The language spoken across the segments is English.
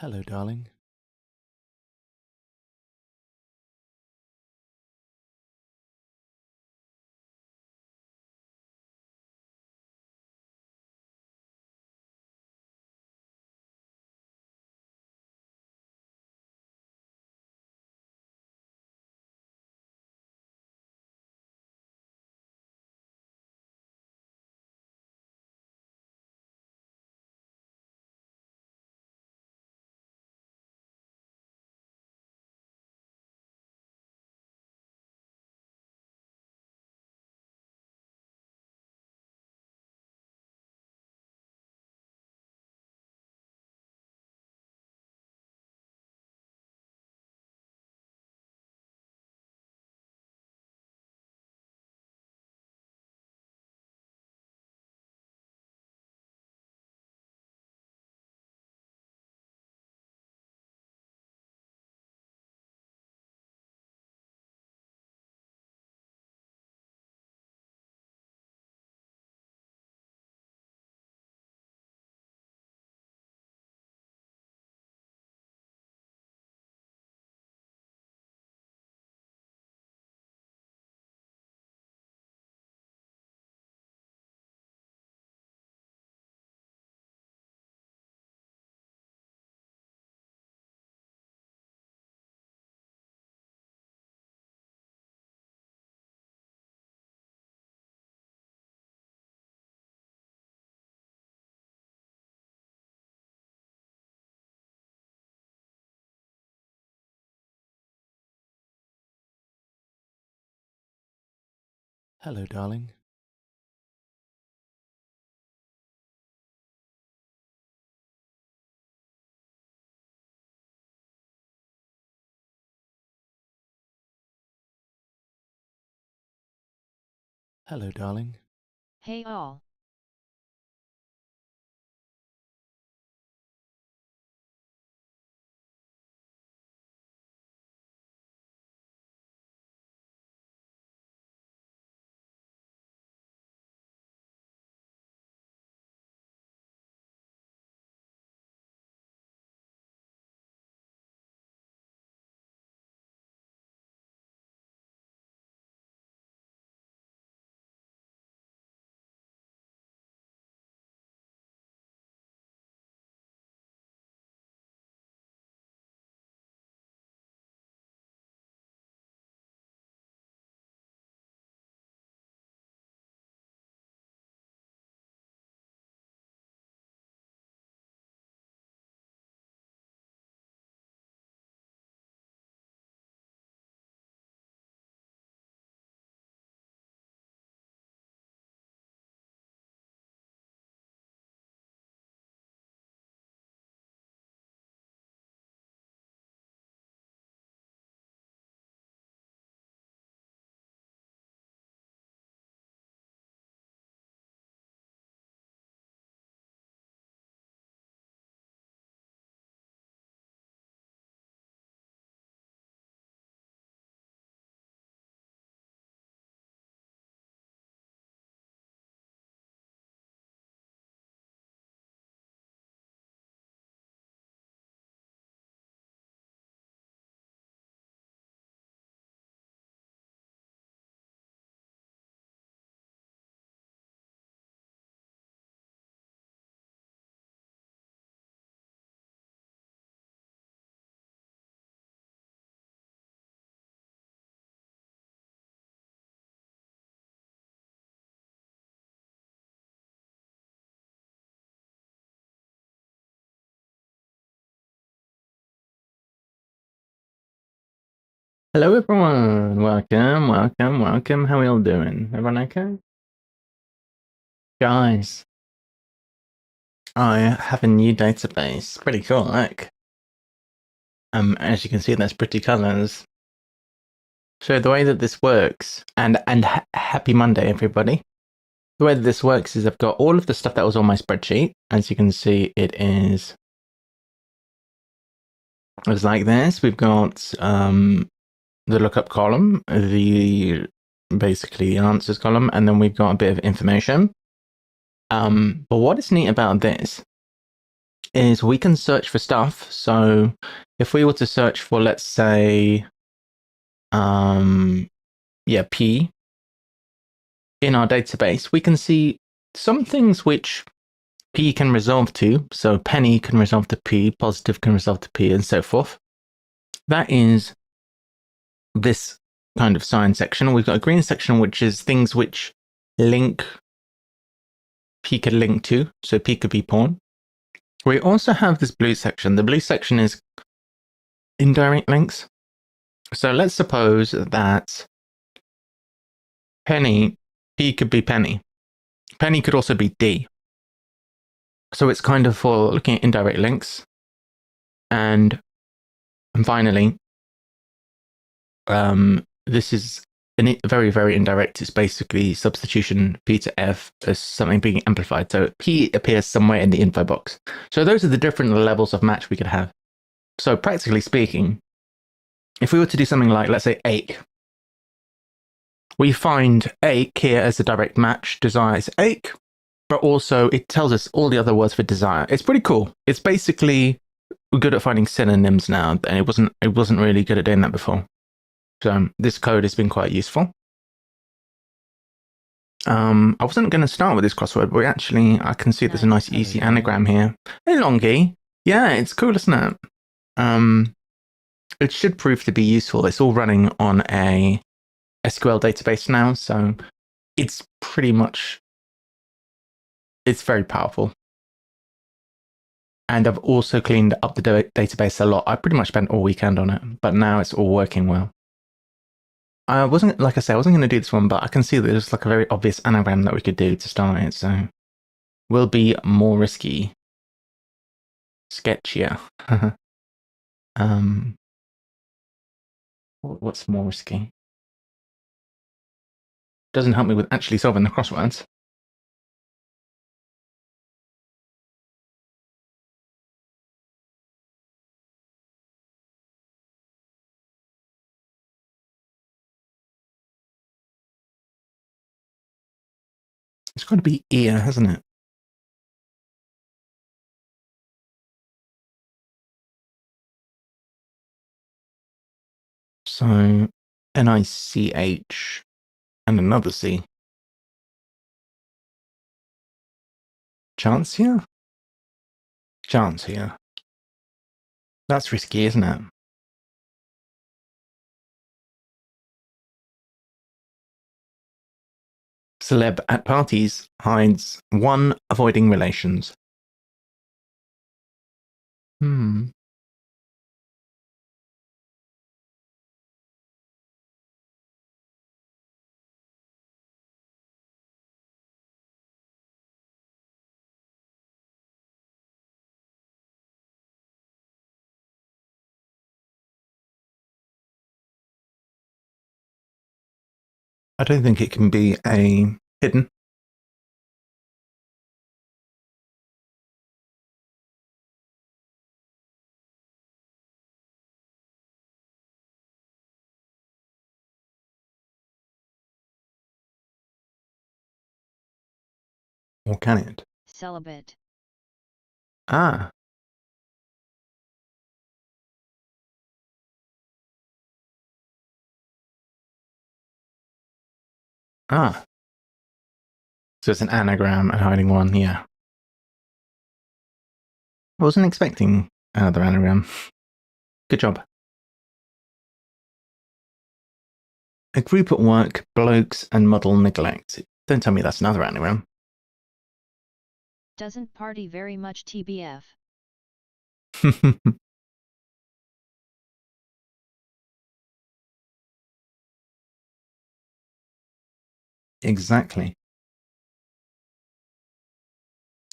Hello, darling. Hello, darling. Hello, darling. Hey all. Hello everyone, welcome. How are you all doing? Everyone okay? Guys, I have a new database. Pretty cool, look. As you can see, that's pretty colors. So the way that this works, and happy Monday, everybody. The way that this works is I've got all of the stuff that was on my spreadsheet. As you can see, it's like this. We've got the lookup column, basically the answers column, and then we've got a bit of information. But what is neat about this is we can search for stuff. So if we were to search for, let's say, P in our database, we can see some things which P can resolve to. So penny can resolve to P, positive can resolve to P, and so forth. That is this kind of sign section. We've got a green section, which is things which link P could link to. So P could be pawn. We also have this blue section. The blue section is indirect links. So let's suppose that penny, P could be penny. Penny could also be D. So it's kind of for looking at indirect links. And finally, this is very, very indirect. It's basically substitution P to F as something being amplified. So P appears somewhere in the info box. So those are the different levels of match we could have. So practically speaking, if we were to do something like, let's say, ache, we find ache here as a direct match. Desire is ache, but also it tells us all the other words for desire. It's pretty cool. It's basically good at finding synonyms now, and it wasn't really good at doing that before. So this code has been quite useful. I wasn't going to start with this crossword, but I can see there's a nice easy anagram here. Hey, Longy. Yeah, it's cool, isn't it? It should prove to be useful. It's all running on a SQL database now, so it's very powerful. And I've also cleaned up the database a lot. I pretty much spent all weekend on it, but now it's all working well. I wasn't going to do this one, but I can see that there's like a very obvious anagram that we could do to start it, so will be more risky. Sketchier. What's more risky? Doesn't help me with actually solving the crosswords. It's got to be ear, hasn't it? So, NICH and another C. Chance here? Chance here. That's risky, isn't it? Celeb at parties hides 1 avoiding relations. I don't think it can be a hidden. Or can it? Celibate. Ah. Ah. So it's an anagram and hiding 1, yeah. I wasn't expecting another anagram. Good job. A group at work, blokes and muddle neglect. Don't tell me that's another anagram. Doesn't party very much TBF. Exactly.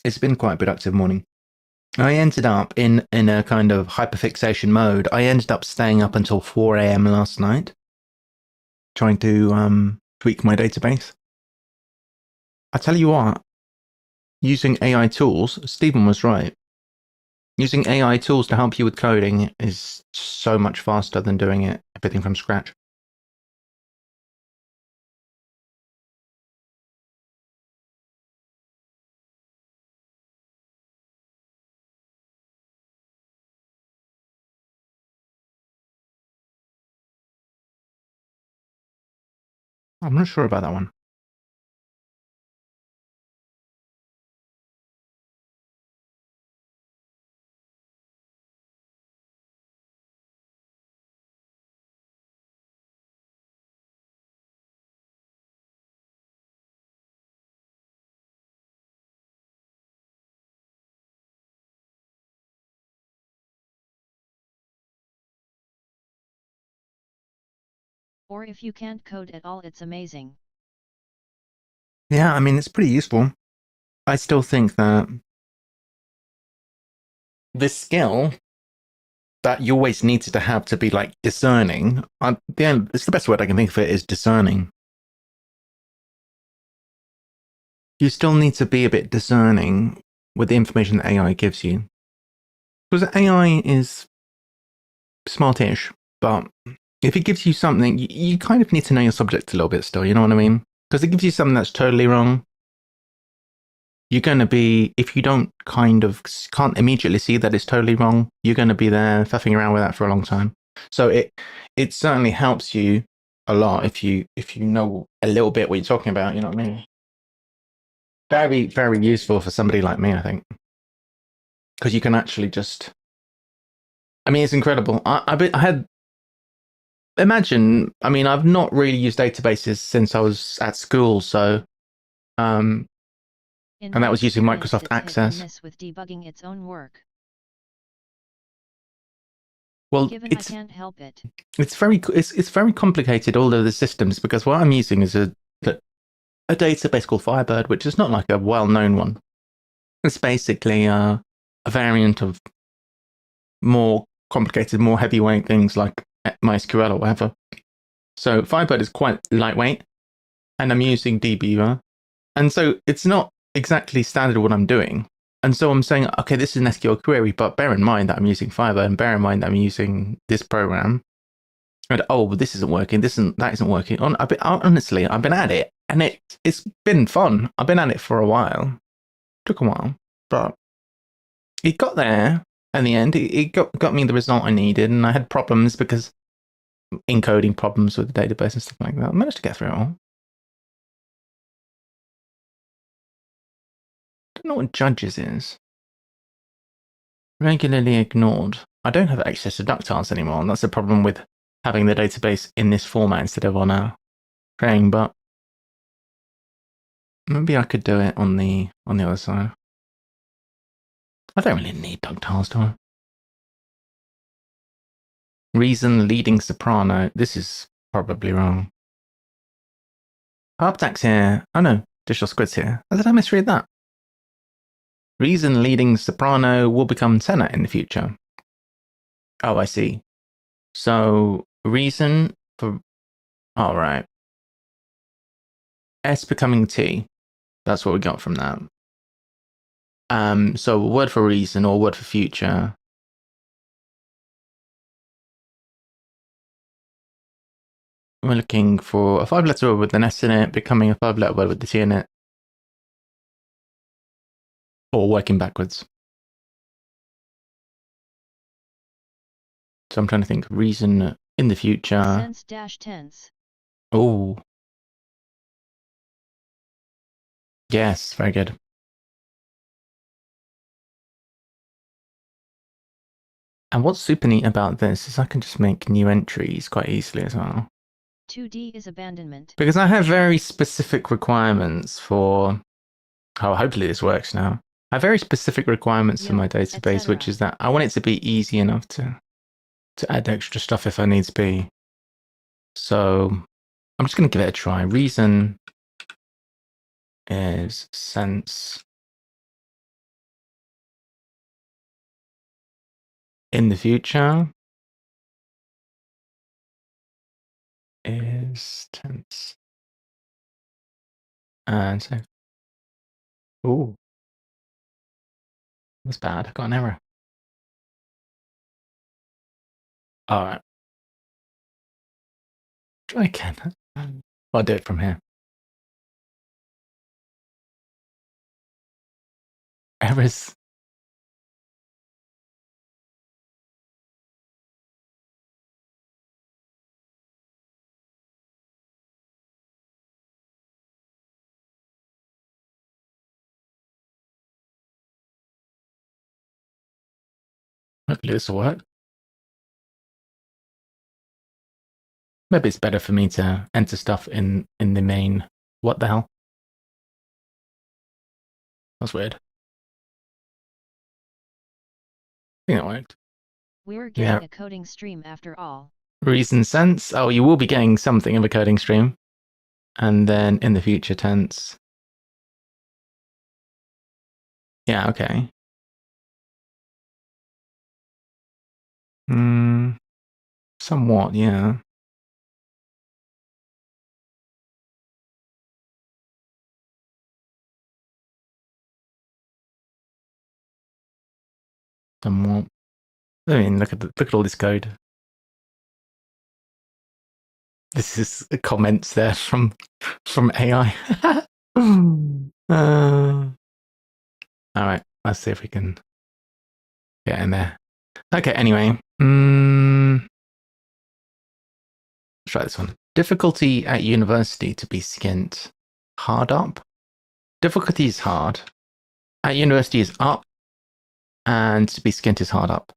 It's been quite a productive morning. I ended up in a kind of hyperfixation mode. I ended up staying up until 4 a.m. last night, trying to tweak my database. I tell you what, using AI tools, Stephen was right. Using AI tools to help you with coding is so much faster than doing everything from scratch. I'm not sure about that one. Or if you can't code at all, it's amazing. Yeah, I mean, it's pretty useful. I still think that this skill that you always needed to have to be like discerning, it's the best word I can think of it is discerning. You still need to be a bit discerning with the information that AI gives you. Because AI is smartish, but if it gives you something, you kind of need to know your subject a little bit still, you know what I mean? Because it gives you something that's totally wrong. You're going to be, if you don't can't immediately see that it's totally wrong, you're going to be there faffing around with that for a long time. So it certainly helps you a lot if you know a little bit what you're talking about, you know what I mean? Very, very useful for somebody like me, I think. Because you can actually just, I mean, it's incredible. I had, imagine, I mean, I've not really used databases since I was at school, so, and that was using Microsoft Access. Hit and miss with debugging its own work. Well, Given I can't help it. It's very complicated, all of the systems, because what I'm using is a database called Firebird, which is not like a well-known one. It's basically a variant of more complicated, more heavyweight things like MySQL or whatever. So Firebird is quite lightweight, and I'm using dbeaver. And so it's not exactly standard what I'm doing. And so I'm saying, okay, this is an SQL query, but bear in mind that I'm using Firebird, and bear in mind that I'm using this program. And oh, this isn't working. That isn't working. Honestly, I've been at it, and it's been fun. I've been at it for a while. Took a while, but it got there. In the end, it got me the result I needed, and I had problems because encoding problems with the database and stuff like that. I managed to get through it all. Don't know what judges is. Regularly ignored. I don't have access to ductiles anymore, and that's the problem with having the database in this format instead of on a Crane, but maybe I could do it on the other side. I don't really need ductiles, do I? Reason leading soprano. This is probably wrong. Harptax here. Oh no, Digital Squid's here. How did I misread that? Reason leading soprano will become tenor in the future. Oh, I see. So reason for, all right. S becoming T. That's what we got from that. So word for reason or word for future. We're looking for a 5-letter word with an S in it, becoming a 5-letter word with the T in it. Or working backwards. So I'm trying to think reason in the future. Sense-tense. Oh. Yes, very good. And what's super neat about this is I can just make new entries quite easily as well. 2D is abandonment. Because I have very specific requirements for, oh, hopefully this works now. I have very specific requirements for my database, which is that I want it to be easy enough to add extra stuff if I need to be. So I'm just going to give it a try. Reason is sense in the future is tense. And so, ooh, that's bad. I got an error. All right. Try again. I'll do it from here. Errors. Hopefully this will work. Maybe it's better for me to enter stuff in the main. What the hell? That's weird. I think that worked. We're getting a coding stream after all. Reason sense. Oh, you will be getting something of a coding stream. And then in the future tense. Yeah, okay. Somewhat, yeah. Somewhat. I mean, look at all this code. This is comments there from AI. All right, let's see if we can get in there. Okay, anyway. Let's try this one. Difficulty at university to be skint. Hard up. Difficulty is hard. At university is up. And to be skint is hard up.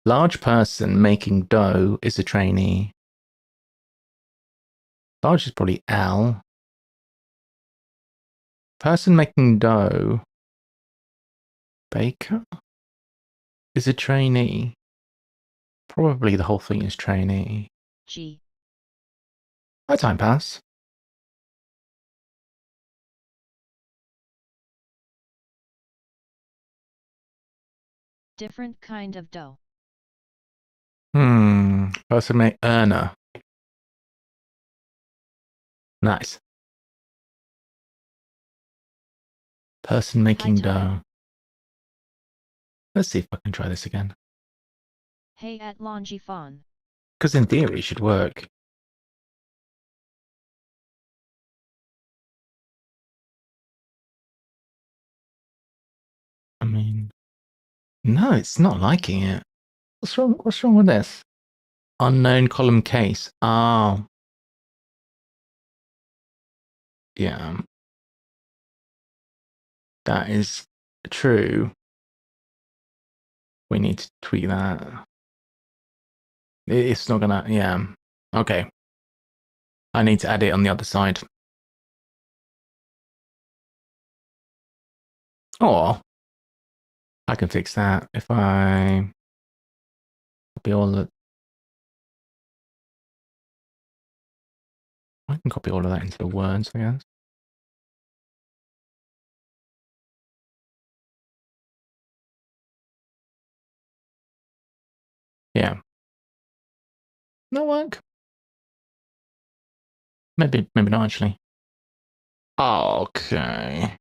Large person making dough is a trainee. Large is probably L. Person making dough. Baker is a trainee. Probably the whole thing is trainee. G. My time pass. Different kind of dough. Person make earner. Nice. Person making dough. Let's see if I can try this again. Hey at Longifon. Because in theory it should work. I mean, no, it's not liking it. What's wrong? What's wrong with this? Unknown column case. Oh. Yeah. That is true. We need to tweak that. It's not gonna, yeah. Okay. I need to add it on the other side. Or I can fix that if I copy all the. I can copy all of that into the words, I guess. Yeah. That'll work. Maybe not actually. Okay.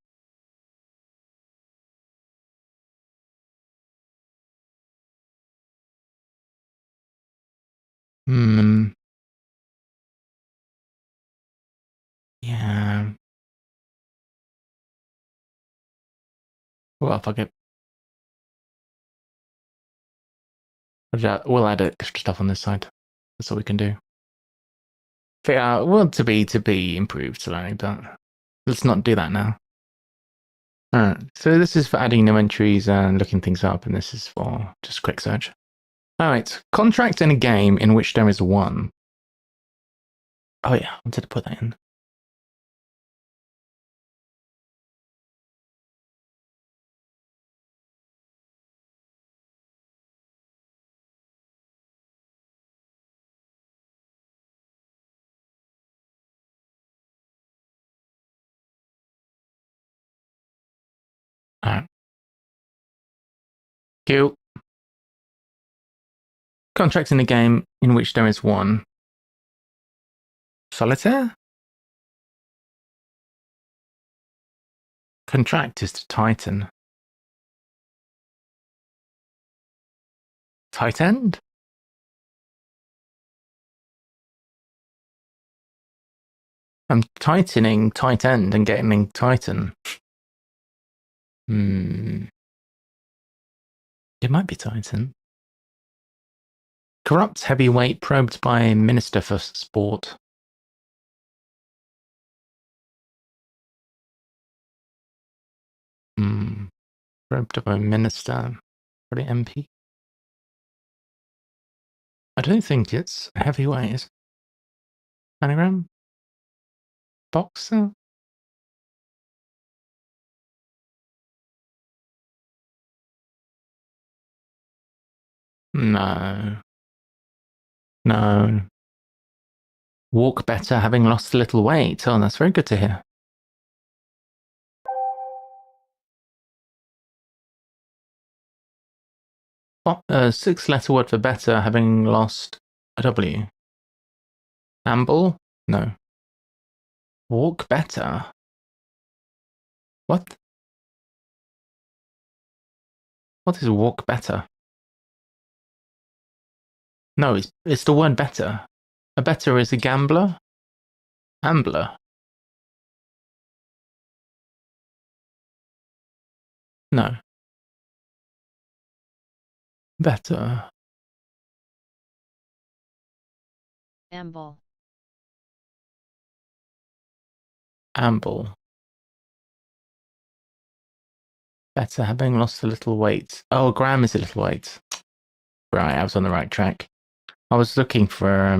Yeah. Well, fuck it. We'll add extra stuff on this side. That's all we can do. Yeah, well, to be improved slightly, but let's not do that now. Alright, so this is for adding new entries and looking things up, and this is for just quick search. Alright, contract in a game in which there is one. Oh yeah, I wanted to put that in. Alright. Cool. Contract in a game in which there is one. Solitaire? Contract is to Titan. Tight end? I'm tightening tight end and getting Titan. It might be Titan. Corrupt heavyweight probed by Minister for Sport. Probed by Minister. Probably MP. I don't think it's heavyweight. Anagram? Boxer? No. No. Walk better having lost a little weight. Oh, that's very good to hear. Six-letter word for better having lost a W. Amble? No. Walk better. What? What is walk better? No, it's the word better. A better is a gambler? Ambler? No. Better. Amble. Amble. Better having lost a little weight. Oh, a gram is a little weight. Right, I was on the right track. I was looking for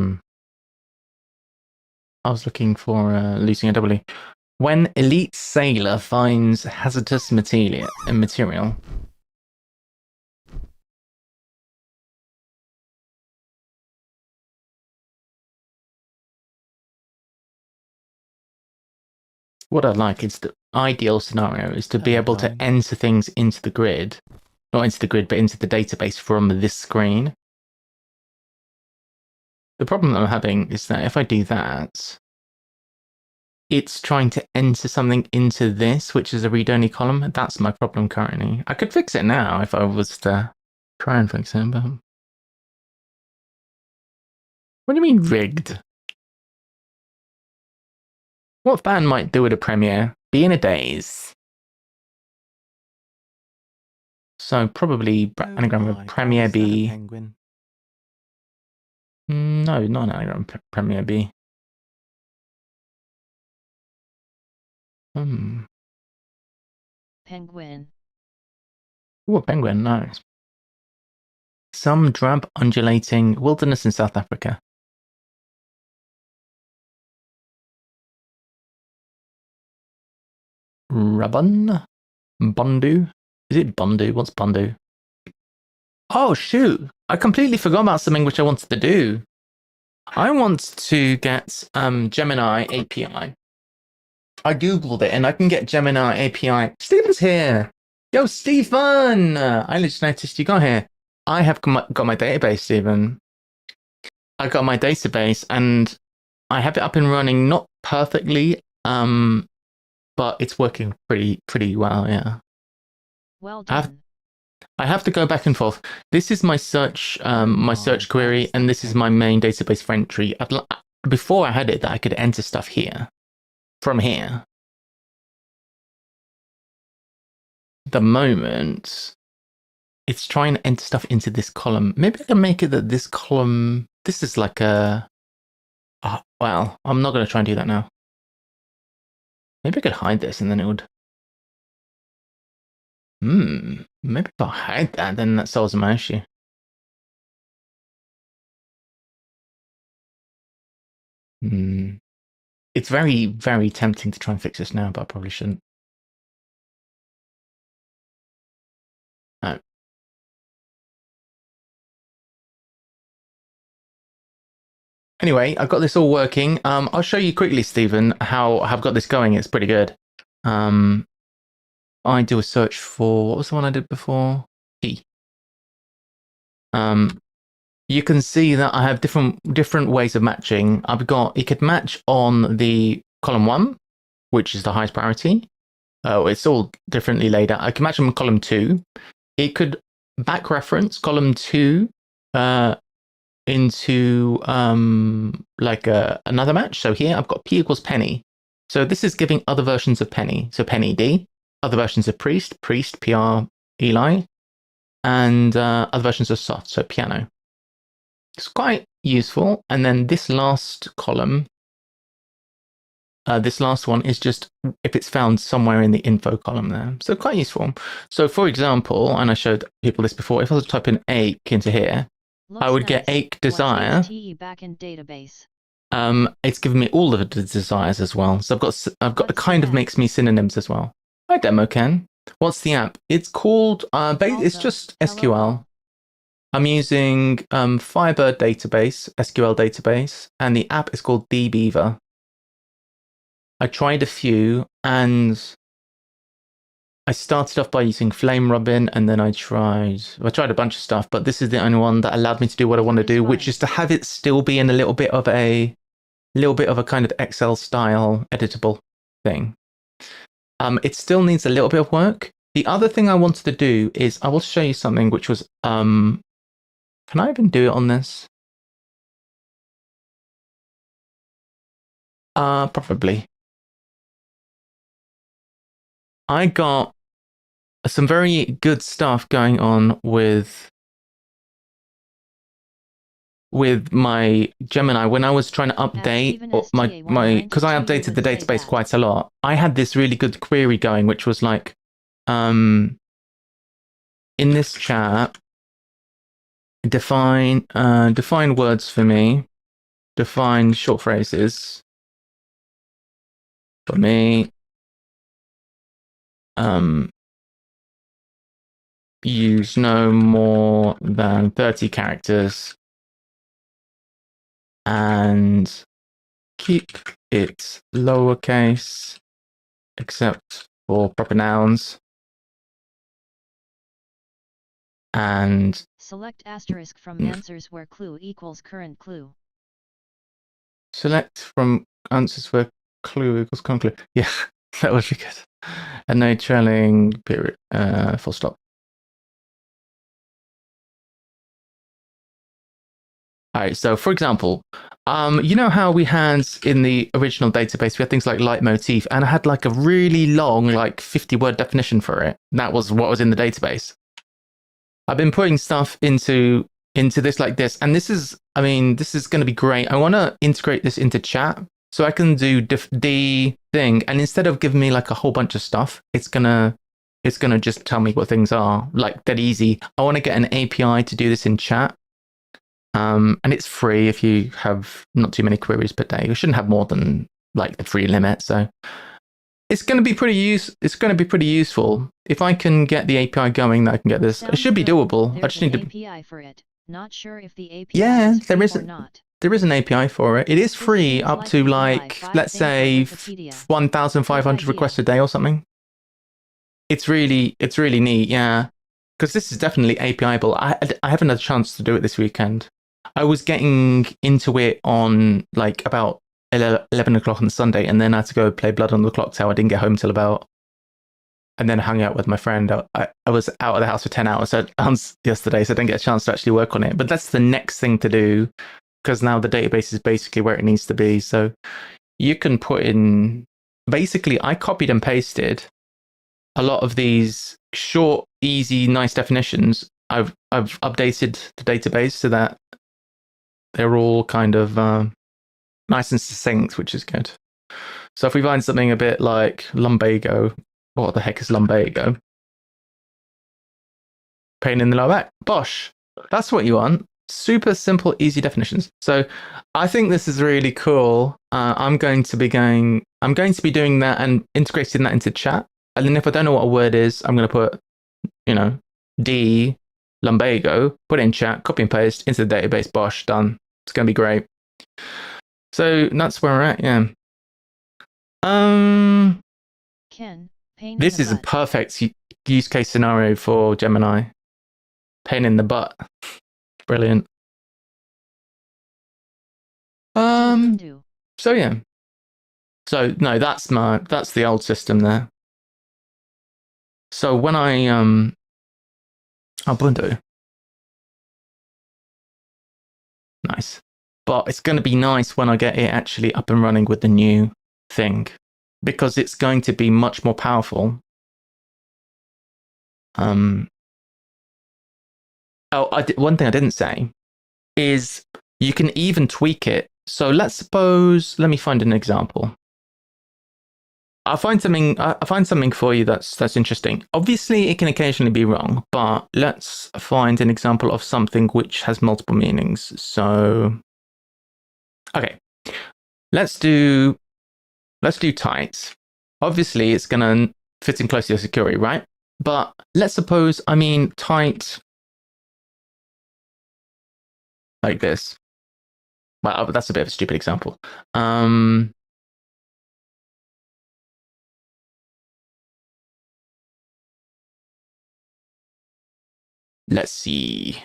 losing a W. When elite sailor finds hazardous material. What I'd like is the ideal scenario is to be able to enter things into the grid. Not into the grid, but into the database from this screen. The problem that I'm having is that if I do that, it's trying to enter something into this, which is a read-only column. That's my problem currently. I could fix it now if I was to try and fix it, but... What do you mean rigged? What fan might do at a premiere? Be in a daze. So probably anagram of Premiere B. Penguin. No, not an anagram Premiere B. Penguin. Ooh, a penguin, nice. Some drab undulating wilderness in South Africa. Rabun? Bundu? Is it Bundu? What's Bundu? Oh, shoot. I completely forgot about something which I wanted to do. I want to get Gemini API. I googled it and I can get Gemini API. Stephen's here. Yo, Stephen! I just noticed you got here. I have got my database, Stephen. I got my database and I have it up and running, not perfectly, but it's working pretty well, yeah. Well done. I have to go back and forth. This is my search query, and this is my main database for entry. Before I had it that I could enter stuff here, from here. The moment, it's trying to enter stuff into this column. Maybe I can make it that this column, this is like a, well, I'm not going to try and do that now. Maybe I could hide this and then it would. Maybe if I hide that, then that solves my issue. It's very, very tempting to try and fix this now, but I probably shouldn't. No. Anyway, I've got this all working. I'll show you quickly, Stephen, how I've got this going. It's pretty good. I do a search for, what was the one I did before? P. You can see that I have different ways of matching. I've got, it could match on the column 1, which is the highest priority. It's all differently laid out. I can match on column 2. It could back reference column 2 into like another match. So here I've got P equals Penny. So this is giving other versions of Penny. So Penny D, other versions of Priest, PR, Eli, and other versions of Soft, so Piano. It's quite useful. And then this last column, this last one is just if it's found somewhere in the info column there. So quite useful. So for example, and I showed people this before, if I was to type in A into here, I would get Ache Desire. Watch HTE backend database. It's given me all of the desires as well. So I've got What's kind the of makes me synonyms as well. Hi, Demo Ken. What's the app? It's called it's just SQL. I'm using Firebird database, SQL database, and the app is called dbeaver. I tried a few, and I started off by using Flame Robin, and then I tried a bunch of stuff, but this is the only one that allowed me to do what I want to do, which is to have it still be in a little bit of a kind of Excel style editable thing. It still needs a little bit of work. The other thing I wanted to do is I will show you something which was can I even do it on this? Probably. I got some very good stuff going on with my Gemini when I was trying to update my because I updated the database quite a lot. I had this really good query going, which was like, in this chat, define words for me, define short phrases for me, use no more than 30 characters, and keep it lowercase except for proper nouns, and select asterisk from answers where clue equals current clue. Select from answers where clue equals current clue. Yeah, that would be good. And no trailing period, full stop. All right, so for example, you know how we had in the original database, we had things like leitmotif, and I had like a really long, like 50-word definition for it. That was what was in the database. I've been putting stuff into this like this, and this is going to be great. I want to integrate this into chat so I can do the thing, and instead of giving me like a whole bunch of stuff, it's gonna just tell me what things are, like that easy. I want to get an API to do this in chat. And it's free if you have not too many queries per day. You shouldn't have more than like the free limit. So it's going to be pretty useful. If I can get the API going, that I can get this. It should be doable. I just need to API for it. Not sure if the API yeah, is free or not. There is an API for it. It is free up to like, let's say 1,500 requests a day or something. It's really neat, yeah. Because this is definitely API-able. I haven't had a chance to do it this weekend. I was getting into it on like about 11 o'clock on Sunday, and then I had to go play Blood on the Clock Tower. I didn't get home till about, and then hung out with my friend. I was out of the house for 10 hours yesterday, so I didn't get a chance to actually work on it. But that's the next thing to do, because now the database is basically where it needs to be. So you can put in, basically I copied and pasted a lot of these short, easy, nice definitions. I've updated the database so that they're all kind of nice and succinct, which is good. So if we find something a bit like lumbago, what the heck is lumbago? Pain in the lower back. Bosh. That's what you want. Super simple, easy definitions. So I think this is really cool. I'm going to be doing that and integrating that into chat. And then if I don't know what a word is, I'm going to put, D, lumbago, put it in chat, copy and paste into the database, bosh, done. It's going to be great. So that's where we're at, yeah. Ken, this is a perfect use case scenario for Gemini. Pain in the butt. Brilliant. So yeah. So no, that's the old system there. So when I Ubuntu. Nice. But it's going to be nice when I get it actually up and running with the new thing, because it's going to be much more powerful. One thing I didn't say is you can even tweak it. So let's suppose, let me find an example. I find something for you that's interesting. Obviously, it can occasionally be wrong, but let's find an example of something which has multiple meanings. So, okay, let's do tight. Obviously, it's gonna fit in closely to Sakuri, right? But let's suppose I mean tight like this. Well, that's a bit of a stupid example. Let's see.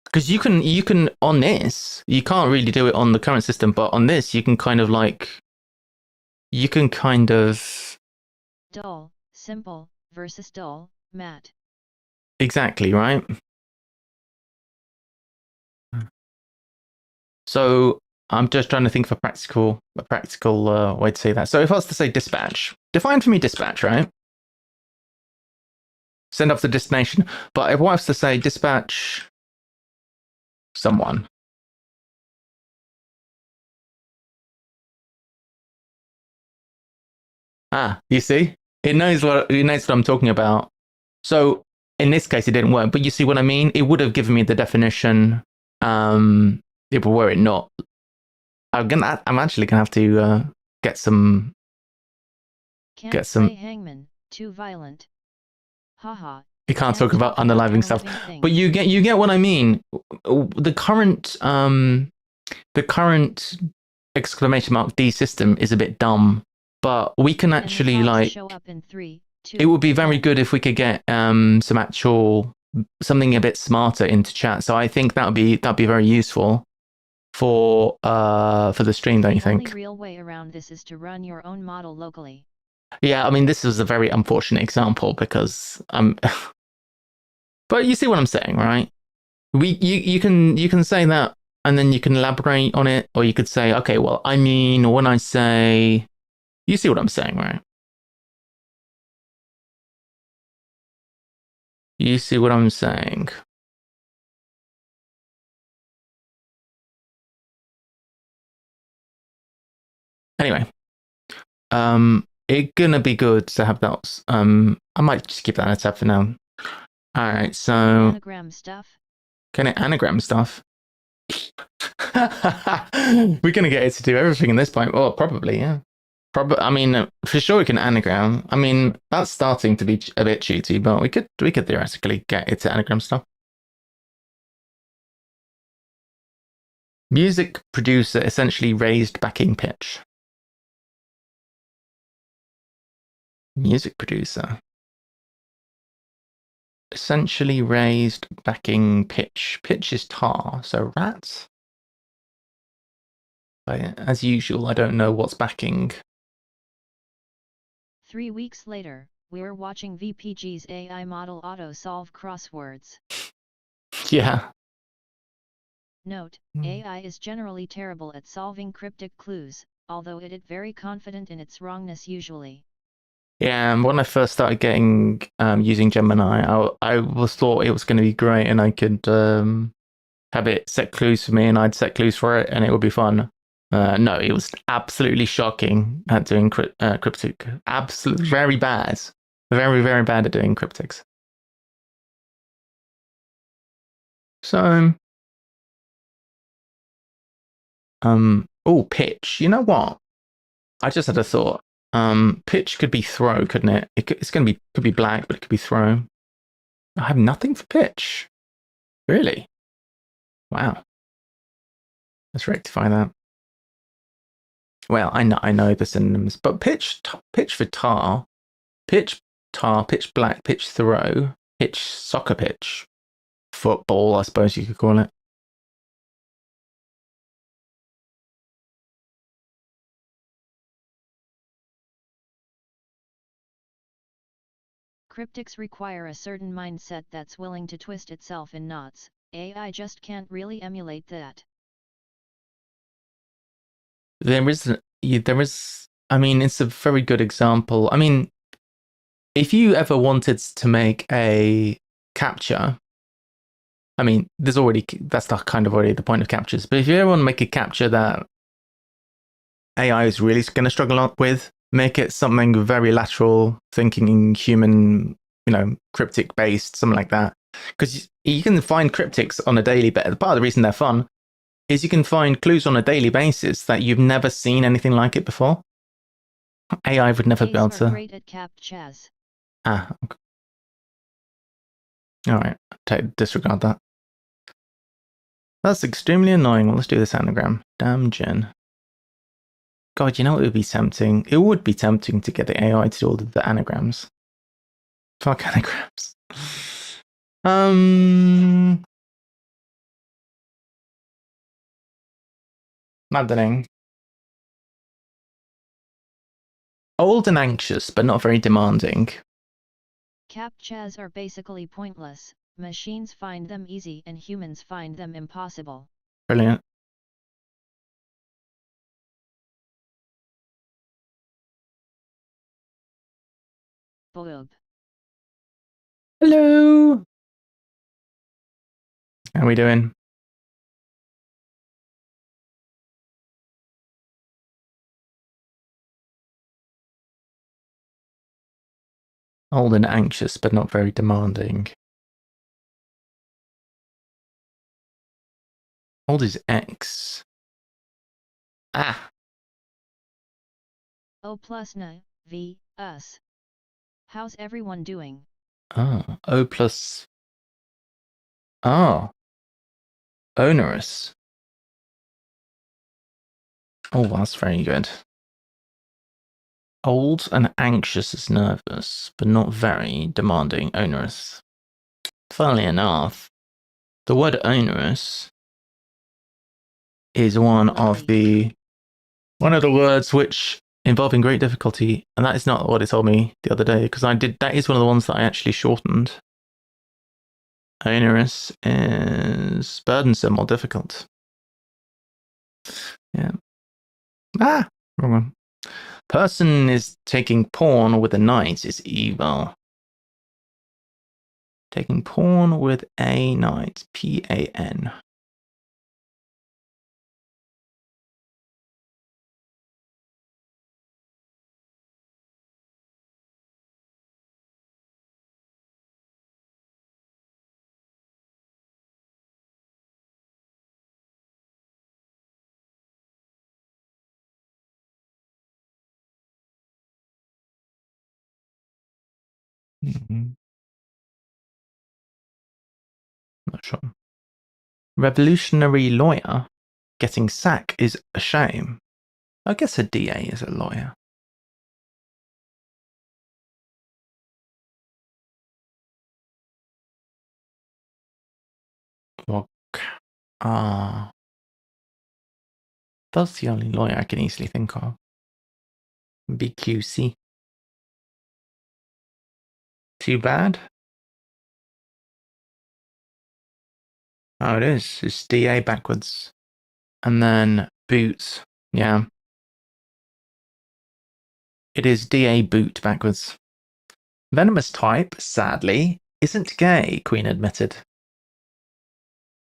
Because you can on this, you can't really do it on the current system, but on this you can kind of dull, simple versus dull, matte. Exactly, right? So I'm just trying to think of a practical way to say that. So if I was to say dispatch, define for me dispatch, right? Send off the destination. But if I was to say dispatch someone. You see? It knows what I'm talking about. So in this case, it didn't work. But you see what I mean? It would have given me the definition. Were it not. I'm actually gonna have to get some. Can't say hangman. Too violent. Haha. You can't talk about unaliving stuff, but you get what I mean. The current exclamation mark D system is a bit dumb, but we can actually show up in 3, 2, it would be very good if we could get something a bit smarter into chat. So I think that'd be very useful for the stream, don't you think? The only real way around this is to run your own model locally. Yeah, I mean this is a very unfortunate example because but you see what I'm saying, right? You can say that and then you can elaborate on it, or you could say, okay, well, I mean, when I say, you see what I'm saying, right? You see what I'm saying? Anyway, it's gonna be good to have that. I might just keep that as a tab for now. All right, so anagram stuff. Can it anagram stuff? We're gonna get it to do everything in this point. Well, probably, yeah. I mean, for sure we can anagram. I mean, that's starting to be a bit cheaty, but we could theoretically get it to anagram stuff. Music producer essentially raised backing pitch. Music producer. Essentially raised backing pitch. Pitch is tar, so rats. But as usual, I don't know what's backing. 3 weeks later, we're watching VPG's AI model auto-solve crosswords. Yeah. Note, AI is generally terrible at solving cryptic clues, although it is very confident in its wrongness usually. Yeah, and when I first started getting using Gemini, I thought it was going to be great, and I could have it set clues for me, and I'd set clues for it, and it would be fun. No, it was absolutely shocking at doing cryptic. Absolutely, very bad, very very bad at doing cryptics. So, pitch. You know what? I just had a thought. Pitch could be throw, couldn't it? Could be black, but it could be throw. I have nothing for pitch. Really? Wow. Let's rectify that. Well, I know the synonyms, but pitch for tar, pitch black, pitch throw, pitch soccer pitch, football, I suppose you could call it. Cryptics require a certain mindset that's willing to twist itself in knots. AI just can't really emulate that. There is, I mean, it's a very good example. I mean, if you ever wanted to make a captcha, I mean, that's kind of already the point of captchas. But if you ever want to make a captcha that AI is really going to struggle with, make it something very lateral thinking, human, cryptic based, something like that. Because you can find cryptics on a daily basis. Part of the reason they're fun is you can find clues on a daily basis that you've never seen anything like it before. AI would never be able A's are to. great at CAPTCHAs. Ah, okay. All right, disregard that. That's extremely annoying. Well, let's do this anagram. Damn Jen. God, you know what would be tempting? It would be tempting to get the AI to do all the anagrams. Fuck anagrams. Maddening. Old and anxious, but not very demanding. CAPTCHAs are basically pointless. Machines find them easy and humans find them impossible. Brilliant. Boob. Hello. How are we doing? Old and anxious, but not very demanding. Old is X. Ah. O plus N, V, us. How's everyone doing? Oh. O plus. Oh. Onerous. Oh, that's very good. Old and anxious is nervous, but not very demanding, onerous. Funnily enough, the word onerous is one of the words which involving great difficulty, and that is not what it told me the other day, because that is one of the ones that I actually shortened. Onerous is burdensome or difficult. Yeah. Ah, wrong one. Person is taking pawn with a knight is evil. Taking pawn with a knight, P-A-N. Mm-hmm. Not sure. Revolutionary lawyer getting sacked is a shame. I guess a DA is a lawyer. Well, that's the only lawyer I can easily think of. BQC. Too bad. Oh, it is. It's DA backwards. And then boot. Yeah. It is DA boot backwards. Venomous type, sadly, isn't gay, Queen admitted.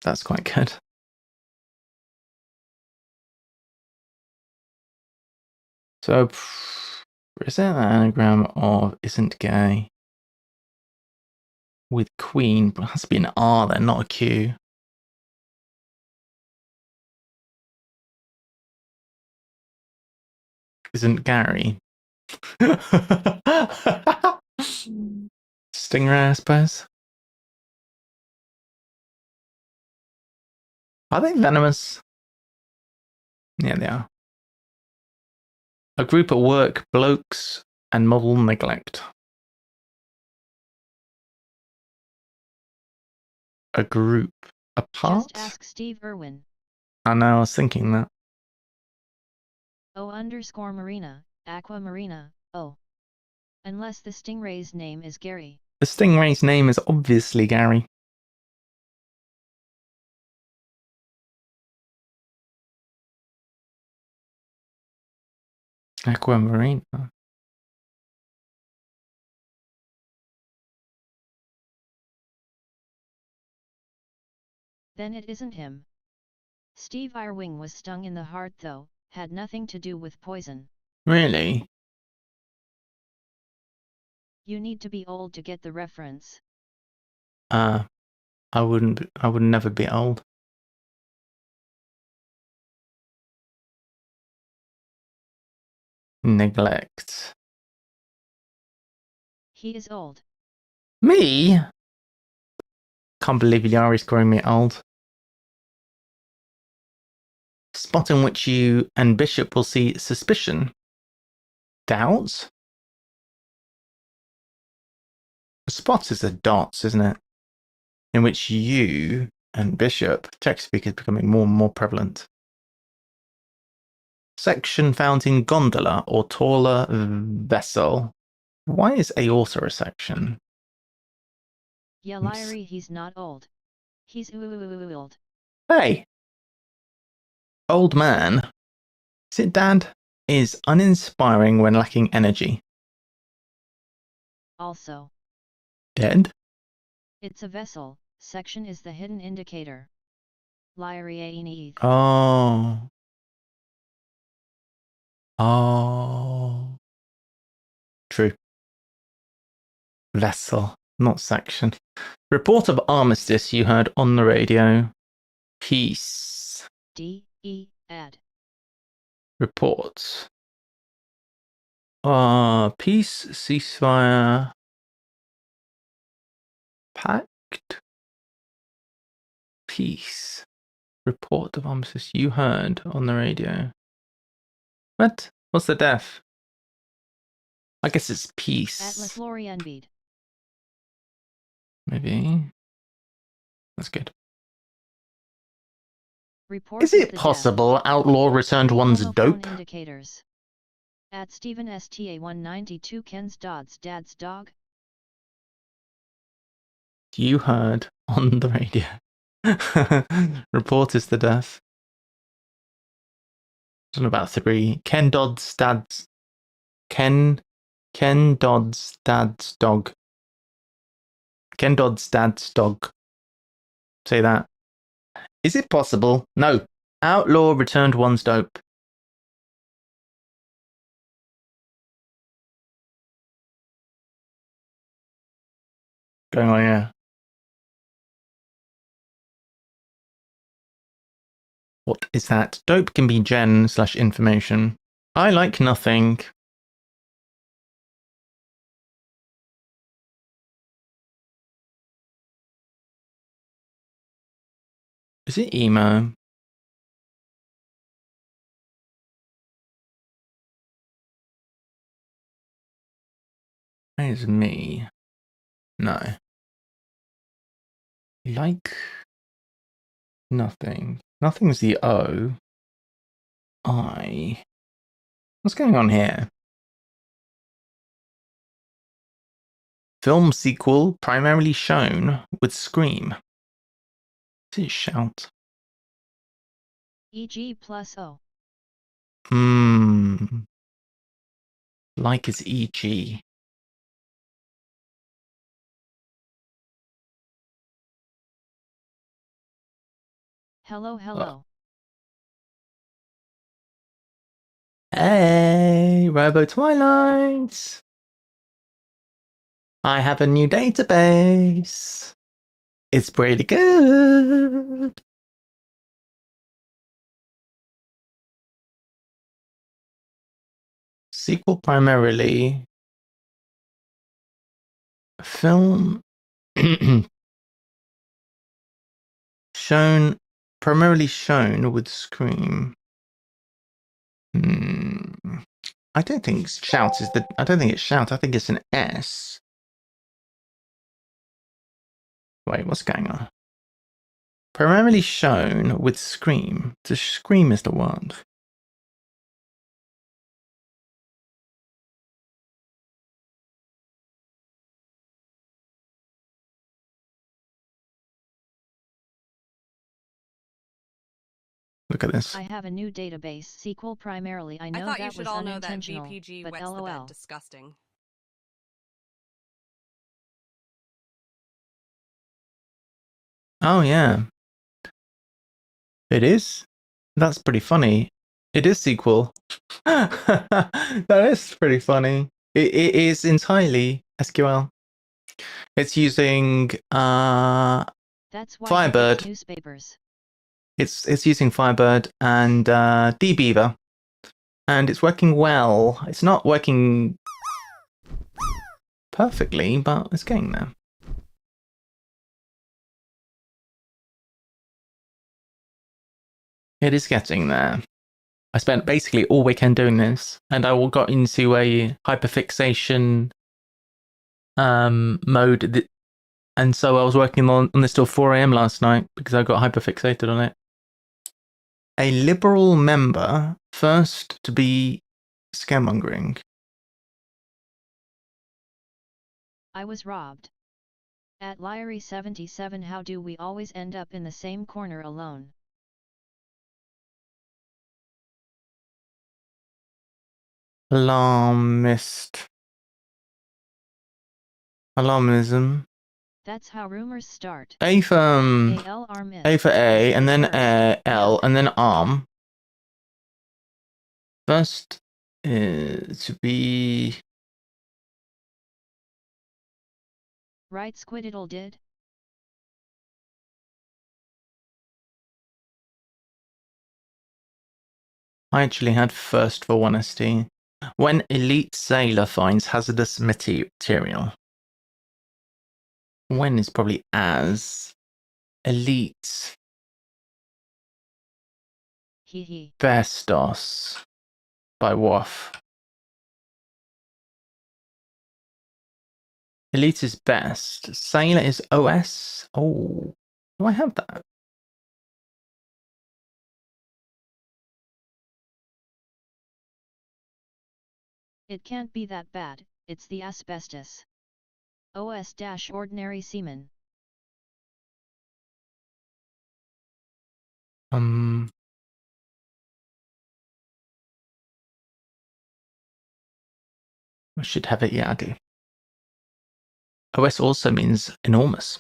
That's quite good. So, is there an anagram of isn't gay with Queen? But it has to be an R then, not a Q. Isn't Gary? Stingray, I suppose. Are they venomous? Yeah, they are. A group at work, blokes and moral neglect. A group apart? Just ask Steve Irwin. I know, I was thinking that. O_Marina, Aqua Marina, O. Unless the stingray's name is Gary. The stingray's name is obviously Gary. Aqua Marina. Then it isn't him. Steve Irwin was stung in the heart though, had nothing to do with poison. Really? You need to be old to get the reference. I would never be old. Neglect. He is old. Me? Can't believe Yari's calling me old. Spot in which you and Bishop will see suspicion. Doubt? A spot is a dot, isn't it? In which you and Bishop, text speak is becoming more and more prevalent. Section found in gondola or taller vessel. Why is aorta a section? Yeah, Lyrie, he's not old. He's old. Hey! Old man. Is it dad? Is uninspiring when lacking energy. Also. Dead? It's a vessel. Section is the hidden indicator. Lyrie. Oh. Oh. True. Vessel, not section. Report of armistice you heard on the radio. Peace. D-E, add. Reports. Peace, ceasefire. Pact. Peace. Report of armistice you heard on the radio. What? What's the death? I guess it's peace. Atlas Lorienbeed. Maybe. That's good. Report Is it possible Outlaw returned one's dope? Indicators. At Stephen STA 192 Ken's Dodd's dad's dog. You heard on the radio. Report is the death. I don't know about 3. Ken Dodd's dad's. Ken Dodd's dad's dog. Ken Dodd's dad's dog. Say that. Is it possible? No. Outlaw returned one's dope. Going on, yeah. What is that? Dope can be gen/information. I like nothing. Is it emo? That is me. No. Like nothing. Nothing's the O. I. What's going on here? Film sequel primarily shown with Scream. Is it Shout? EG plus O. Like is EG. Hello. Hey, Robo Twilight. I have a new database. It's pretty good. Sequel primarily. Film primarily shown with Scream. I don't think Shout is I don't think it's Shout. I think it's an S. Wait, what's going on? Primarily shown with Scream. The Scream is the word. Look at this. I have a new database. Sequel primarily. I know thought that you should was all know that unintentional, VPG but wets LOL. the bed. Disgusting. Oh yeah. It is? That's pretty funny. It is sequel. That is pretty funny. It is entirely SQL. It's using That's why he Firebird. gets newspapers. It's using Firebird and dbeaver, and it's working well. It's not working perfectly, but it's getting there. It is getting there. I spent basically all weekend doing this, and I got into a hyperfixation mode, and so I was working on this till 4 a.m. last night because I got hyperfixated on it. A Liberal member first to be scaremongering. I was robbed. At Lyrie77, how do we always end up in the same corner alone? Alarmism. That's how rumors start. A for A, and then L, and then arm. First to be... Right, Squididdle did? I actually had first for 1ST. When elite sailor finds hazardous material. When is probably as. Elite. Hee. Bestos. By WAF. Elite is best. Sailor is OS. Oh, do I have that? It can't be that bad, it's the asbestos. OS-ordinary seaman. I should have it, yeah, I do. OS also means enormous.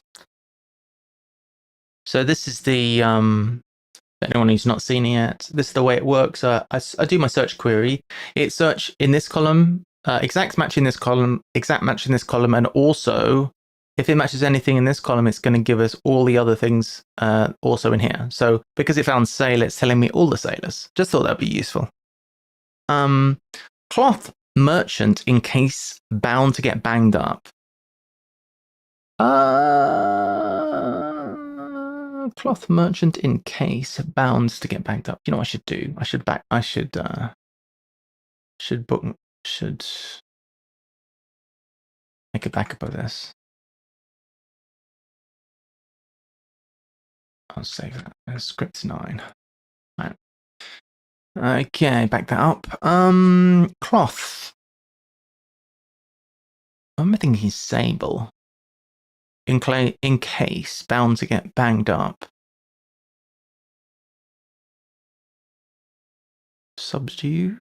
So this is the, anyone who's not seen it yet, this is the way it works. I do my search query. It search in this column, exact match in this column, exact match in this column, and also if it matches anything in this column, it's going to give us all the other things also in here. So because it found sailor, it's telling me all the sailors. Just thought that'd be useful. Cloth merchant in case bound to get banged up. Cloth merchant in case bound to get banged up. You know what I should do? I should make a backup of this. I'll save that as script 9. Right. Okay, back that up. Cloth. I'm thinking he's sable. In case bound to get banged up. Subdued.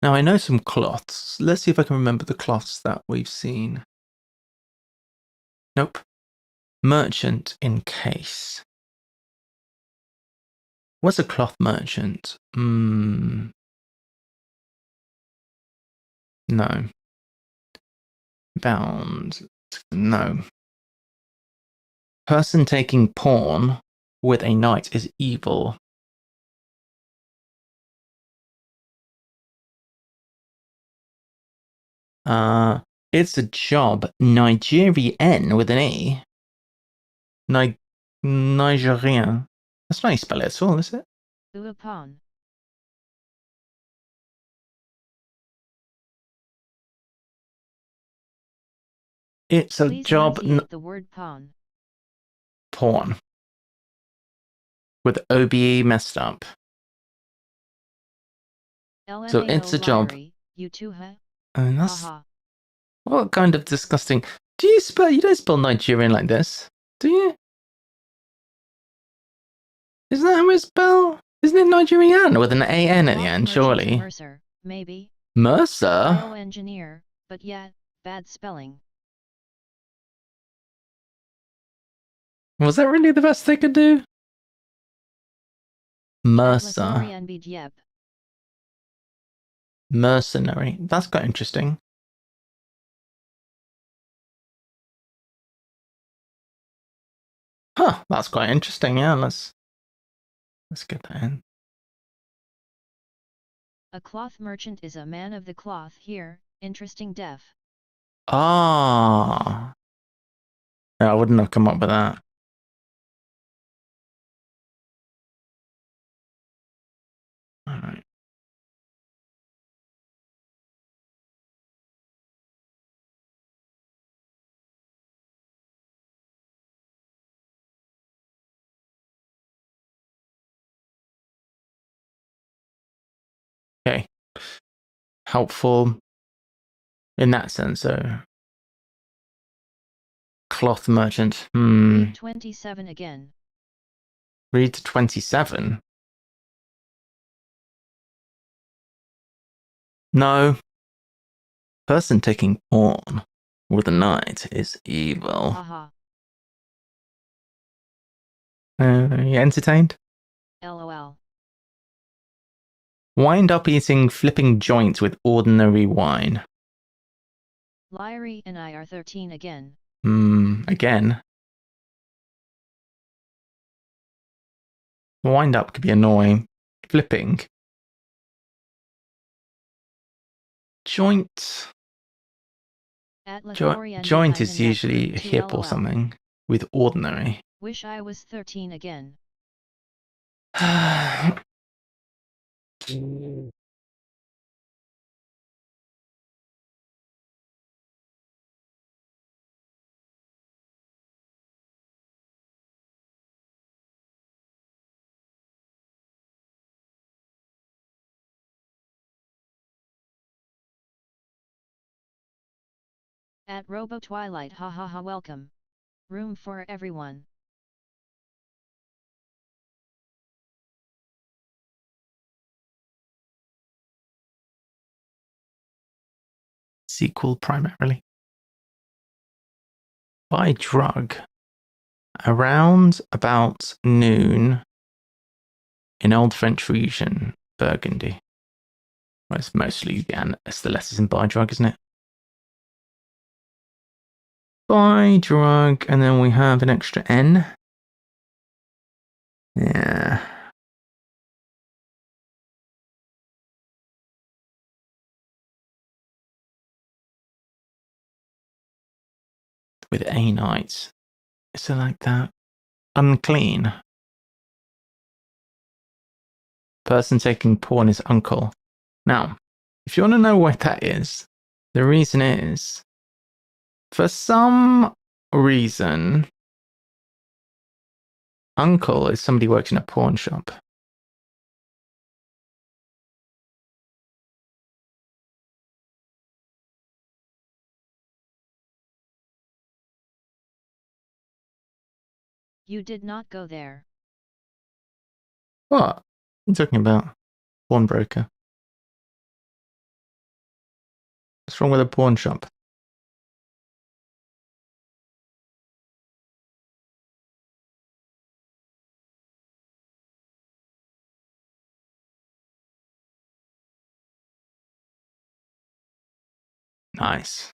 Now I know some cloths. Let's see if I can remember the cloths that we've seen. Nope. Merchant in case. What's a cloth merchant? No. Bound. No. Person taking pawn with a knight is evil. It's a job. Nigerian with an E. Nigerian. That's not how you spell it at all, is it? Pawn. It's a Please job. the word pawn. Pawn. With OBE messed up. LMAO so it's a job. You too, huh? And that's what kind of disgusting. You don't spell Nigerian like this, do you? Isn't that how it's spelled? Isn't it Nigerian with an AN at the end, surely? Mercer, maybe. Mercer? Engineer, but yeah, bad spelling. Was that really the best they could do? Mercer. Mercenary. That's quite interesting. Huh, that's quite interesting. Yeah, let's get that in. A cloth merchant is a man of the cloth here, interesting def. Ah. Yeah, I wouldn't have come up with that. All right. Okay. Helpful in that sense, though. Cloth merchant. Read 27 again. Read 27. No. Person taking pawn with a knight is evil. Haha. You entertained? LOL. Wind up eating flipping joints with ordinary wine. Lyrie and I are 13 again. Again. Wind up could be annoying. Flipping. Joint. Joint is usually a hip or something. With ordinary. Wish I was 13 again. At Robo Twilight, hahaha, welcome. Room for everyone. Sequel primarily. Buy drug. Around about noon in Old French region, Burgundy. Well, it's mostly it's the letters in buy drug, isn't it? Buy drug, and then we have an extra N. Yeah. With A knights. Is it like that? Unclean. Person taking pawn is uncle. Now, if you want to know what that is, the reason is, for some reason, uncle is somebody who works in a pawn shop. You did not go there. What? What are you talking about? Pawnbroker. What's wrong with a pawn shop? Nice.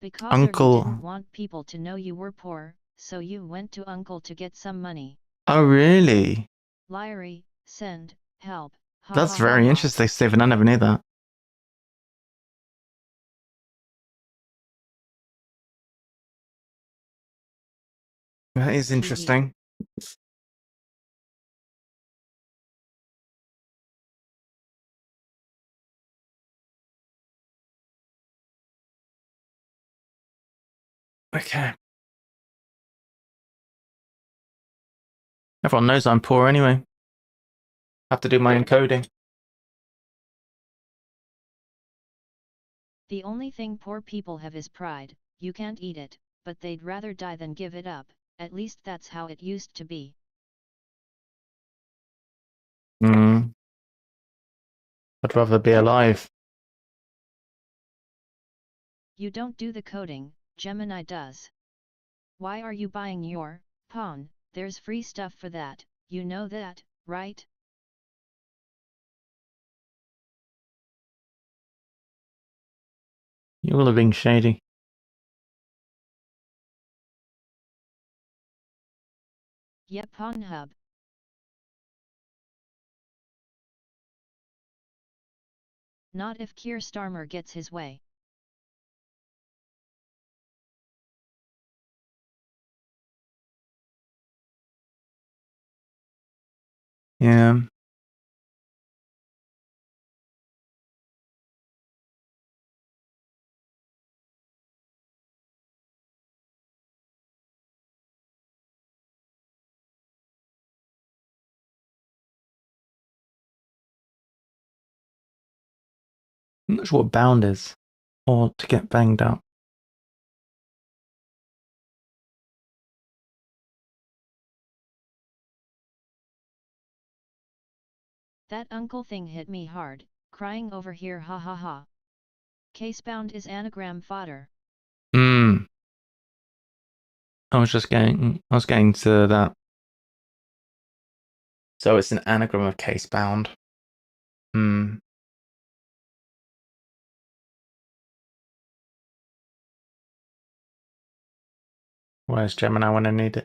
Because Uncle. you didn't want people to know you were poor, so you went to Uncle to get some money. Oh, really? Lyrie, send, help. Ha, That's ha, very ha, interesting, Stephen. I never knew that. That is interesting. Okay. Everyone knows I'm poor anyway. Have to do my encoding. The only thing poor people have is pride. You can't eat it, but they'd rather die than give it up. At least that's how it used to be. I'd rather be alive. You don't do the coding, Gemini does. Why are you buying your pawn? There's free stuff for that, you know that, right? You will have been shady. Yep, Pornhub. Not if Keir Starmer gets his way. Yeah. I'm not sure what bound is, or to get banged up. That uncle thing hit me hard, crying over here, ha ha ha. Casebound is anagram fodder. I was getting to that. So it's an anagram of casebound. Where's Gemini when I need it?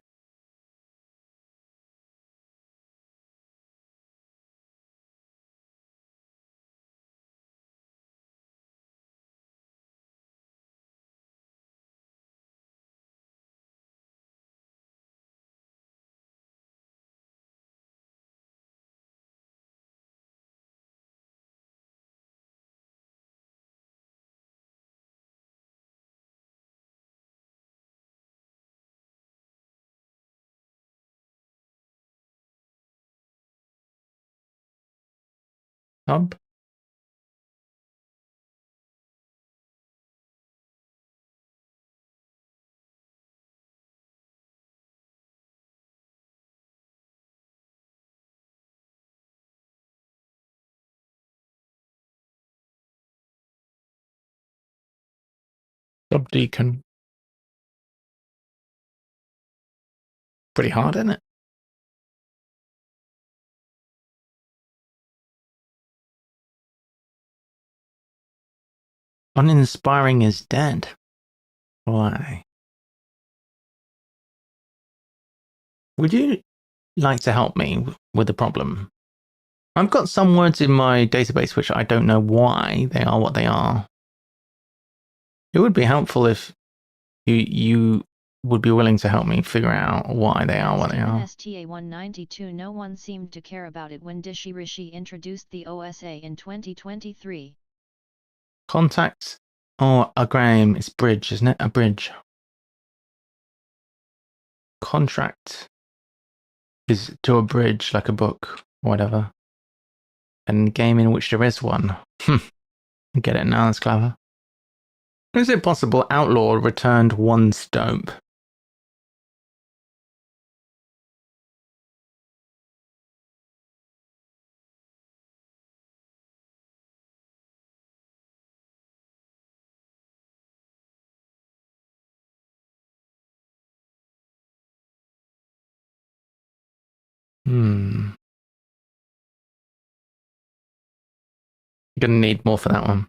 Hub? Subdeacon. Pretty hard, isn't it? Uninspiring is dead. Why? Would you like to help me with the problem? I've got some words in my database which I don't know why they are what they are. It would be helpful if you would be willing to help me figure out why they are what they are. STA 192. No one seemed to care about it when Dishi Rishi introduced the OSA in 2023. Contact. Oh, Graham, it's bridge, isn't it? A bridge. Contract is to a bridge, like a book, or whatever. And game in which there is one. I get it now, that's clever. Is it possible Outlaw returned one stomp? Gonna need more for that one.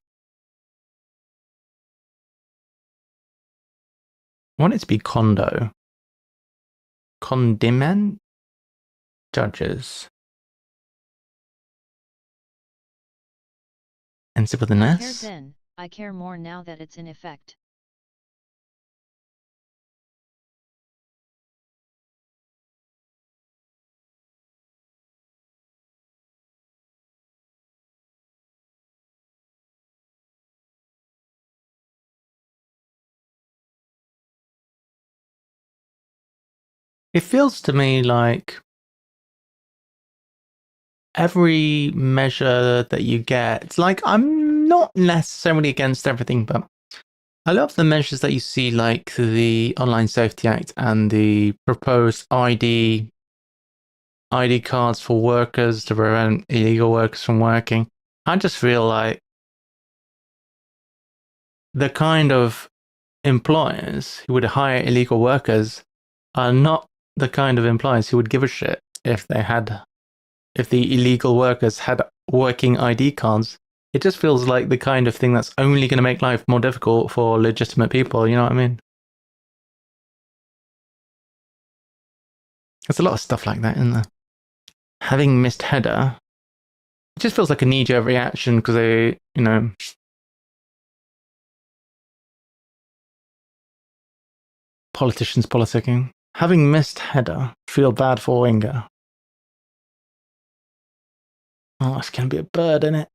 I want it to be condo. Condiment? Judges. Ends up with an S? Then, I care more now that it's in effect. It feels to me like every measure that you get, it's like I'm not necessarily against everything, but I love the measures that you see, like the Online Safety Act and the proposed ID cards for workers to prevent illegal workers from working. I just feel like the kind of employers who would hire illegal workers are not the kind of employers who would give a shit if the illegal workers had working ID cards It just feels like the kind of thing that's only going to make life more difficult for legitimate people, you know what I mean? There's a lot of stuff like that, isn't there? Having missed header, it just feels like a knee-jerk reaction because they, you know... Politicians politicking. Having missed header, feel bad for winger. Oh, it's going to be a bird, isn't it?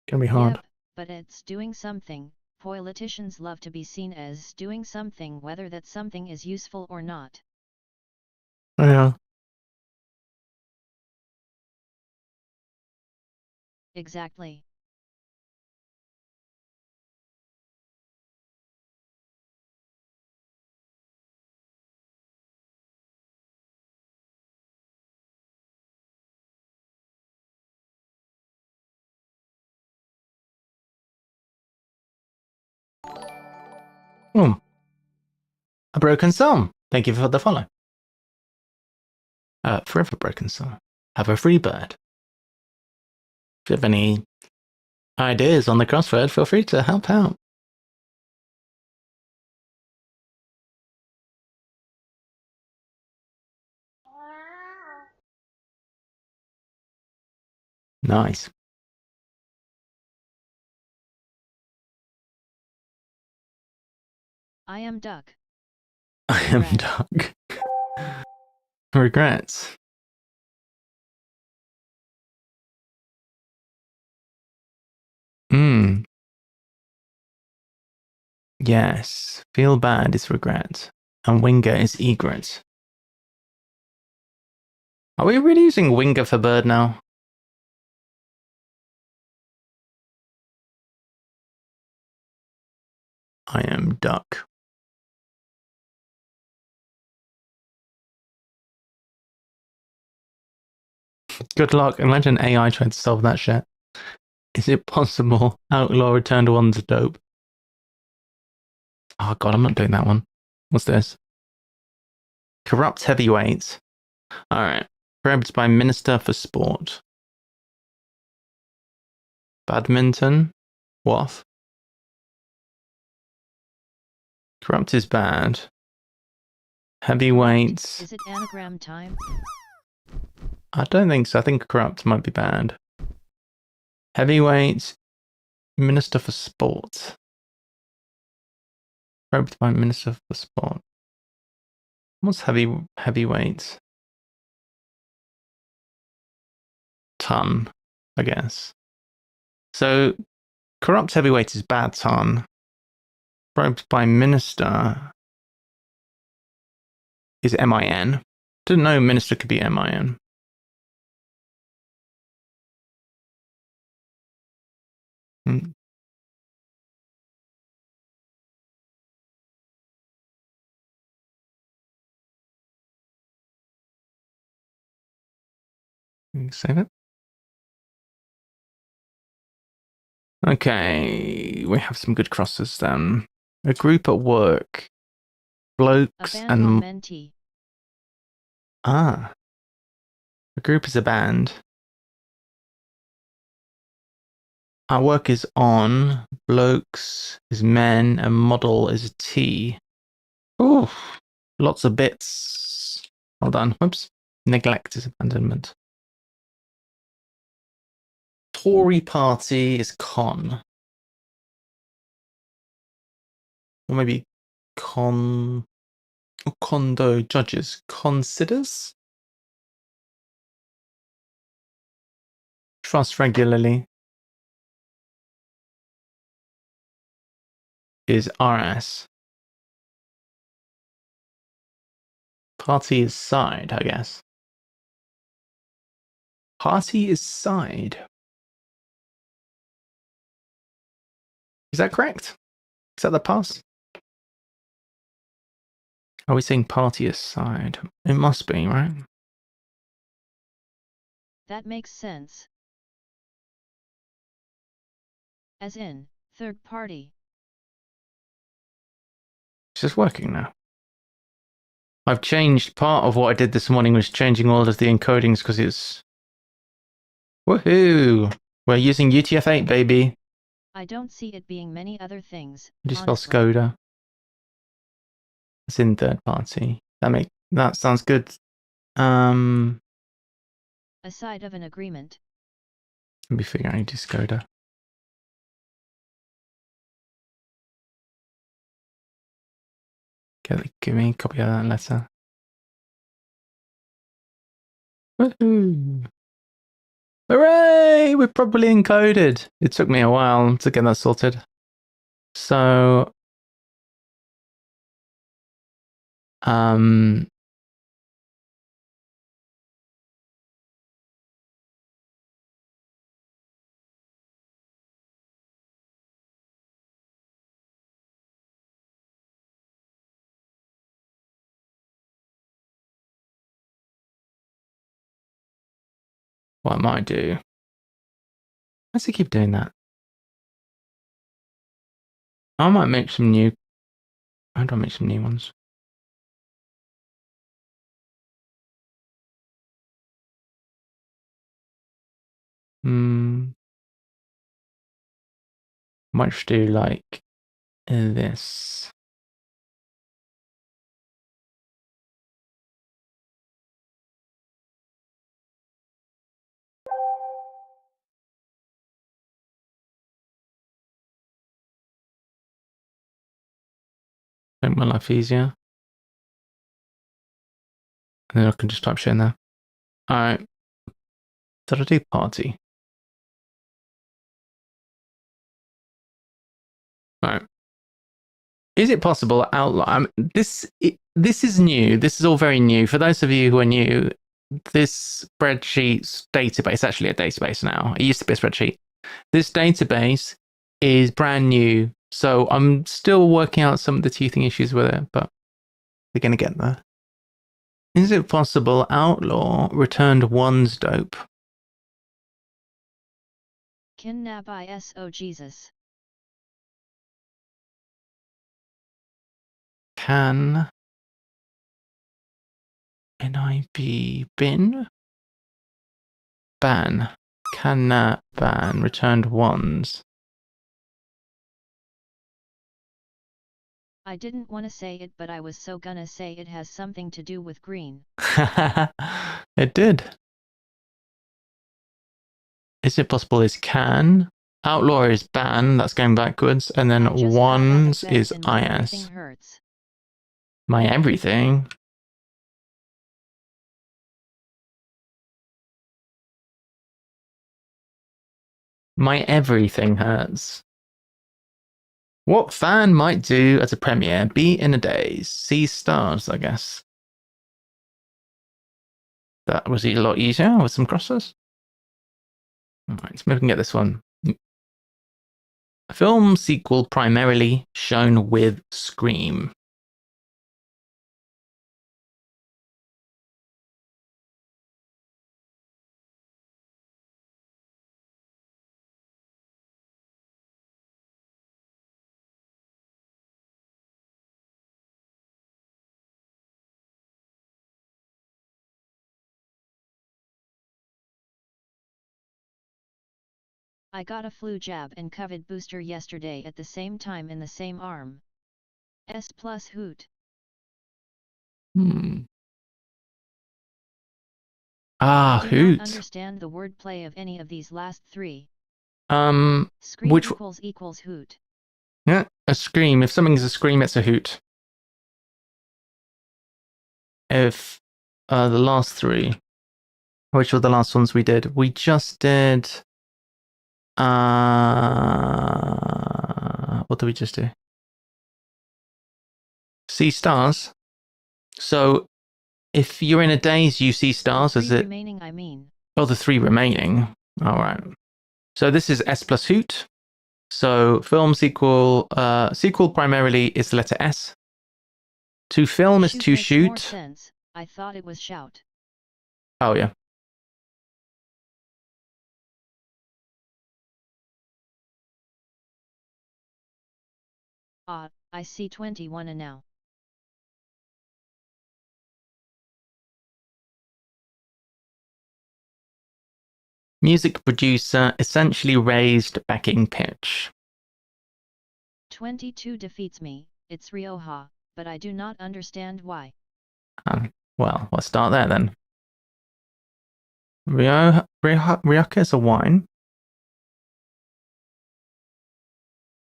Gonna be hard. Yep, but it's doing something. Politicians love to be seen as doing something, whether that something is useful or not. Yeah. Exactly. A broken song. Thank you for the follow. Forever broken song. Have a free bird. If you have any ideas on the crossword, feel free to help out. Nice. I am duck. I am Regret. duck. Regrets. Yes. Feel bad is regret. And winger is egret. Are we really using winger for bird now? I am duck. Good luck. Imagine AI tried to solve that shit. Is it possible? Outlaw Return to One's dope. Oh god, I'm not doing that one. What's this? Corrupt heavyweights. Alright. Grabbed by Minister for Sport. Badminton? What? Corrupt is bad. Heavyweights. Is it anagram time? I don't think so. I think corrupt might be bad. Heavyweights. Minister for Sport. Grabbed by Minister for Sport. What's heavyweights? Ton, I guess. So, corrupt heavyweight is bad ton. Bribed by minister is MIN. Didn't know minister could be MIN. Save it. Okay, we have some good crosses then. A group at work. Blokes and... mentee. Ah. A group is a band. Our work is on. Blokes is men and model is a T. Oh, lots of bits. Hold on. Whoops. Neglect is abandonment. Tory party is con. Or maybe condo judges. Considers? Trust regularly. Is RS. Party is side, I guess. Party is side. Is that correct? Is that the pass? Are we saying party is side? It must be, right? That makes sense. As in, third party. It's just working now. I've changed part of what I did this morning was changing all of the encodings because it's... Woohoo! We're using UTF-8, baby. I don't see it being many other things. How do you spell honestly. Skoda? It's in third party. That sounds good. Aside of an agreement. Let me figure out how to do Skoda. Give me a copy of that letter. Woohoo! Hooray! We're properly encoded. It took me a while to get that sorted. So, what I might do? Why does it keep doing that? I might make some new... How do I make some new ones? Might just do like this. Make my life easier. And then I can just type shit in there. Alright. Did I do party? Alright. Is it possible outline? This is new. This is all very new. For those of you who are new, this spreadsheet's database, actually a database now. It used to be a spreadsheet. This database is brand new. So I'm still working out some of the teething issues with it, but we're going to get there. Is it possible outlaw returned one's dope? Kidnap ISO Jesus. Can NIB bin? Ban. Can ban returned ones? I didn't want to say it, but I was so gonna say it has something to do with green. It did. Is it possible is can? Outlaw is ban, that's going backwards, and then ones is IS. Hurts. My everything? My everything hurts. What fan might do at a premiere? Be in a daze. See stars, I guess. That was a lot easier with some crosses. Alright, so maybe we can get this one. A film sequel primarily shown with Scream. I got a flu jab and COVID booster yesterday at the same time in the same arm. S plus hoot. Ah, I do hoot. not understand the wordplay of any of these last three. Scream which equals hoot. Yeah, a scream. If something is a scream, it's a hoot. If the last three, which were the last ones we did? We just did. What did we just do? See stars. So if you're in a daze, you see stars. Is it? Remaining, I mean. Oh, the three remaining. All right. So this is S plus hoot. So film sequel primarily is the letter S. To film is to shoot. More sense. I thought it was shout. Oh yeah. I see 21 and now. Music producer essentially raised backing pitch. 22 defeats me, it's Rioja, but I do not understand why. Well, let's start there then. Rioja is a wine.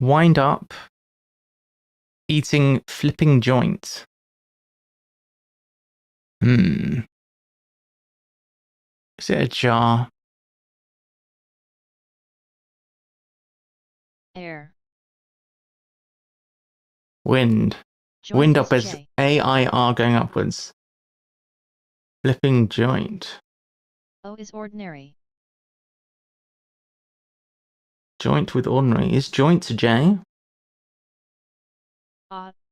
Wind up. Eating flipping joint. Is it a jar? Air. Wind. Joint Wind up is is J. AIR going upwards. Flipping joint. O is ordinary. Joint with ordinary. Is joint J?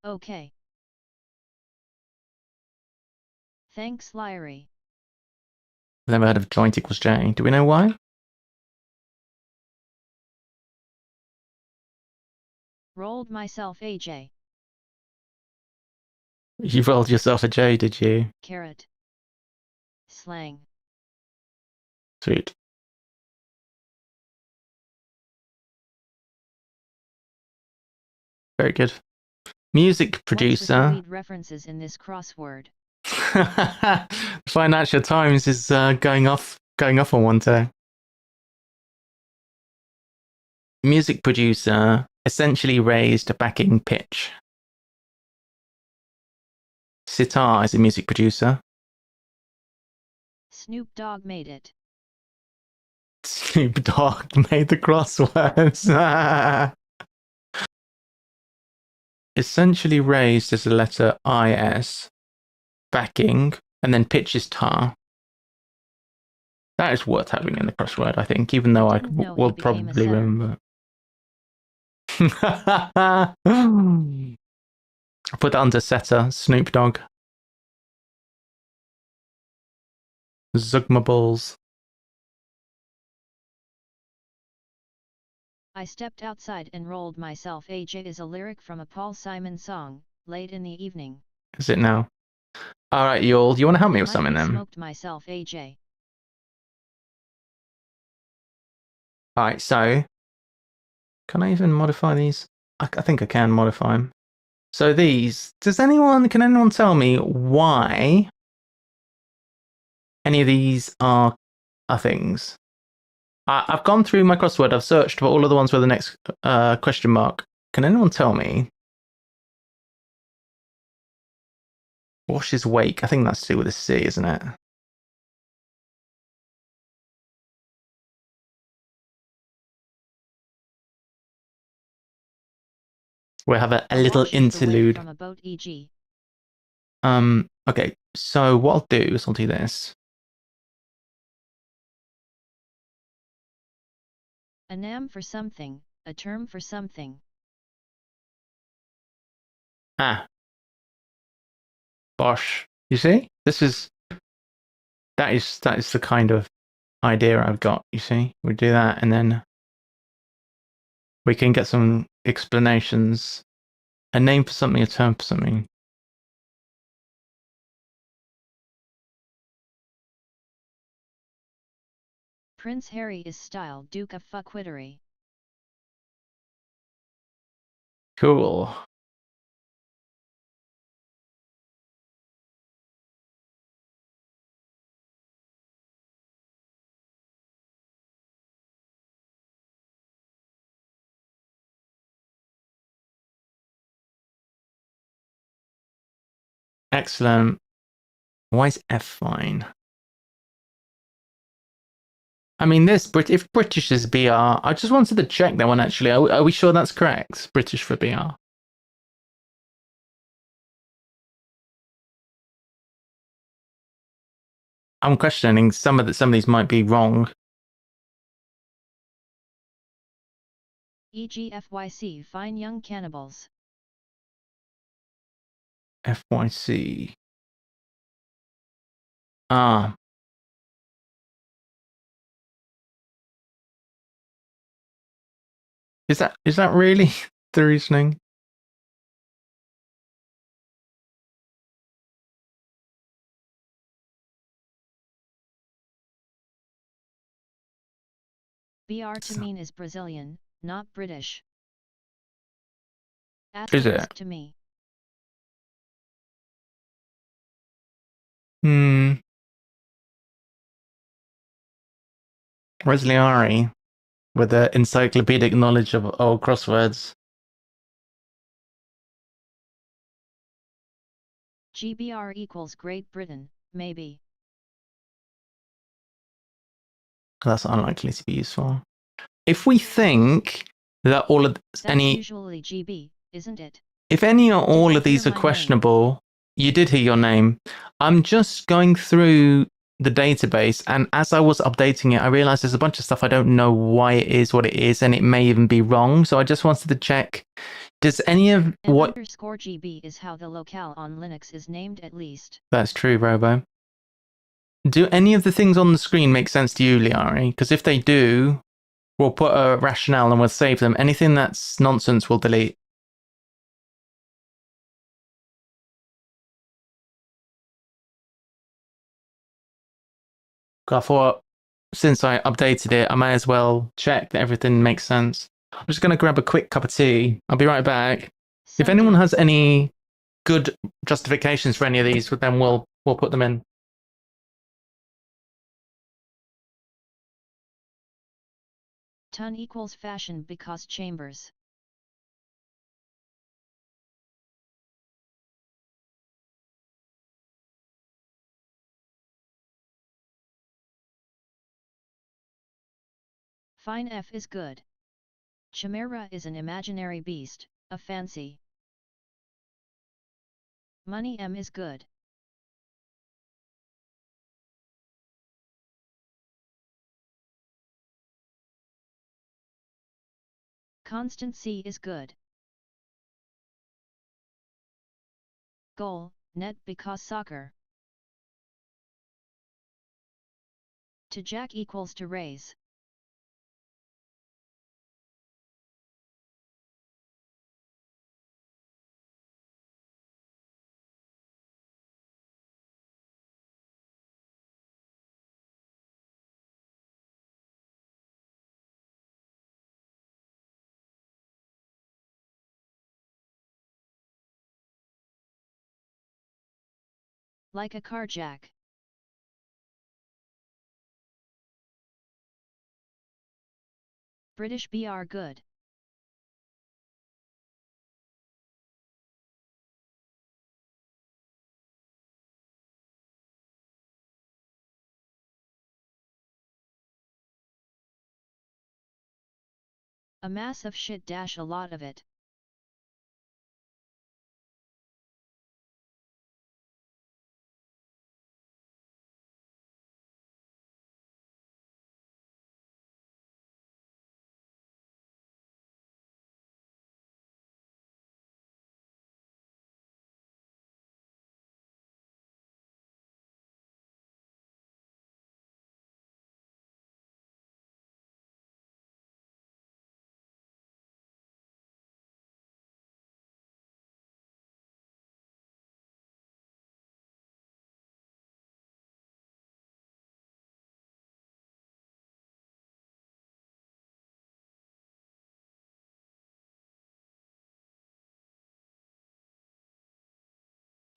Okay. Thanks, Lyrie. Never heard of joint equals J. Do we know why? Rolled myself a J. You rolled yourself a J, did you? Carrot. Slang. Sweet. Very good. Music producer. What's with the lead references in this crossword? Financial Times is going off on one today. Music producer essentially raised a backing pitch. Sitar is a music producer. Snoop Dogg made it. Snoop Dogg made the crosswords. Essentially raised as a letter IS. Backing, and then pitch is tar. That is worth having in the crossword, I think, even though I will probably remember. Put that under setter, Snoop Dogg. Zugmables. I stepped outside and rolled myself. AJ is a lyric from a Paul Simon song, Late in the Evening. Is it now? Alright, Yul, do you want to help me with something then? Smoked myself, AJ. Alright, so can I even modify these? I think I can modify them. So these, can anyone tell me why any of these are things? I've gone through my crossword, I've searched for all of the ones with the next question mark. Can anyone tell me? Wash is wake. I think that's to do with a C, isn't it? We'll have a little interlude. From a boat, e.g. Okay, so what I'll do is I'll do this. A noun for something, a term for something. Bosh. You see? That is the kind of idea I've got, you see? We do that and then we can get some explanations. A name for something, a term for something. Prince Harry is styled Duke of Fuckwittery. Cool. Excellent. Why is F fine? I mean, if British is BR, I just wanted to check that one actually. Are we sure that's correct? British for BR. I'm questioning some of these might be wrong. E.g. FYC, fine young cannibals. FYC. Ah. Is that really the reasoning? BR to mean is Brazilian, not British. Is it? Asterisk to me. Where's Liari? With the encyclopedic knowledge of old crosswords. GBR equals Great Britain, maybe. That's unlikely to be useful. If we think that all of That's usually GB, isn't it? if any or all I of these hear are my questionable, you did hear your name. I'm just going through the database, and as I was updating it, I realized there's a bunch of stuff I don't know why it is what it is, and it may even be wrong. So I just wanted to check. Does any of And what underscore GB is how the locale on Linux is named at least. That's true, Robo. Do any of the things on the screen make sense to you, Liari? Because if they do, we'll put a rationale and we'll save them. Anything that's nonsense, we'll delete. I thought, since I updated it, I may as well check that everything makes sense. I'm just going to grab a quick cup of tea. I'll be right back. If anyone has any good justifications for any of these, then we'll put them in. Ton equals fashion because chambers. Fine F is good. Chimera is an imaginary beast, a fancy. Money M is good. Constant C is good. Goal, net because soccer. To jack equals to raise. Like a carjack. British BR good. A mass of shit dash a lot of it.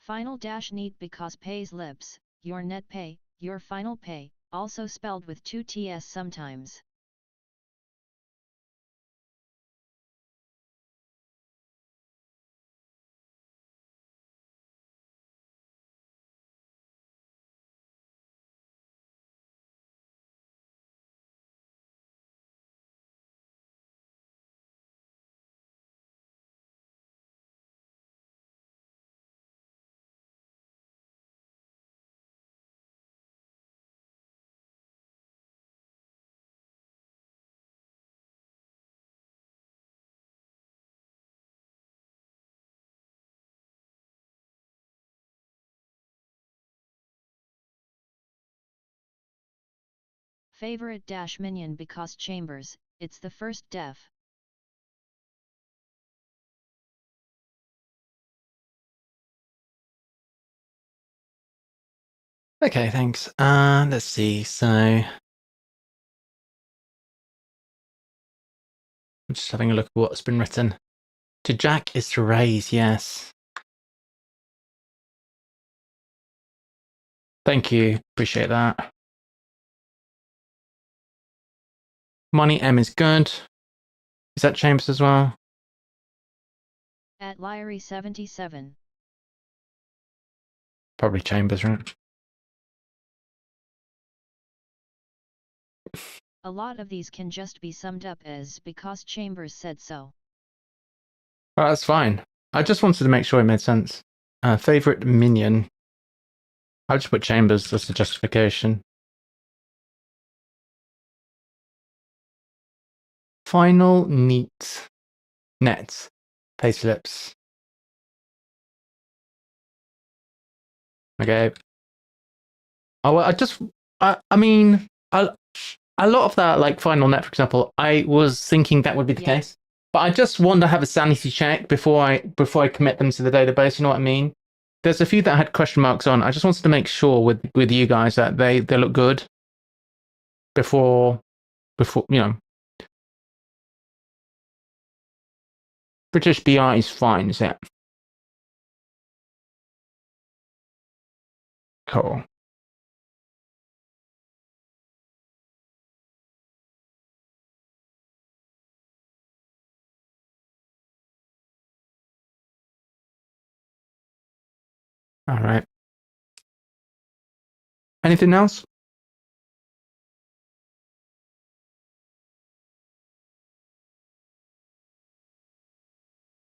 Final dash neat because pays libs, your net pay, your final pay, also spelled with 2 T's sometimes. Favorite dash minion because chambers, it's the first def. Okay, thanks. Let's see. So I'm just having a look at what's been written. To jack is to raise, yes. Thank you. Appreciate that. Money M is good. Is that Chambers as well? At Lyrie 77. Probably Chambers, right? A lot of these can just be summed up as because Chambers said so. Oh, that's fine. I just wanted to make sure it made sense. Favorite minion. I'll just put Chambers as the justification. Final neat nets. Payslips. Okay. Oh, I mean, a lot of that, like final net, for example, I was thinking that would be the case, but I just want to have a sanity check before I commit them to the database. You know what I mean? There's a few that had question marks on. I just wanted to make sure with you guys that they look good before you know. British BR is fine, is it? Cool. All right. Anything else?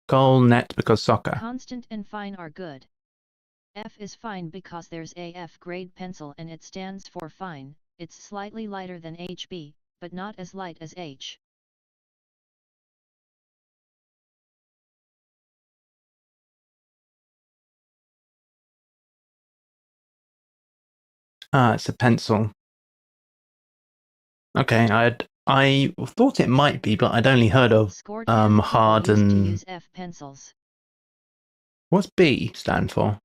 Goal net because soccer. Constant and fine are good. F is fine because there's a F grade pencil and it stands for fine. It's slightly lighter than HB, but not as light as H. It's a pencil. Okay, I thought it might be, but I'd only heard of Score 10 hard people used to and use F pencils. what's B stand for?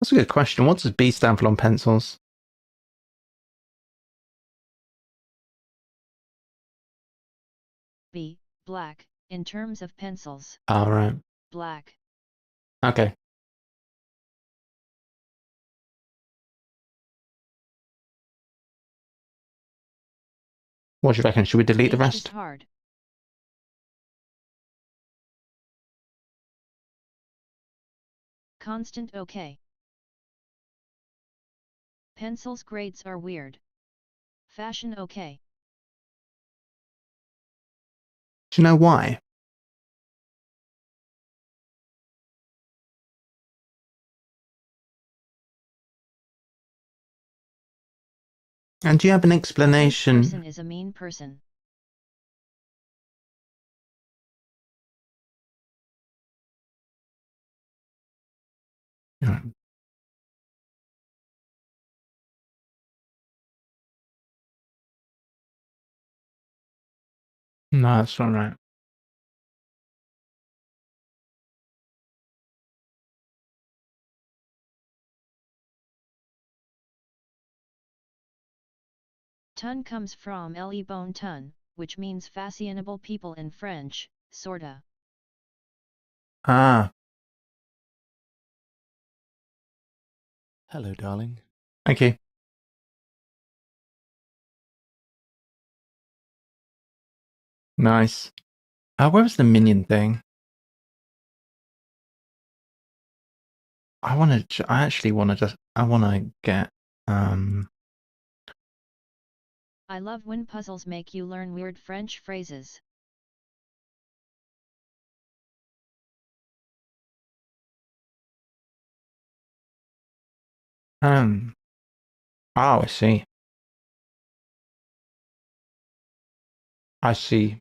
That's a good question. What does B stand for on pencils? B, black, in terms of pencils. All right. Black. Okay. What do you reckon? Should we delete the H is rest? hard. Constant okay. Pencils grades are weird. Fashion okay. Do you know why? And do you have an A nice explanation? person is a mean person. Yeah. No, that's all right. Ton comes from le bon ton, which means fashionable people in French, sorta. Ah, Hello, darling. thank you. Nice. Where was the minion thing? I actually want to get I love when puzzles make you learn weird French phrases. oh, I see. I see.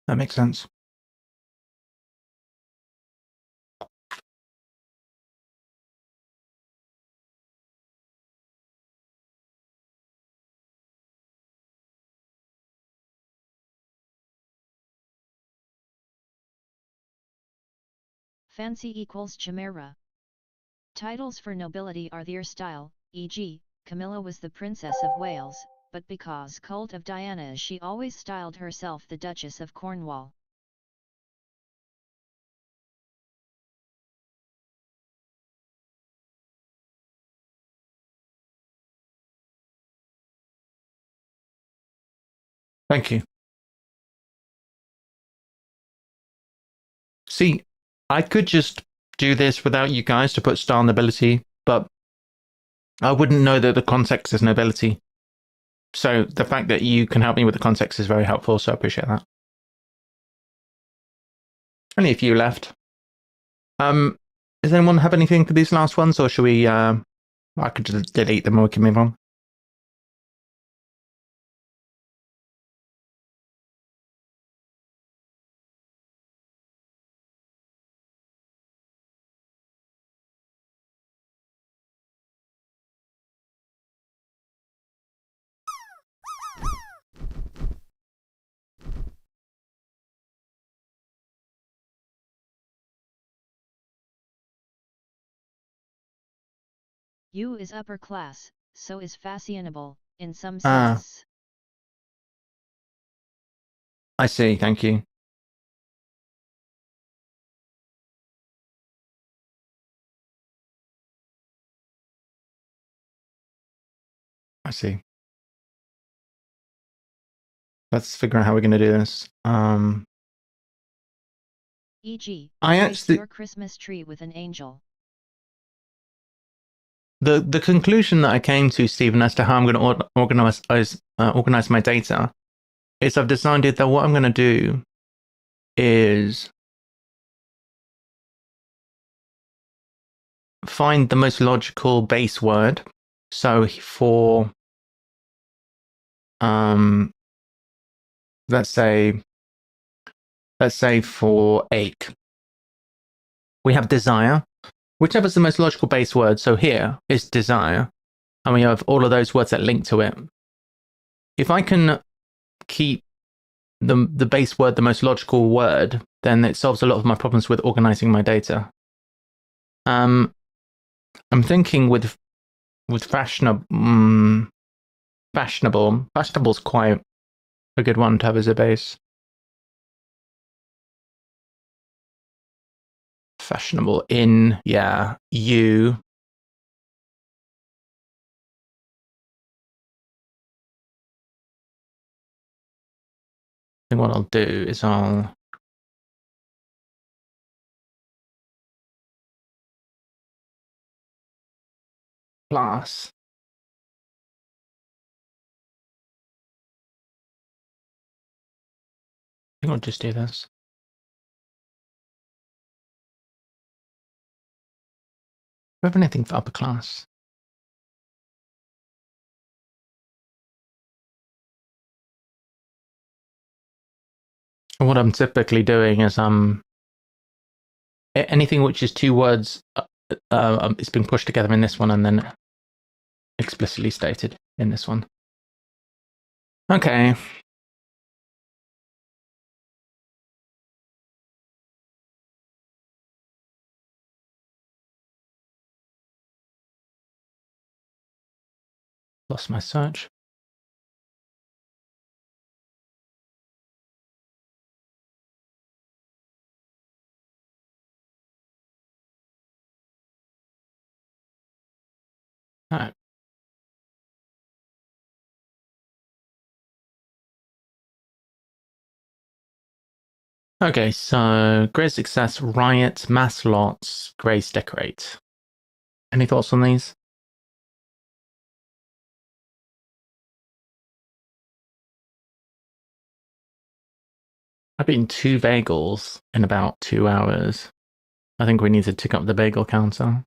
That makes sense. Fancy equals chimera. Titles for nobility are their style, e.g., Camilla was the Princess of Wales, but because cult of Diana she always styled herself the Duchess of Cornwall. Thank you. See, I could just do this without you guys to put style nobility, but I wouldn't know that the context is nobility. So the fact that you can help me with the context is very helpful, so I appreciate that. Only a few left. Does anyone have anything for these last ones, or should we, I could just delete them or we can move on? U is upper class, so is fashionable, in some Ah. sense. I see, thank you. I see. Let's figure out how we're going to do this. E.g., I grace actually, your Christmas tree with an angel. the conclusion that I came to, Stephen, as to how I'm going to organize my data is I've decided that what I'm going to do is find the most logical base word. So for, let's say for ache, we have desire, whichever's the most logical base word. So here is desire, and we have all of those words that link to it. If I can keep the base word the most logical word, then it solves a lot of my problems with organizing my data. I'm thinking with fashionable. Fashionable's quite a good one to have as a base. Fashionable in, yeah, you. I think what I'll do is I'll class. I think I'll just do this. Do I have anything for upper class? What I'm typically doing is anything which is two words is being pushed together in this one and then explicitly stated in this one. Okay. Lost my search. All right. Okay, so Grace success, riot, mass lots, Grace decorate. Any thoughts on these? I've eaten 2 bagels in about 2 hours. I think we need to tick up the bagel counter.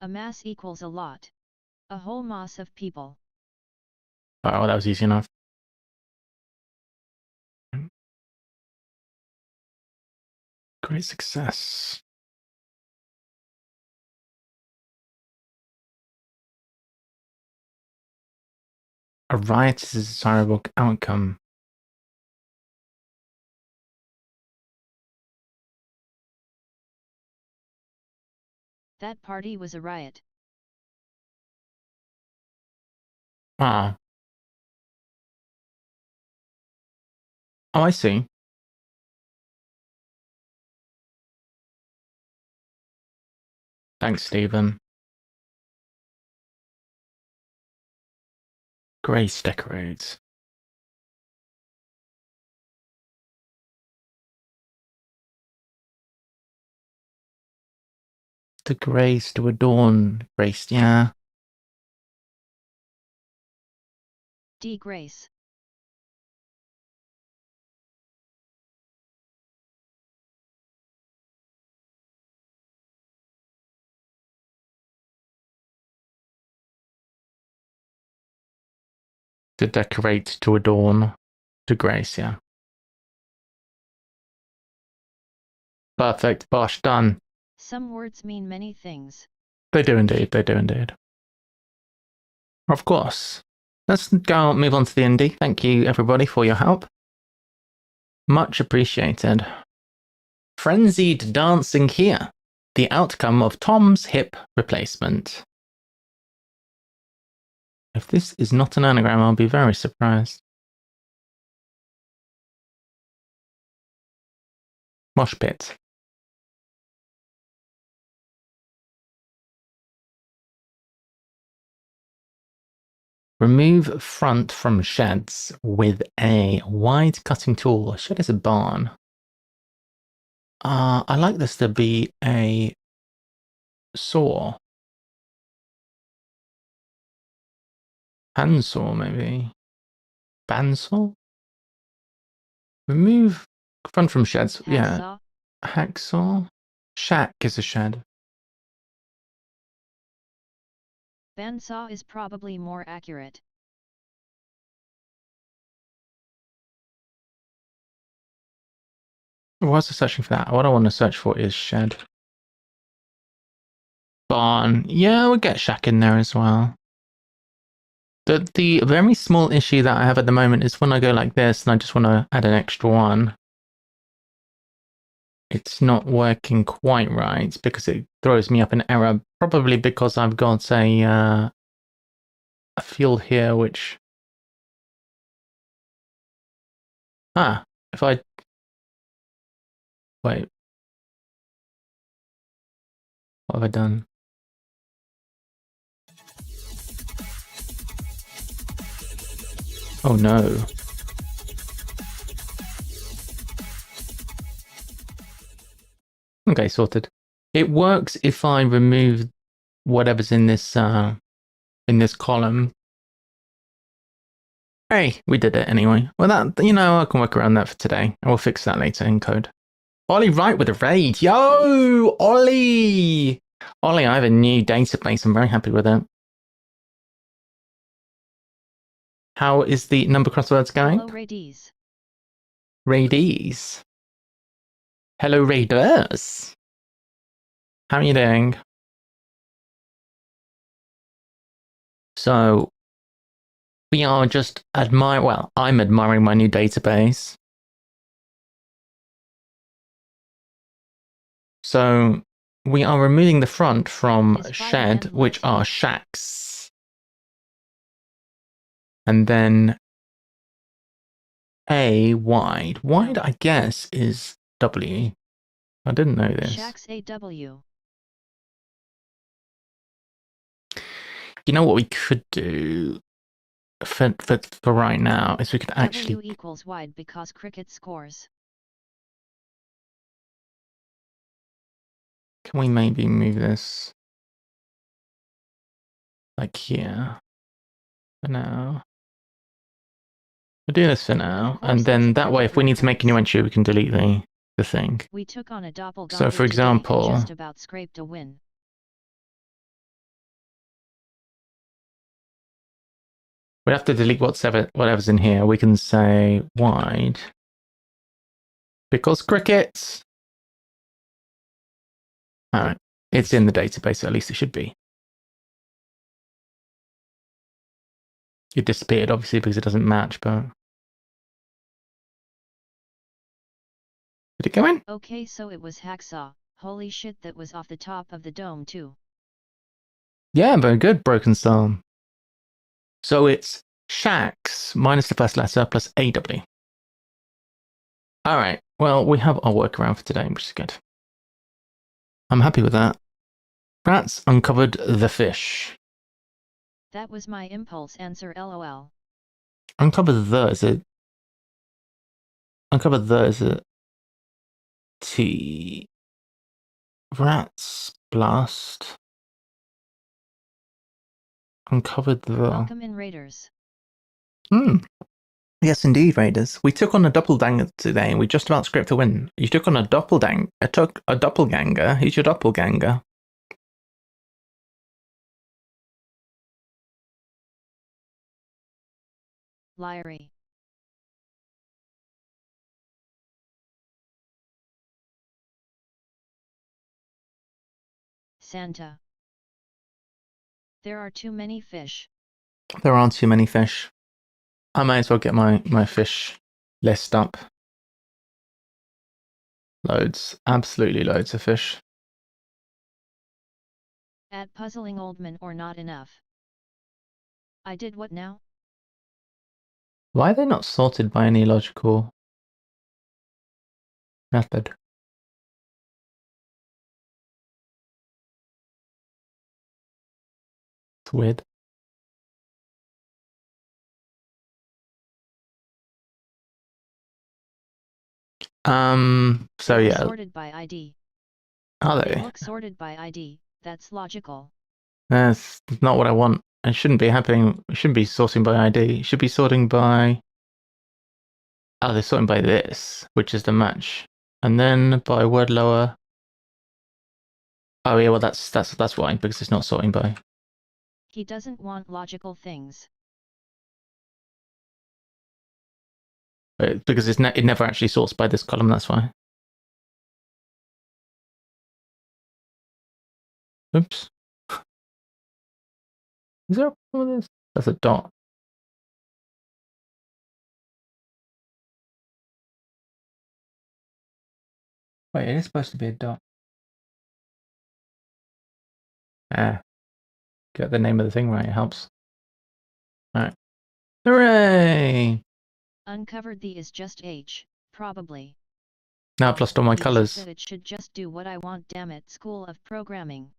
A mass equals a lot. A whole mass of people. Oh, that was easy enough. Great success. A riot is a desirable outcome. That party was a riot. Ah. Oh, I see. Thanks, Stephen. Grace decorates. To grace, to adorn, grace, yeah. Degrace. To decorate, to adorn, to grace, yeah. Perfect, bosh, done. Some words mean many things. They do indeed, they do indeed. Of course. Let's go move on to the indie. Thank you, everybody, for your help. Much appreciated. Frenzied dancing here. The outcome of Tom's hip replacement. If this is not an anagram, I'll be very surprised. Mosh pit. Remove front from sheds with a wide cutting tool. Shed is a barn. I like this to be a saw. Handsaw, maybe. Bandsaw? Remove front from sheds. Yeah. Hacksaw. Shack is a shed. Bandsaw is probably more accurate. Whilst I'm searching for that, what I want to search for is shed. Barn. Yeah, we'll get shack in there as well. The very small issue that I have at the moment is when I go like this and I just want to add an extra one. It's not working quite right because it throws me up an error. Probably because I've got a field here which... if I... Wait. What have I done? Oh no. Okay, sorted. It works if I remove whatever's in this column. Hey, we did it anyway. Well, that, you know, I can work around that for today. I will fix that later in code. Ollie Wright with a raid. Yo, Ollie! Ollie, I have a new database. I'm very happy with it. How is the number crosswords going? Hello, Raidees. Raidees. Hello, Raiders. How are you doing? So, we are just I'm admiring my new database. So, we are removing the front from shed, which are shacks. And then A wide. Wide, I guess, is W. I didn't know this. Shacks AW. You know what we could do for right now is we could actually... W equals wide because cricket scores. Can we maybe move this like here for now? We'll do this for now, and then that way if we need to make a new entry, we can delete the thing. We took on a doppelganger. So for example, just about scraped a win. We have to delete whatever's in here. We can say wide because crickets. All right, it's in the database, so at least it should be. It disappeared, obviously, because it doesn't match, but... Did it go in? Okay, so it was Hacksaw. Holy shit, that was off the top of the dome too. Yeah, very good, Broken Storm. So it's Shax minus the first letter plus AW. All right. Well, we have our workaround for today, which is good. I'm happy with that. Rats uncovered the fish. That was my impulse answer, lol. Uncover the is it? Uncover the is it? T. Rats blast. Uncovered the. Welcome in, Raiders. Yes, indeed, Raiders. We took on a doppelganger today, and we just about scraped a win. You took on a doppelganger. Who's your doppelganger? Lyrie. Santa. There are too many fish. There aren't too many fish. I might as well get my fish list up. Loads. Absolutely loads of fish. At puzzling old man or not enough. I did what now? Why are they not sorted by any logical method? It's weird. So They were yeah. sorted by ID. Are They they? look sorted by ID. That's logical. That's not what I want. It shouldn't be happening. It shouldn't be sorting by ID. It should be sorting by. Oh, they're sorting by this, which is the match, and then by word lower. Oh yeah, well that's why, because it's not sorting by. He doesn't want logical things. Because it never actually sorts by this column. That's why. Oops. Is there a problem with this? That's a dot. Wait, it is supposed to be a dot. Ah. Get the name of the thing right, it helps. Alright. Hooray! Uncovered the is just H, probably. Now I've lost all my He said colours. that it should just do what I want, damn it, School of Programming.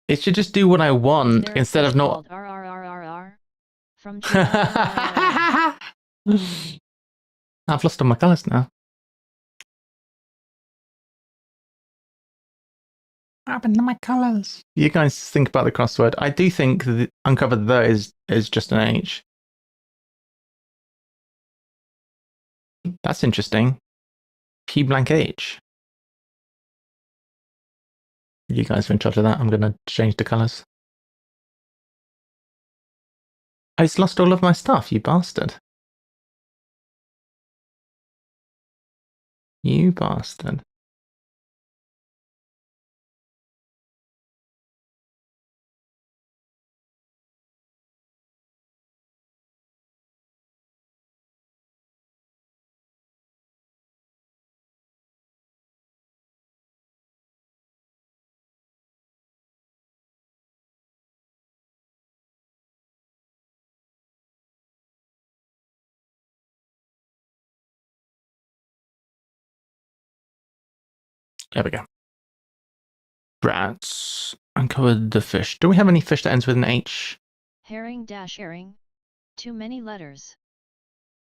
It should just do what I want instead of not. RRRRR? From I've lost all my colours now. What happened to my colours? You guys think about the crossword. I do think that uncover the is just an H. That's interesting. P blank H. You guys are in charge of that. I'm going to change the colours. I just lost all of my stuff, you bastard. You bastard. There we go. Rats. Uncovered the fish. Do we have any fish that ends with an H? Herring-herring? Too many letters.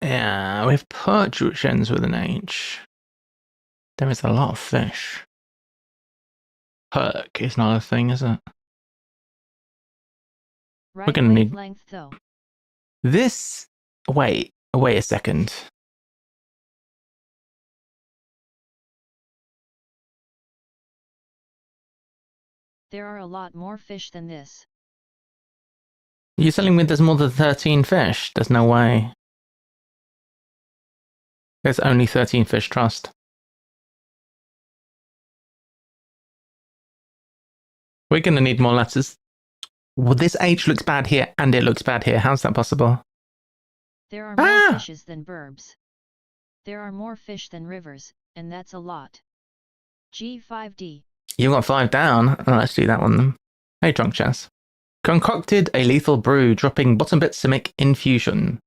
Yeah, we have perch which ends with an H. There is a lot of fish. Perk is not a thing, is it? Right, We're gonna need length though. this. Wait a second. There are a lot more fish than this. You're telling me there's more than 13 fish? There's no way. There's only 13 fish, trust. We're gonna need more letters. Well, this H looks bad here and it looks bad here. How's that possible? There are more fishes than verbs. There are more fish than rivers, and that's a lot. G5D. You got 5 down. Oh, let's do that one then. Hey, Drunk Chess. Concocted a lethal brew, dropping bottom bit simic infusion.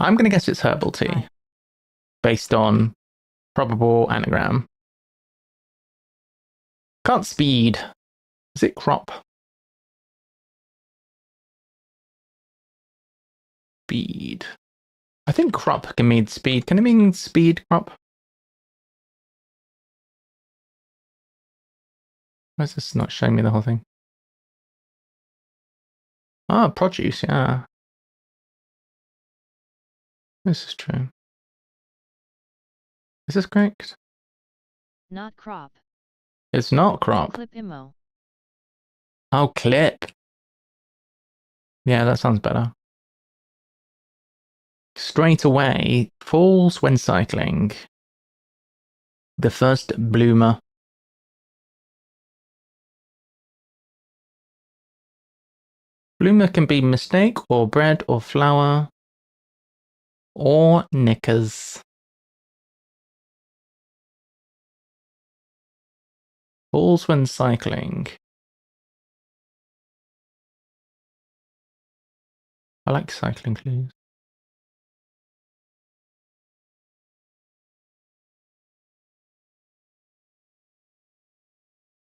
I'm going to guess it's herbal tea. Right. Based on probable anagram. Cut speed. Is it crop? Speed. I think crop can mean speed. Can it mean speed crop? Why is this not showing me the whole thing? Ah, produce, yeah. This is true. Is this correct? Not crop. It's not crop. Clip immo. Oh, clip. Yeah, that sounds better. Straight away, falls when cycling. The first bloomer. Bloomer can be mistake or bread or flour or knickers. Falls when cycling. I like cycling clues.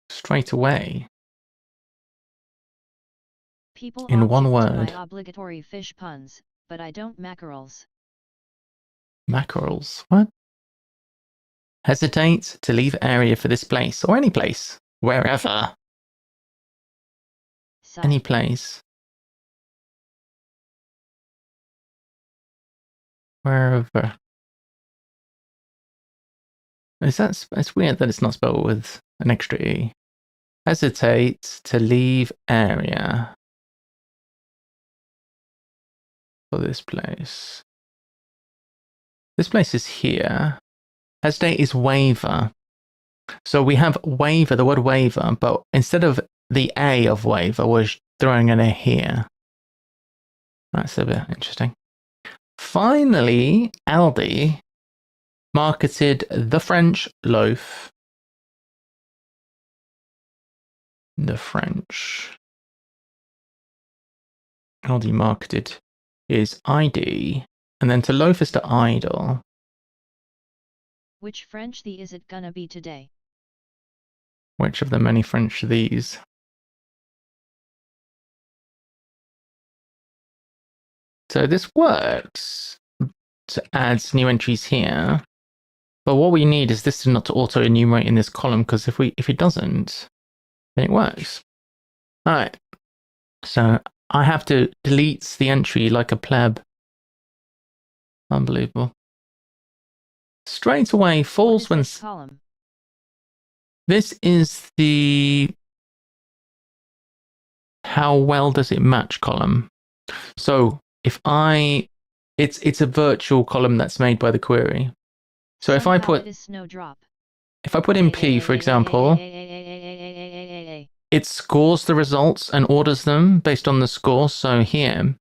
Straight away. People in one object word. to my obligatory fish puns, but I don't mackerels. Mackerels. What? Hesitate to leave area for this place or any place. Wherever. Side. Any place. Wherever. Is that? It's weird that it's not spelled with an extra E. Hesitate to leave area for this place. This place is here. Hesitate is waver. So we have waver, the word waver, but instead of the A of waver, we're throwing an A here. That's a bit interesting. Finally, Aldi marketed the French loaf. The French. Aldi marketed is ID, and then to loaf is to idle. Which French thee is it gonna be today? Which of the many French are these? So this works to add new entries here. But what we need is this to not to auto enumerate in this column, because if it doesn't, then it works. Alright. So I have to delete the entry like a pleb. Unbelievable. Straight away falls when this column? This is the how well does it match column. So if it's a virtual column that's made by the query. So if I put in P, for example, it scores the results and orders them based on the score. So here,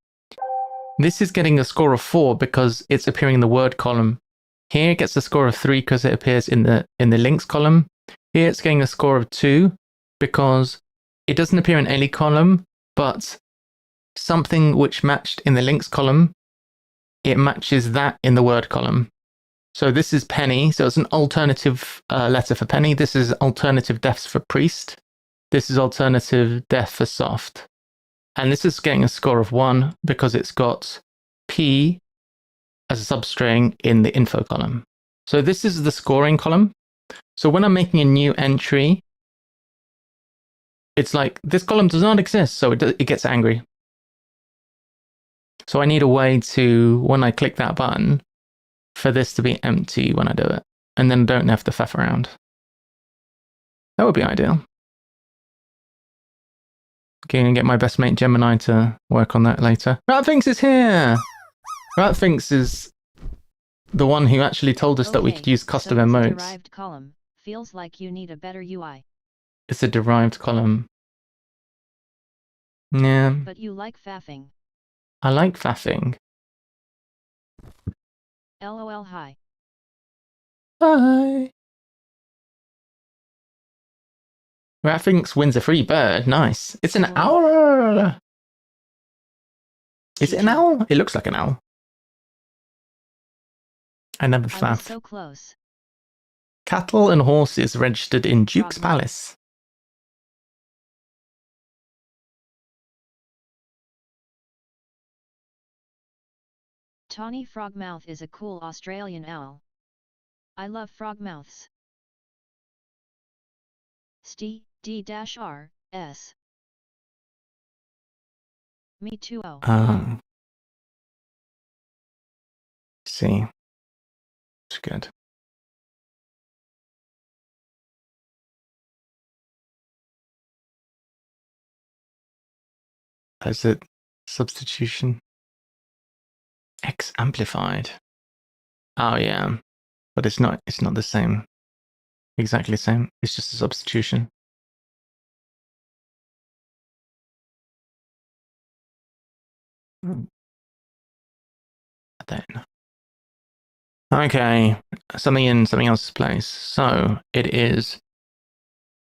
this is getting a score of 4 because it's appearing in the word column. Here it gets a score of 3 because it appears in the links column. Here it's getting a score of 2 because it doesn't appear in any column, but something which matched in the links column, it matches that in the word column. So this is penny, so it's an alternative letter for penny. This is alternative defs for priest. This is alternative def for soft. And this is getting a score of 1 because it's got P as a substring in the info column. So this is the scoring column. So when I'm making a new entry, it's like, this column does not exist, so it gets angry. So I need a way to, when I click that button, for this to be empty when I do it. And then don't have to faff around. That would be ideal. Going to get my best mate Gemini to work on that later. Ratfinks is here! Ratfinks is the one who actually told us that we could use custom emotes. Derived column. Feels like you need a better UI. It's a derived column. Yeah, But you like faffing. I like faffing. LOL hi. Bye. Raffinx wins a free bird. Nice. It's an Lol. owl. Is it an GG. owl? It looks like an owl. I never I was faffed. so close. Cattle and horses registered in Duke's Frogmouth. Palace. Tawny Frogmouth is a cool Australian owl. I love frogmouths. D-R S. Me too. Oh. See. It's good. Is it substitution? X amplified. Oh yeah. But it's not the same. Exactly the same. It's just a substitution. Then. Okay. Something in something else's place. So it is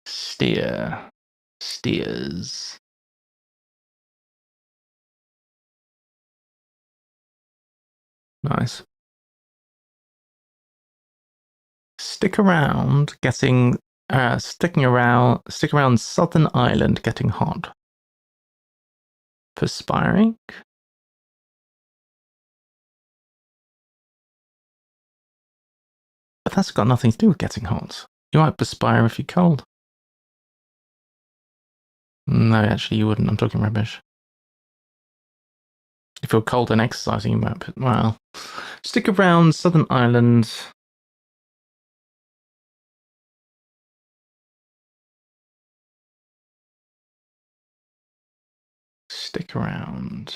steer. Steers. Nice. Stick around Southern Ireland getting hot. Perspiring? But that's got nothing to do with getting hot. You might perspire if you're cold. No, actually you wouldn't. I'm talking rubbish. If you're cold and exercising, you might. Well, stick around Southern Ireland. Stick around.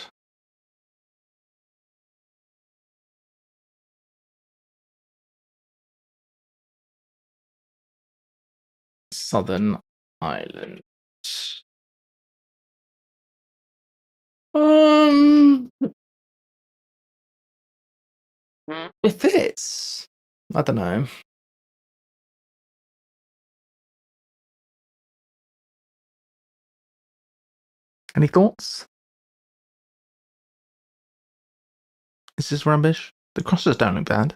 Southern Ireland. It fits. I don't know. Any thoughts? Is this rubbish? The crosses don't look bad.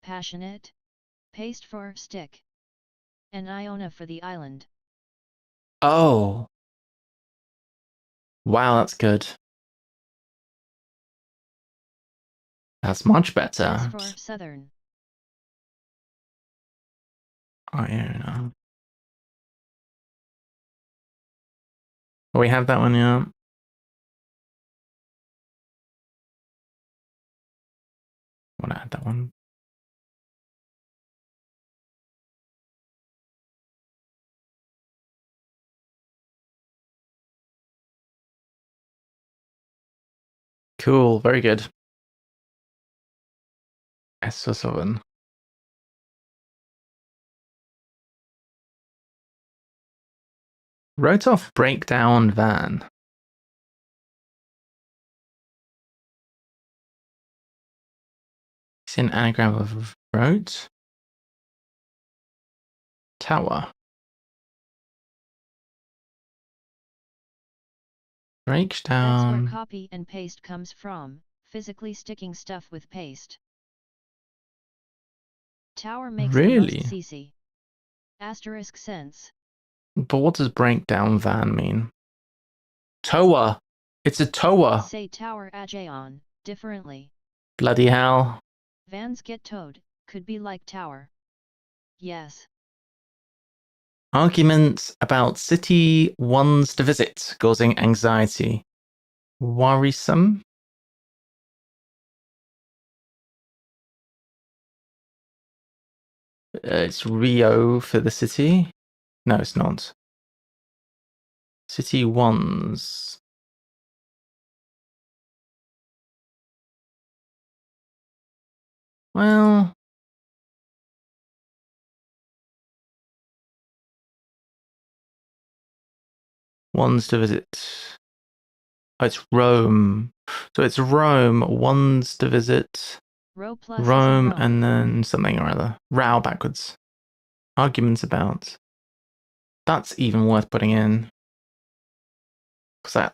Passionate. Paste for stick. And Iona for the island. Oh. Wow, that's good. That's much better. S for southern. Iona. Oh, we have that one, yeah. I want to add that one. Cool, very good. S for southern. Wrote off breakdown van. It's an anagram of wrote. Tower. Breaks down. That's where copy and paste comes from, physically sticking stuff with paste. Tower makes Really? the most CC. Asterisk sense. But what does breakdown van mean? Tower. It's a tower. Say tower ajayon, differently. Bloody hell. Vans get towed, could be like tower. Yes. Arguments about city ones to visit, causing anxiety. Worrisome? It's Rio for the city. No, it's not. City ones. Well, ones to visit. Oh, it's Rome. So it's Rome, ones to visit. Rho plus Rome, is in Rome. and then something or other. Row backwards. Arguments about. That's even worth putting in. Because that.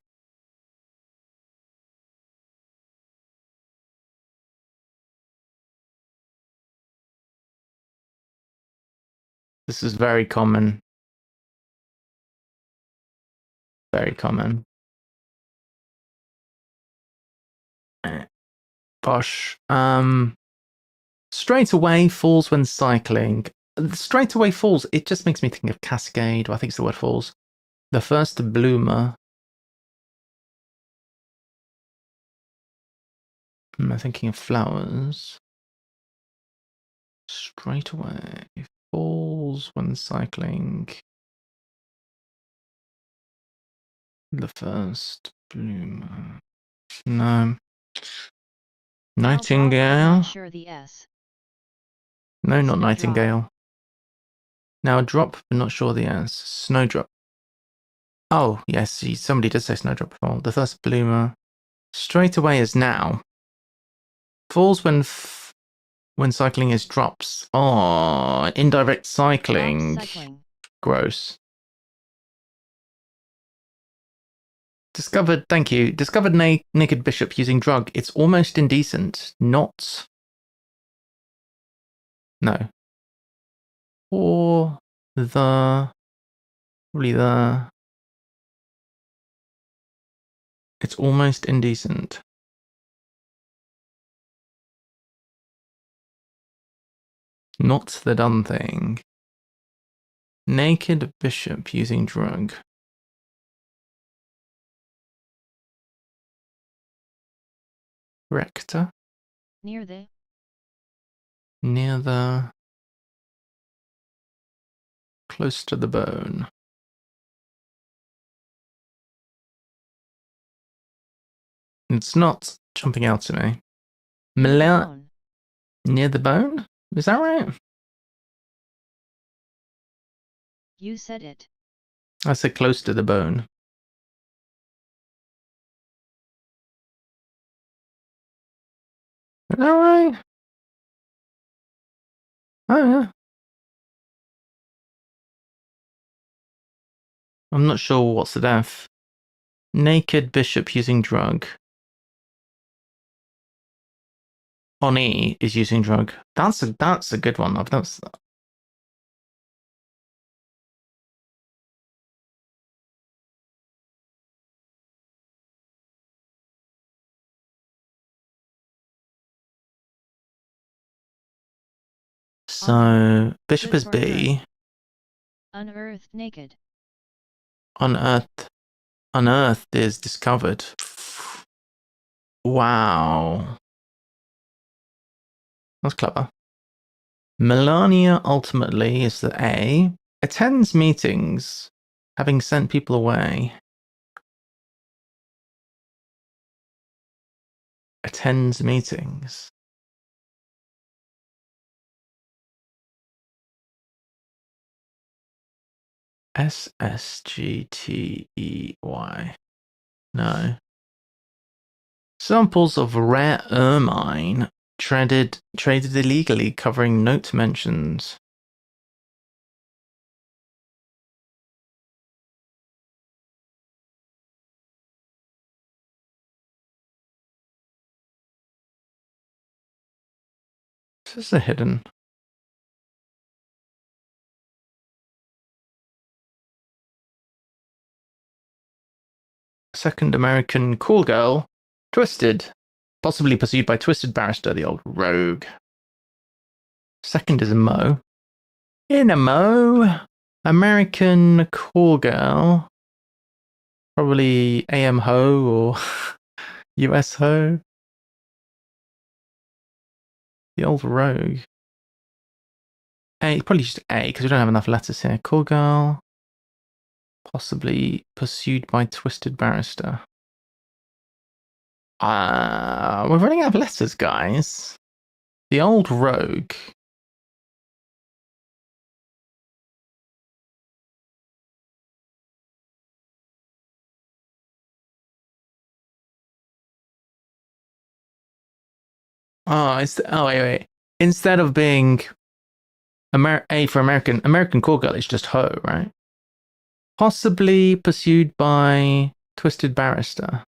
This is very common. Very common. Gosh. Straight away falls when cycling. Straight away falls. It just makes me think of cascade. I think it's the word falls. The first bloomer. I'm thinking of flowers. Straight away falls when cycling. The first bloomer. No. Nightingale. Not sure the S. No, not Snowdrop. nightingale. Now drop, but not sure the S. Snowdrop. Oh, yes, somebody did say snowdrop before. The first bloomer. Straight away is now. Falls when cycling is drops. Oh, indirect cycling. Gross. Discovered, thank you. Discovered naked bishop using drug. It's almost indecent. Not. No. Or the. Really the. It's almost indecent. Not the done thing. Naked bishop using drug. Rector. Near the. Near the. Close to the bone. It's not jumping out to me. Near the bone? Is that right? You said it. I said close to the bone. Is that right? Oh, yeah. I'm not sure what's the death. Naked bishop using drug. On E is using drug. That's a good one. I've noticed that. So bishop is B. Unearthed naked. Unearthed is discovered. Wow. That's clever. Melania ultimately is the A. Attends meetings, having sent people away. Attends meetings. SSGTEY. No. Samples of rare ermine traded illegally, covering note mentions. This is a hidden. Second American cool girl, Twisted, possibly pursued by Twisted Barrister, the old rogue. Second is a Mo. In a Mo, American cool girl, probably AM Ho or US Ho. The old rogue. A, probably just A, because we don't have enough letters here. Cool girl. Possibly pursued by Twisted Barrister. We're running out of letters, guys. The old rogue. Wait. Instead of being A for American Call Girl, it's just Ho, right? Possibly pursued by Twisted Barrister.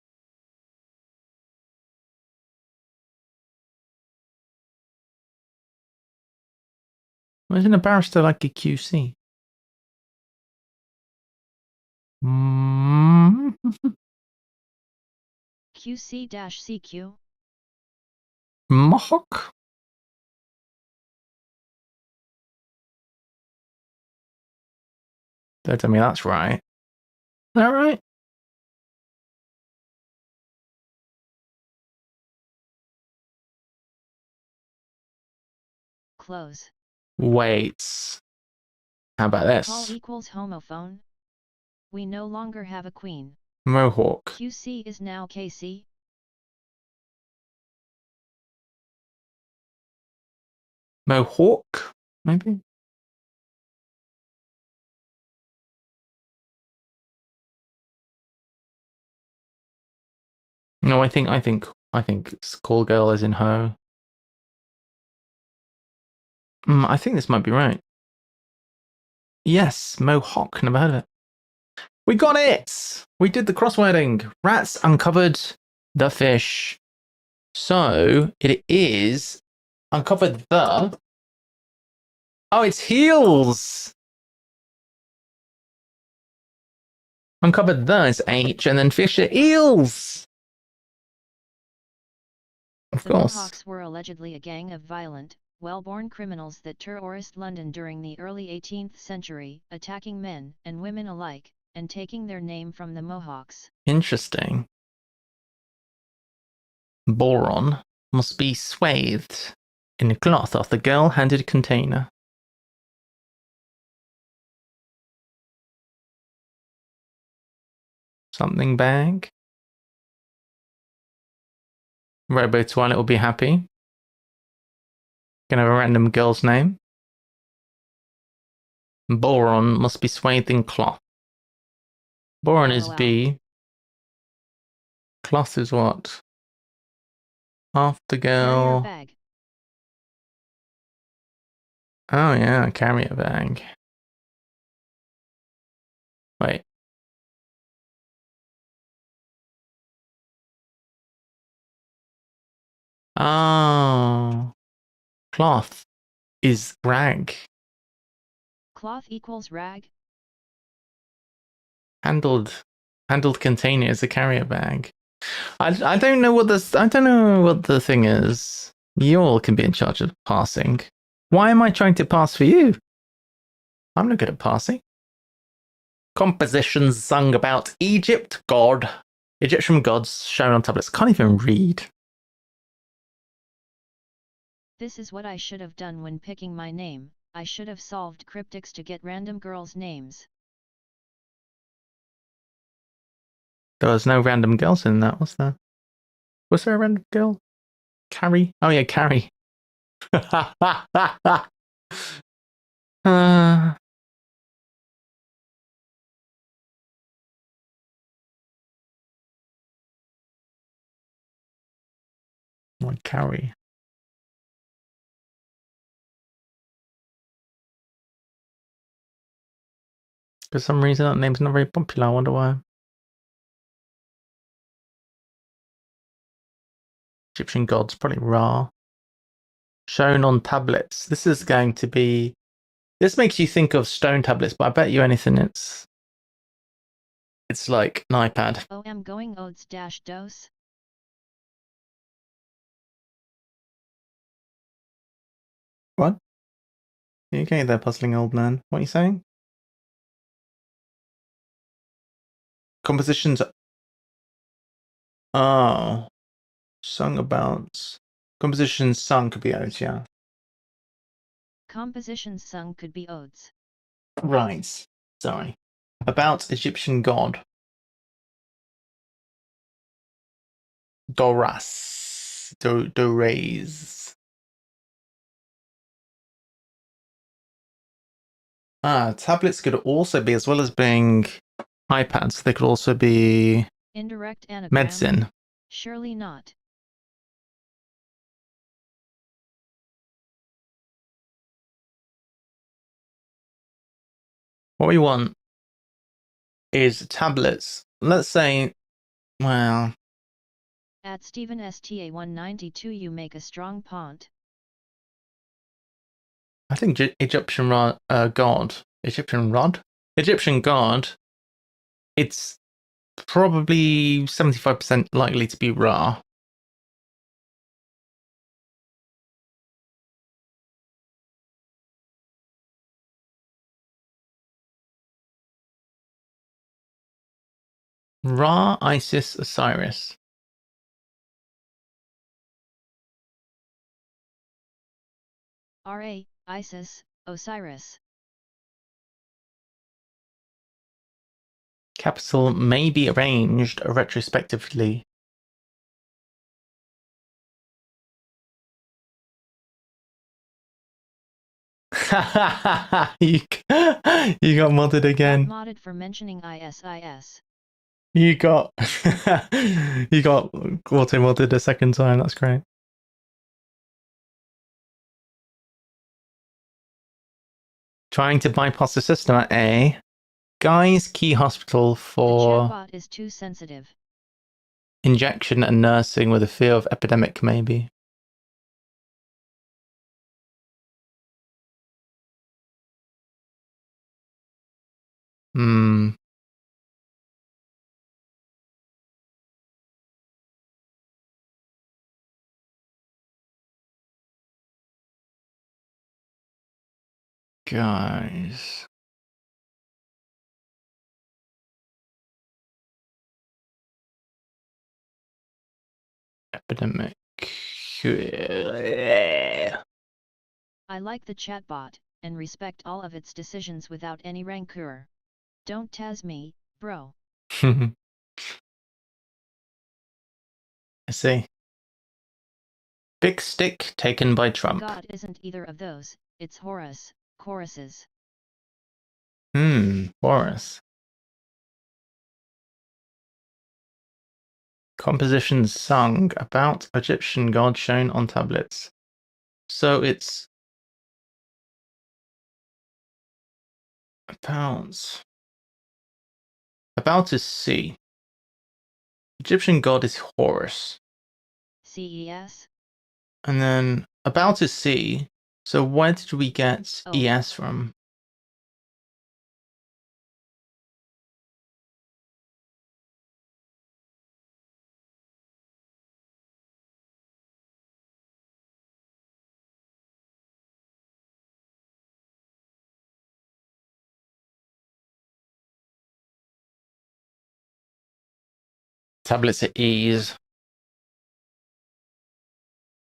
Isn't a barrister like a QC? QC-CQ? Mohawk? Don't tell me that's right. Is that right? Close. Wait. How about this? Call equals homophone. We no longer have a queen. Mohawk. QC is now KC. Mohawk, maybe? No, I think Call Girl is in Ho. I think this might be right. Yes, Mohawk. Never heard of it. We got it! We did the crosswording. Rats uncovered the fish. So it is uncovered the. Oh, it's heels. Uncovered the is H, and then fish are eels. Of course. The Mohawks were allegedly a gang of violent, well-born criminals that terrorized London during the early 18th century, attacking men and women alike, and taking their name from the Mohawks. Interesting. Boron must be swathed in a cloth of the girl-handed container. Something bag. Robo Toilet will be happy. Gonna have a random girl's name. Boron must be swathed in cloth. Boron is B. Cloth is what? After girl. Bag. Oh yeah, carrier bag. Wait. Oh. Cloth is rag. Cloth equals rag? Handled container is a carrier bag. I don't know what the thing is. You all can be in charge of passing. Why am I trying to pass for you? I'm not good at passing. Compositions sung about Egypt, God. Egyptian gods shown on tablets. Can't even read. This is what I should have done when picking my name. I should have solved cryptics to get random girls' names. There was no random girls in that, was there? Was there a random girl? Carrie? Oh yeah, Carrie. What Carrie? For some reason, that name's not very popular. I wonder why. Egyptian gods, probably Ra. Shown on tablets. This is going to be. This makes you think of stone tablets, but I bet you anything it's like an iPad. Oh, I'm going odes-dose. What? You okay there, puzzling old man? What are you saying? Compositions. Oh. Sung about. Compositions sung could be odes, yeah. Compositions sung could be odes. Right. Sorry. About Egyptian god. Doras. Dores. Tablets could also be, as well as being iPads, they could also be Indirect anagram? medicine. Surely not. What we want is tablets. Let's say, well, At Stephen STA192 you make a strong point. I think Egyptian god. Egyptian god. It's probably 75% likely to be Ra. Ra, Isis, Osiris. Ra, Isis, Osiris. Capital may be arranged retrospectively. you got modded again. Got modded for mentioning ISIS. You got you got auto modded a second time. That's great. Trying to bypass the system at A. Guy's Key Hospital for The chatbot is too sensitive. Injection and nursing with a fear of epidemic, maybe. Hmm. Guys. Epidemic. I like the chatbot, and respect all of its decisions without any rancor. Don't taz me, bro. I see. Big stick taken by Trump. God isn't either of those, it's Horus, choruses. Horus. Compositions sung about Egyptian god shown on tablets. So it's about is C. Egyptian god is Horus. CES? And then about is C. So where did we get ES from? Tablets are E's.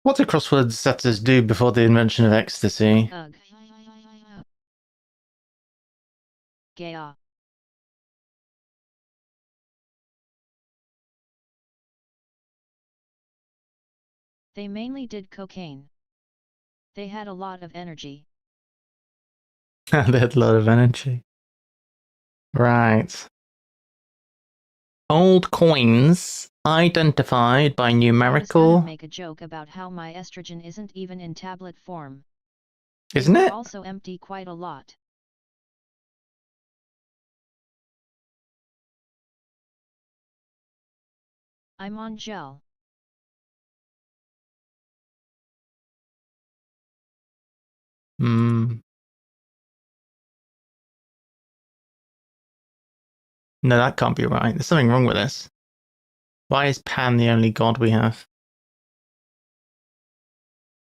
What do crossword setters do before the invention of ecstasy? Ugh. Gaya. They mainly did cocaine. They had a lot of energy. They had a lot of energy. Right. Old coins identified by numerical. I was gonna make a joke about how my estrogen isn't even in tablet form. Isn't it? Also empty quite a lot. I'm on gel. No, that can't be right. There's something wrong with this. Why is Pan the only god we have?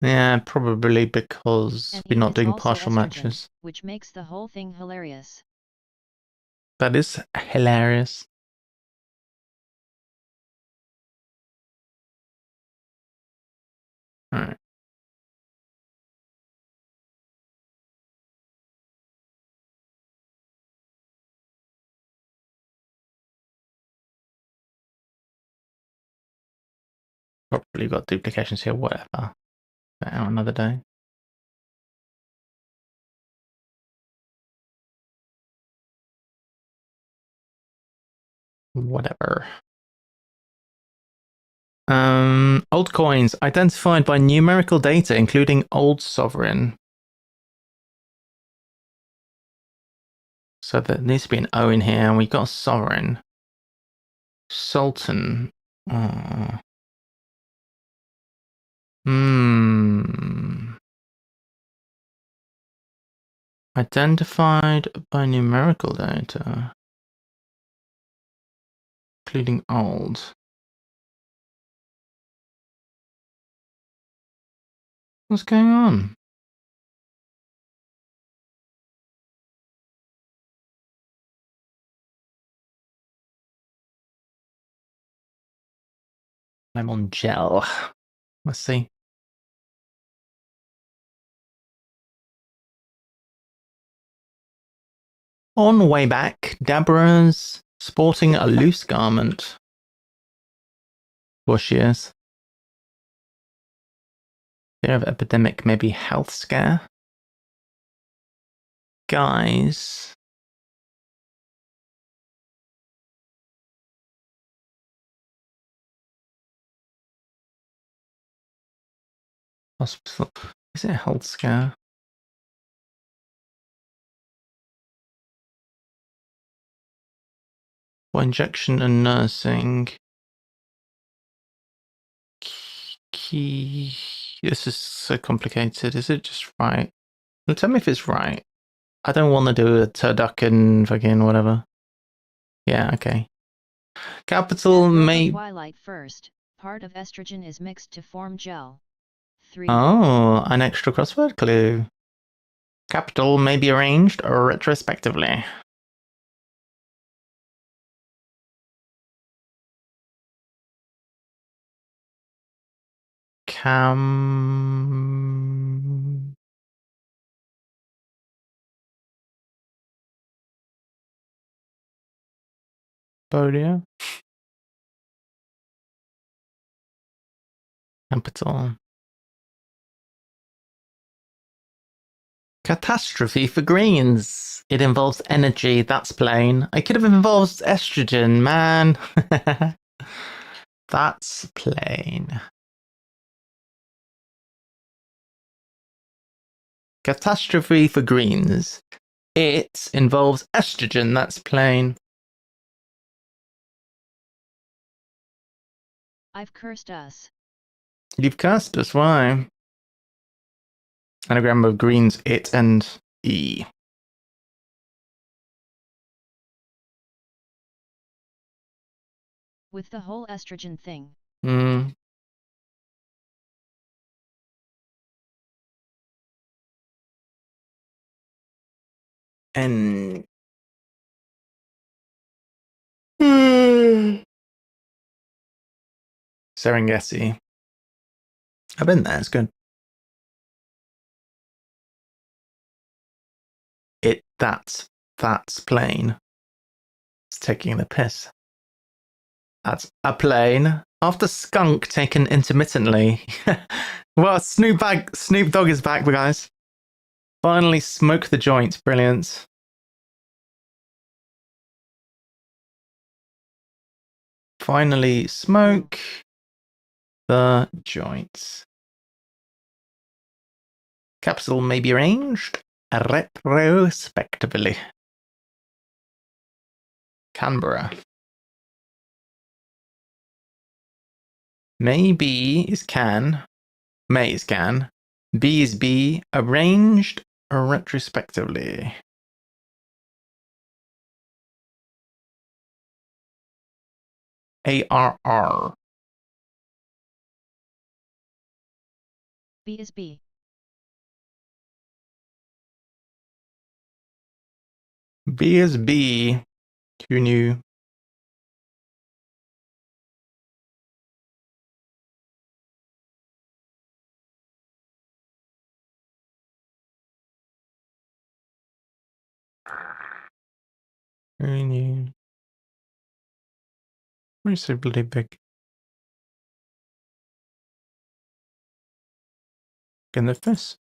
Yeah, probably because we're not doing partial estrogen, matches. Which makes the whole thing hilarious. That is hilarious. Alright. We've got duplications here, whatever. But out another day. Whatever. Old coins identified by numerical data, including old sovereign. So there needs to be an O in here, and we got sovereign. Sultan. Oh. Identified by numerical data, including old. What's going on? I'm on gel. Let's see. On way back, Deborah's sporting a loose garment. Of course she is. Fear of epidemic, maybe health scare. Guys. Hospital. Is it a health scare? For injection and nursing. This is so complicated. Is it just right? Well, tell me if it's right. I don't want to do a turducken fucking whatever. Yeah, okay. Capital may. Twilight first. Part of estrogen is mixed to form gel. 3. Oh, an extra crossword clue. Capital may be arranged retrospectively. Cambodia. Capital. Catastrophe for greens. It involves energy, that's plain. I could have involved estrogen, man. That's plain. Catastrophe for greens. It involves estrogen, that's plain. I've cursed us. You've cursed us, why? Anagram of greens, it and E. With the whole estrogen thing. And Serengeti. I've been there, it's good. That's plain. It's taking the piss. That's a plane. After skunk taken intermittently. Well, Snoop Dogg is back, guys. Finally smoke the joint. Brilliant. Finally smoke the joint. Capsule may be arranged retrospectively. Canberra. May B is can. May is can. B is B, arranged retrospectively. ARR. B is B. B is B. Who knew? Who knew? Why are you so bloody big? in this.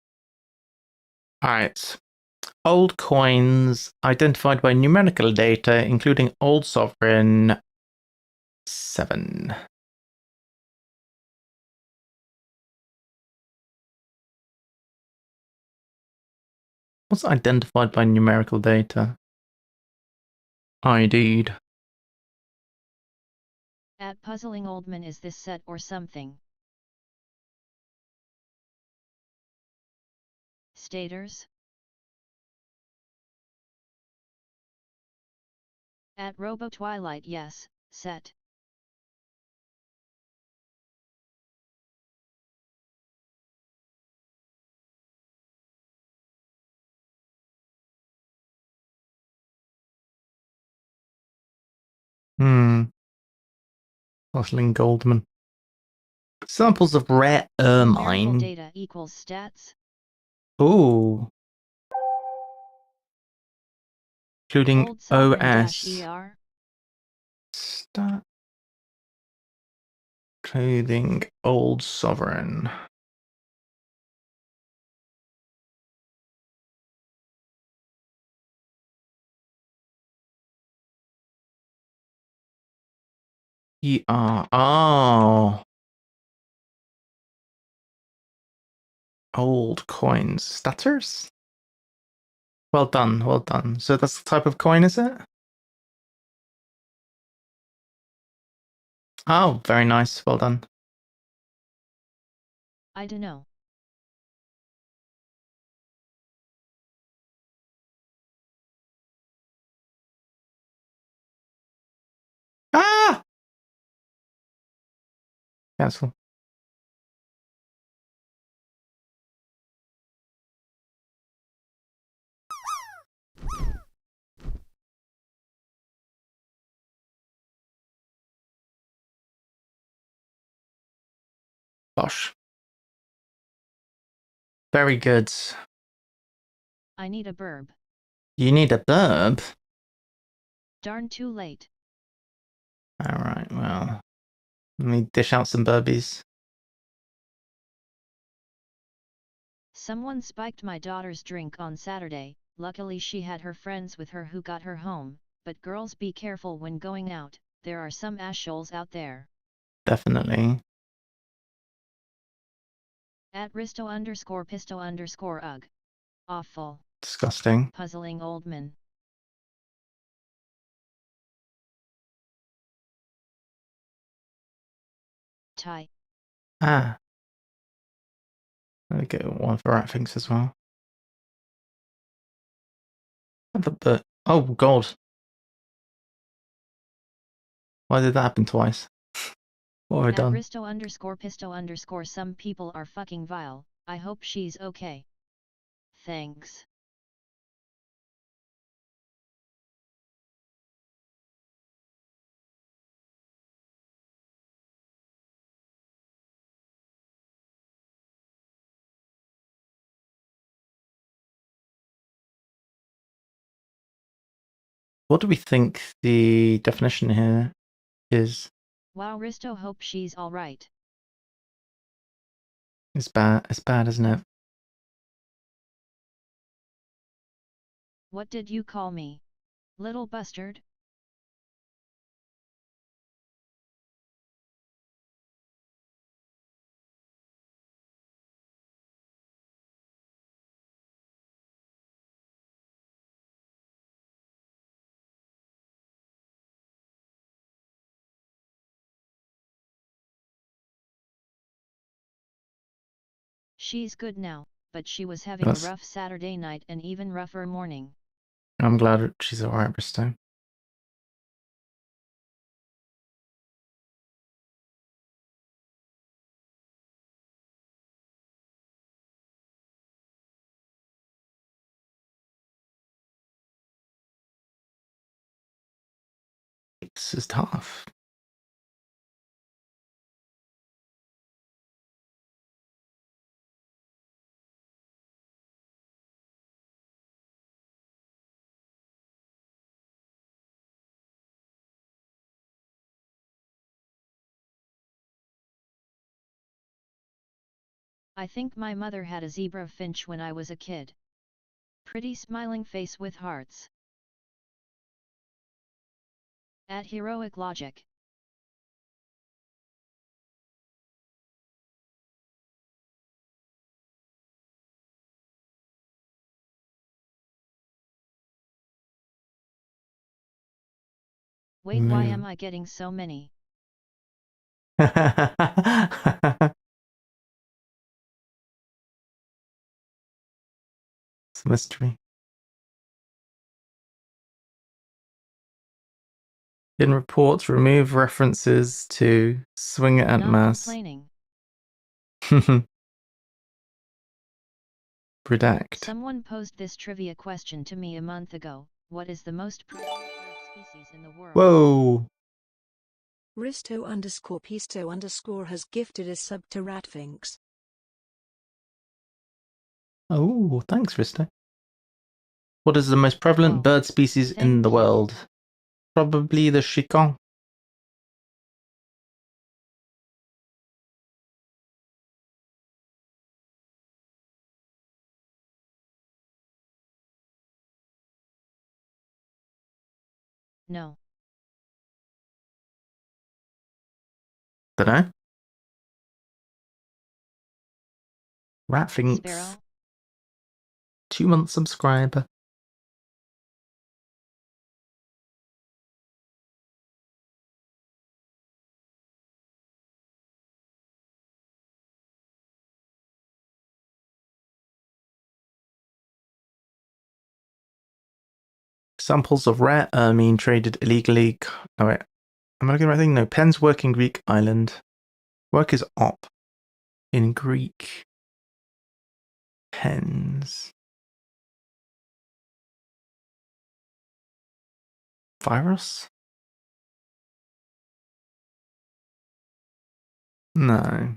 Alright. Old coins identified by numerical data, including Old Sovereign 7. What's identified by numerical data? ID'd. At Puzzling Oldman, is this set or something? Staters? At Robo Twilight, yes, set. Puzzling Goldman. Samples of rare Numerical ermine. data equals stats? Ooh. Including Old Sovereign OS. -ER? Stat. Including Old Sovereign. ER. Oh. Old coins. Statters? Well done, well done. So that's the type of coin, is it? Oh, very nice. Well done. I dunno. Ah! Cancel. Bosh. Very good. I need a burb. You need a burb? Darn too late. Alright, well. Let me dish out some burbies. Someone spiked my daughter's drink on Saturday. Luckily she had her friends with her who got her home, but girls be careful when going out, there are some assholes out there. Definitely. At Risto_Pisto_Ugh. Awful. Disgusting. Puzzling Oldman. Tie. Ah. I'll get one for rat things as well. But oh god. Why did that happen twice? What have I At done? Risto_Pisto_ some people are fucking vile. I hope she's okay. Thanks. What do we think the definition here is? Wow, Risto, hope she's alright. It's bad. It's bad, isn't it? What did you call me? Little bastard? She's good now, but she was having a rough Saturday night and even rougher morning. I'm glad she's alright, Bristow. This is tough. I think my mother had a zebra finch when I was a kid. Pretty smiling face with hearts. At Heroic Logic. Wait, why am I getting so many? It's a mystery. In reports, remove references to Swing at Not Mass. complaining. Redact. Someone posed this trivia question to me a month ago. What is the most prevalent bird species in the world? Whoa! Risto_Pisto_ has gifted a sub to Ratfinks. Oh, thanks, Risto. What is the most prevalent Oh, bird species in thank the you. world? Probably the chicken. No. Dunno. Ratfinks. Sparrow? 2-month subscriber. Samples of rare ermine traded illegally. Oh, wait. Am I looking at the right thing? No. Pens work in Greek island. Work is op. In Greek. Pens. Virus? No.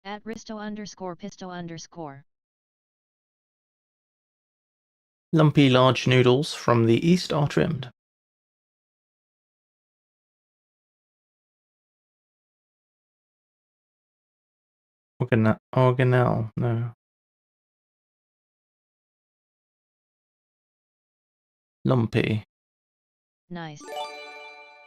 At Risto_Pisto_. Lumpy large noodles from the east are trimmed. Organelle, no. Lumpy. Nice.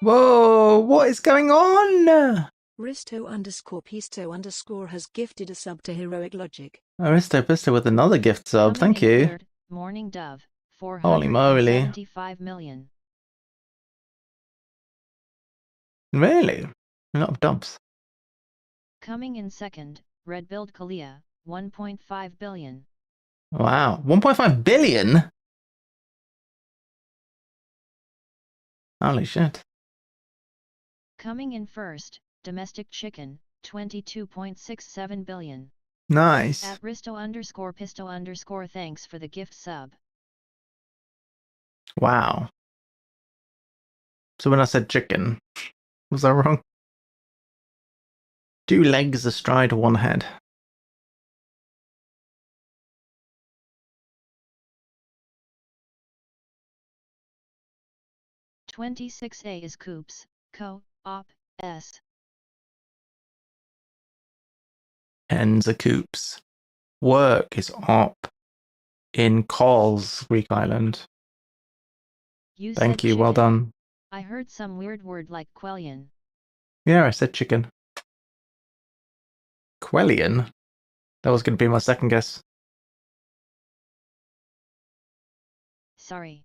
Whoa, what is going on? Risto_Pisto_ has gifted a sub to Heroic Logic. Aristo Pisto with another gift sub, Coming thank in you. third, Morning Dove, Holy moly. 475 million. Really? A lot of dubs. Coming in second, Red-billed Kalia, 1.5 billion. Wow. 1.5 billion? Holy shit. Coming in first, Domestic Chicken, 22.67 billion. Nice. At Risto_Pisto_ thanks for the gift sub. Wow. So when I said chicken, was I wrong? 2 legs astride 1 head. (26A) is Coops, Co-op, S. Hens are coops. Work is op. In Calls, Greek island. You Thank said you, well chicken. done. I heard some weird word like quellion. Yeah, I said chicken. Quellion? That was going to be my second guess. Sorry.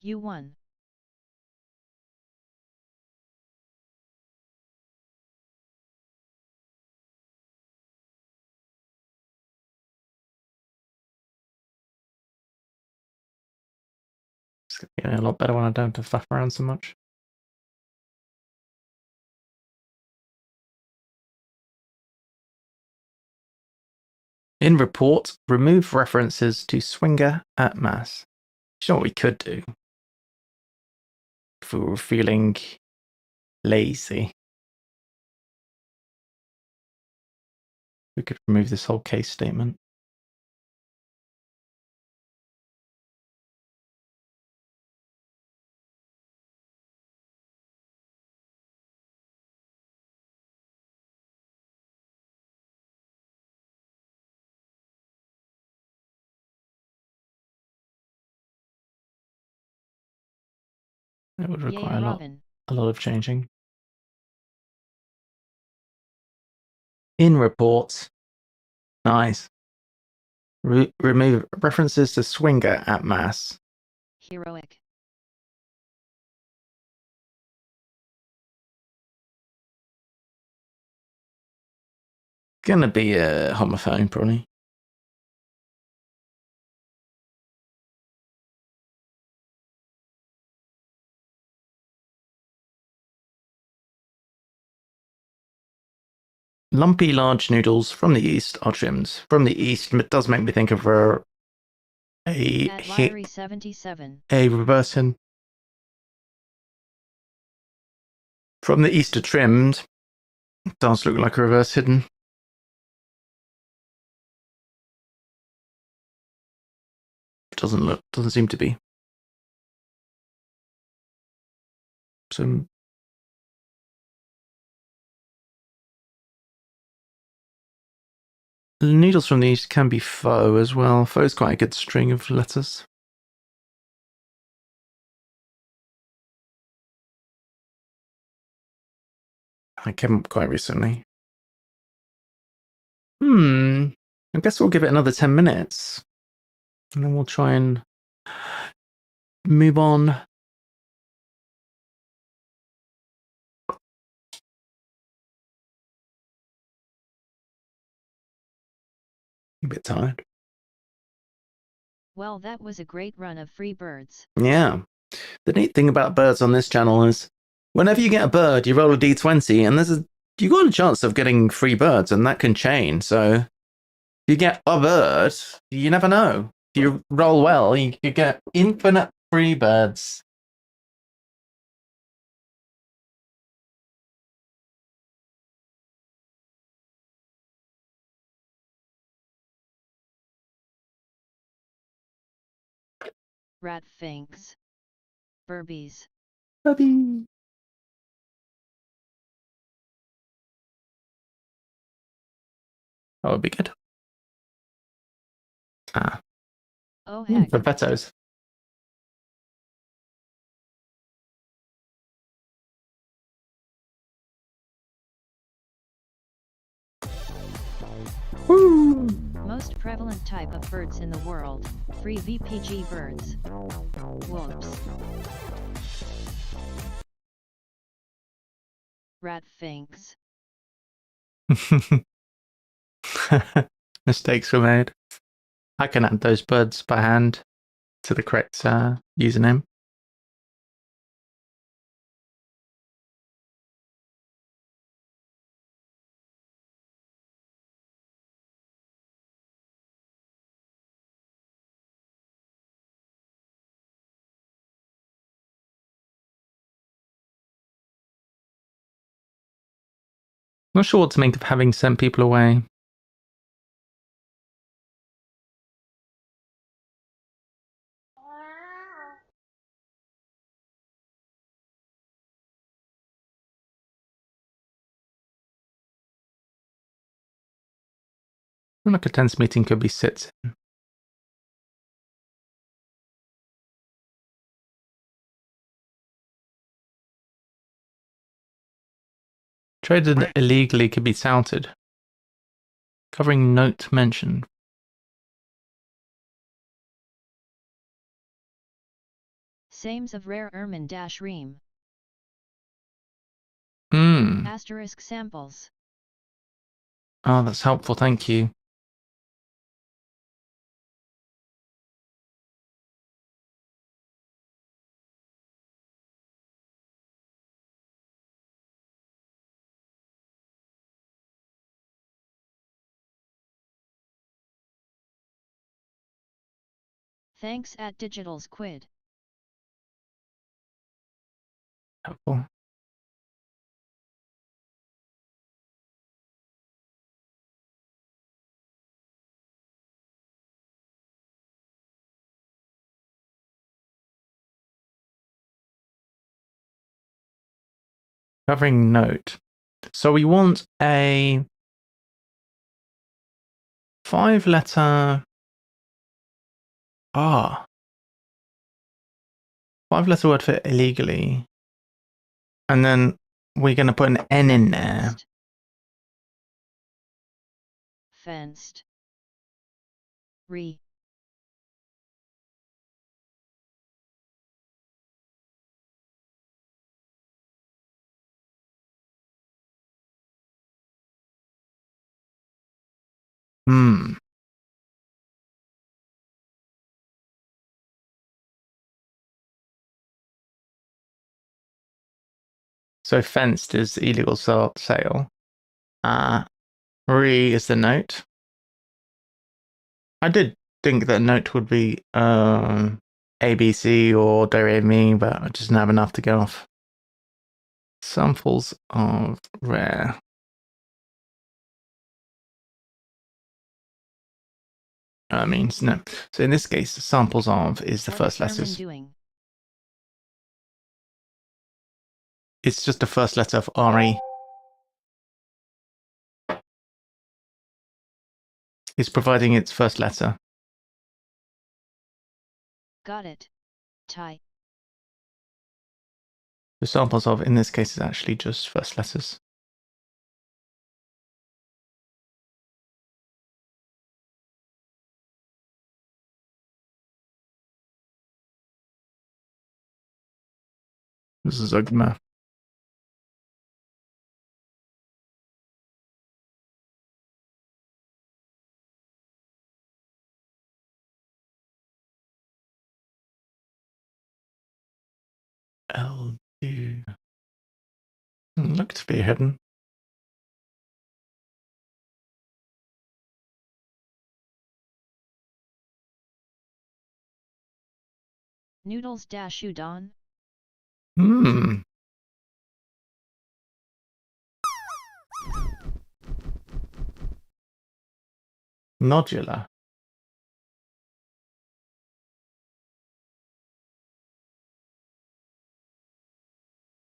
You won. It's getting a lot better when I don't have to faff around so much. In report, remove references to Swinger at Mass. You know what we could do? If we were feeling lazy. We could remove this whole case statement. It would require Yay, a Robin. lot of changing. In reports. Nice. Remove references to swinger at mass. Heroic. Gonna be a homophone, probably. Lumpy large noodles from the east are trimmed. From the east does make me think of a At Lyrie 77. reverse hidden. From the east are trimmed. Does look like a reverse hidden. Doesn't seem to be. Some needles from the east can be faux as well. Faux is quite a good string of letters. I came up quite recently. I guess we'll give it another 10 minutes. And then we'll try and move on. A bit tired. Well, that was a great run of free birds. Yeah. The neat thing about birds on this channel is whenever you get a bird, you roll a d20 and you got a chance of getting free birds, and that can change. So if you get a bird, you never know. If you roll well, you get infinite free birds. Rat finks. Burbies. Puppy. That would be good. Oh heck. Perfettos. Woo! Most prevalent type of birds in the world, free VPG birds. Whoops. Rat finks. Mistakes were made. I can add those birds by hand to the correct username. Not sure what to make of having sent people away. Like a tense meeting could be sit. Traded illegally could be touted. Covering note mentioned. Sames of rare ermine dash ream. Asterisk samples. Oh, that's helpful, thank you. Thanks at Digital's Quid. Helpful. Covering note. So we want a 5-letter 5-letter word for illegally. And then we're going to put an N in there. Fenced. Re. So fenced is illegal sale. Re is the note. I did think that note would be ABC or do re mi, but I just didn't have enough to go off. Samples of rare. Means no. So in this case, samples of is the first letters. Doing. It's just the first letter of RE. It's providing its first letter. Got it. Tie. The samples of, in this case, is actually just first letters. This is Ugma. L2. Look to be hidden. Noodles dash udon. Nodular.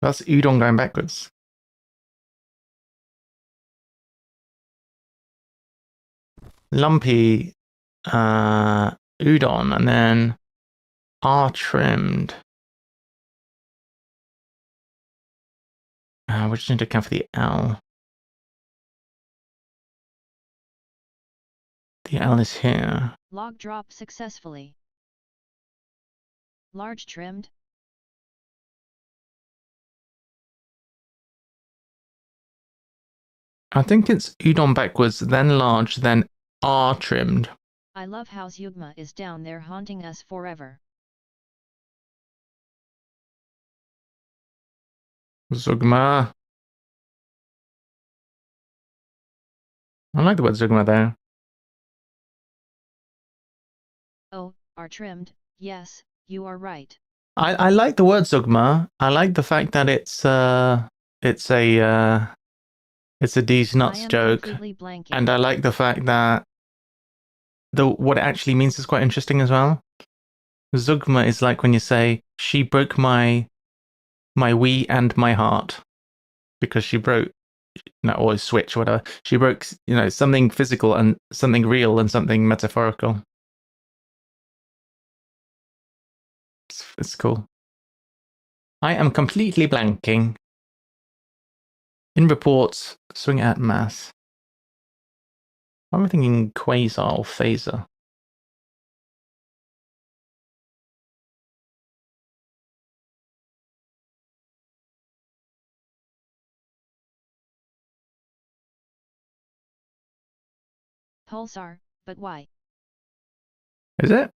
That's udon going backwards. Lumpy udon and then R trimmed. We just need to account for the L. The L is here. Log drop successfully. Large trimmed. I think it's udon backwards, then large, then R trimmed. I love how Zugma is down there haunting us forever. Zugma. I like the word Zugma there. Oh, are trimmed, yes, you are right. I like the word Zugma. I like the fact that it's a D's nuts joke. And I like the fact that what it actually means is quite interesting as well. Zugma is like when you say, she broke my Wii and my heart. Because she broke, or Switch or whatever. She broke, something physical and something real and something metaphorical. It's cool. I am completely blanking. In reports, swing at mass. I'm thinking quasar or phaser. Pulsar, but why? Is it?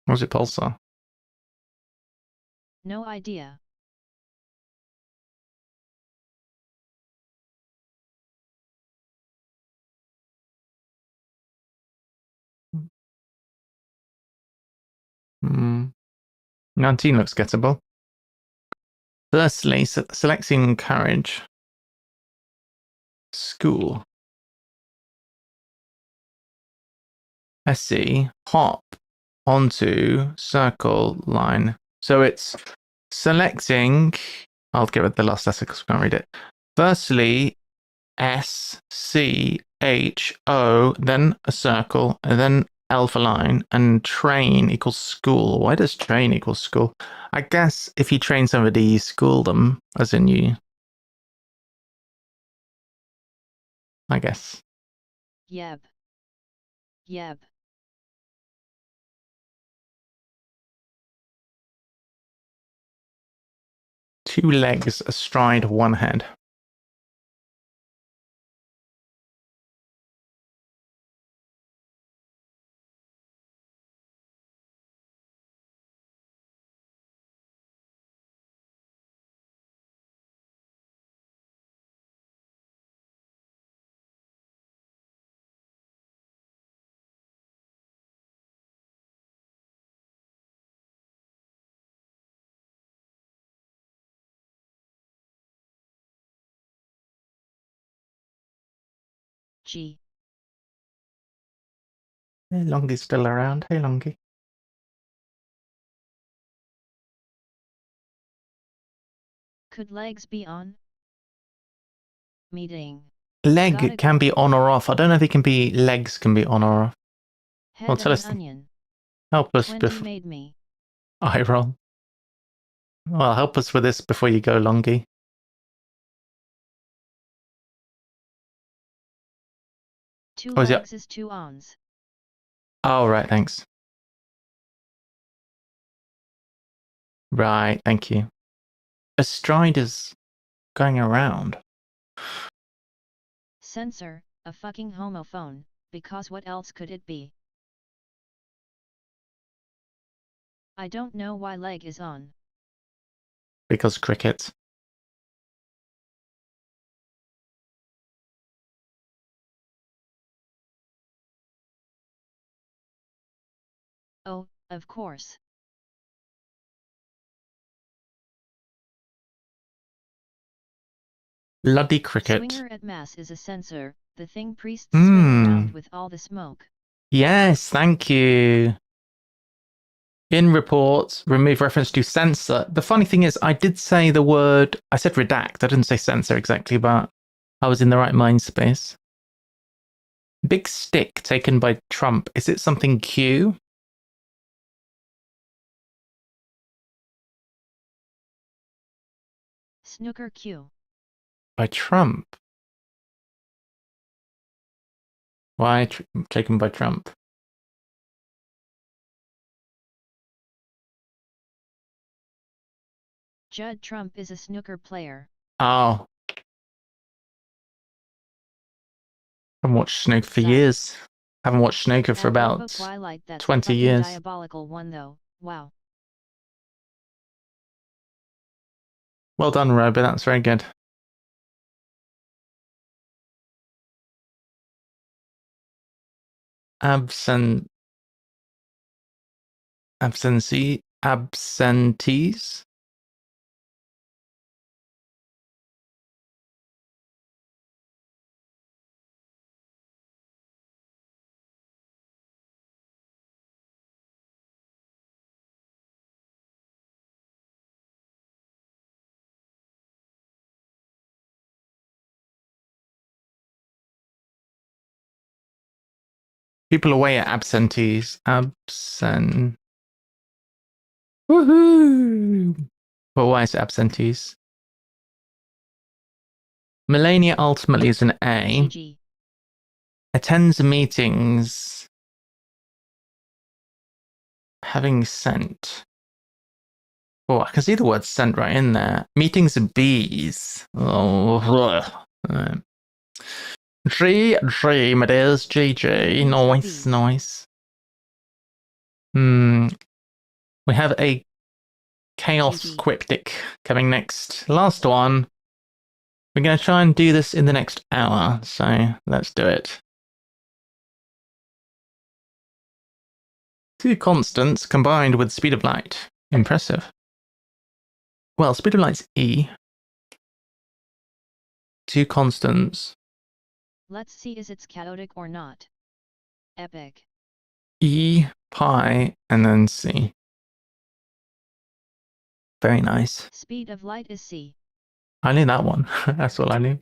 Or is it pulsar? No idea. Hmm. 19 looks gettable. Firstly, selecting carriage. School. SC, hop onto circle line So it's selecting. I'll get rid of the last letter because we can't read it. Firstly, S, C, H, O, then a circle, and then L for line, and train equals school. Why does train equal school? I guess if you train somebody, you school them, as in you. I guess. Yeb. Yeb. Two legs astride one head. G. Hey, Longy's still around. Hey, Longy. Could legs be on? Meeting. Leg Gotta can go. be on or off. I don't know if it can be legs can be on or off. Head Well, of tell an us. onion. Help us 20 before made me. I roll. Well, help us with this before you go, Longy. Two Oh, is it? legs is two ons. Oh, right. Thanks. Right. Thank you. Astride is going around. Censor, a fucking homophone, because what else could it be? I don't know why leg is on. Because cricket. Oh, of course. Bloody cricket. Swinger at mass is a censor, the thing priests swing around with all the smoke. Yes, thank you. In reports, remove reference to censor. The funny thing is, I did say the word, I said redact. I didn't say censor exactly, but I was in the right mind space. Big stick taken by Trump. Is it something Q? Snooker Q. By Trump. Why taken by Trump? Judd Trump is a snooker player. Oh. Haven't watched snooker for years. Haven't watched snooker for about 20 years. Diabolical one though. Wow. Well done, Robo. That's very good. Absentees. People away at absentees. Woohoo! But why is it absentees? Melania ultimately is an A. GG. Attends meetings. Having sent. Oh, I can see the word sent right in there. Meetings are B's. Oh, G, it is. GG. Nice, nice. We have a chaos cryptic coming next. Last one. We're going to try and do this in the next hour, so let's do it. Two constants combined with speed of light. Impressive. Well, speed of light's E. Two constants. Let's see is it's chaotic or not. Epic. E, pi, and then C. Very nice. Speed of light is c. I knew that one. That's all I knew.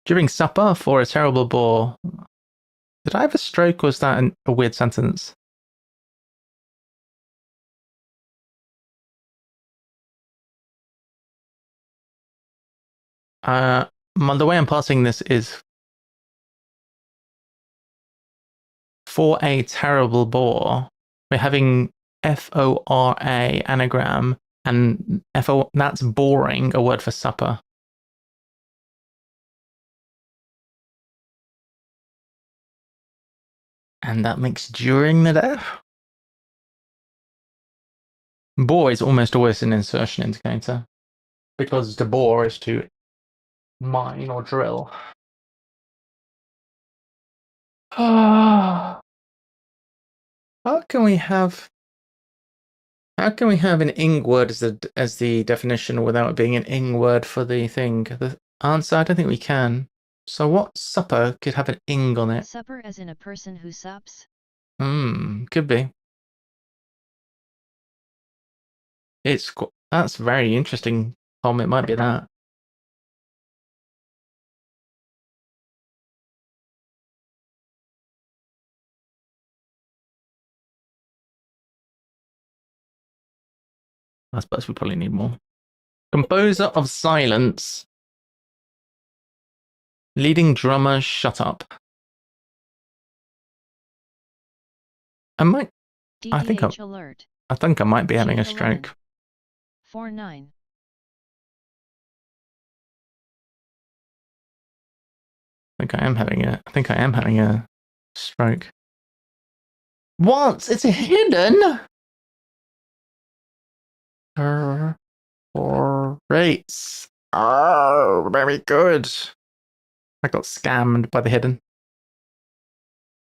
During supper for a terrible bore. Did I have a stroke or was that a weird sentence? The way I'm passing this is for a terrible bore. We're having FORA anagram and FO, that's boring, a word for supper. And that makes during the death. Bore is almost always an insertion indicator because to bore is to mine or drill. How can we have an ing word as the definition without it being an ing word for the thing? The answer, I don't think we can. So what supper could have an ing on it? Supper as in a person who sups? Could be. That's very interesting, Tom. It might be that. I suppose we probably need more. Composer of silence. Leading drummer, shut up. DDH alert. I think I might be having a Chief stroke. 49. I think I am having a stroke. What? It's hidden? Rates. Oh, very good. I got scammed by the hidden.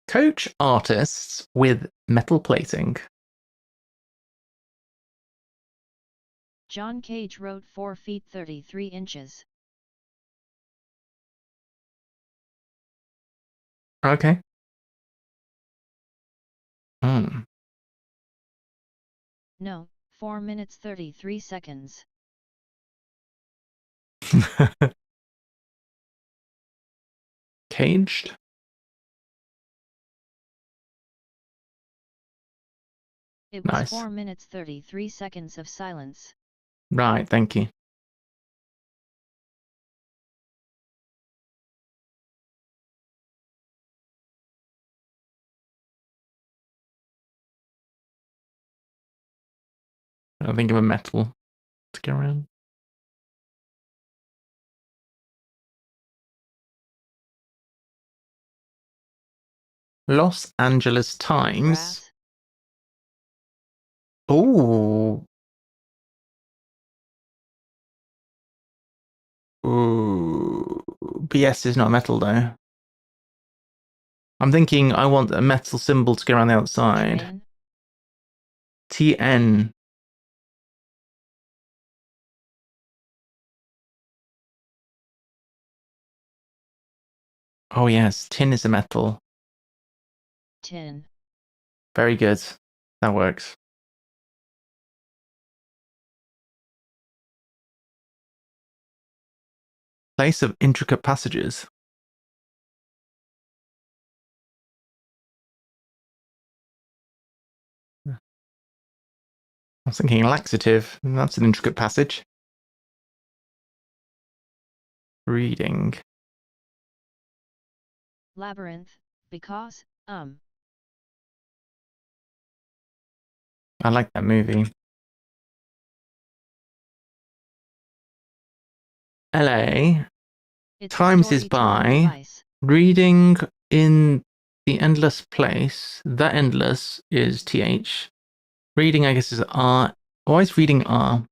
Coach artists with metal plating. John Cage wrote 4 feet 33 inches. Okay. No, 4 minutes 33 seconds. Caged? It was Nice. 4 minutes 33 seconds of silence. Right, thank you. I'll think of a metal to go around. Los Angeles Times. Grass? Ooh. Ooh. BS is not metal though. I'm thinking I want a metal symbol to go around the outside. Train? TN. Oh yes, tin is a metal. Tin. Very good. That works. Place of intricate passages. I was thinking laxative. That's an intricate passage. Reading. Labyrinth, because, I like that movie. LA. it's Times is by. device. Reading in the endless place. The endless is TH. Reading, I guess, is R. Why is reading R?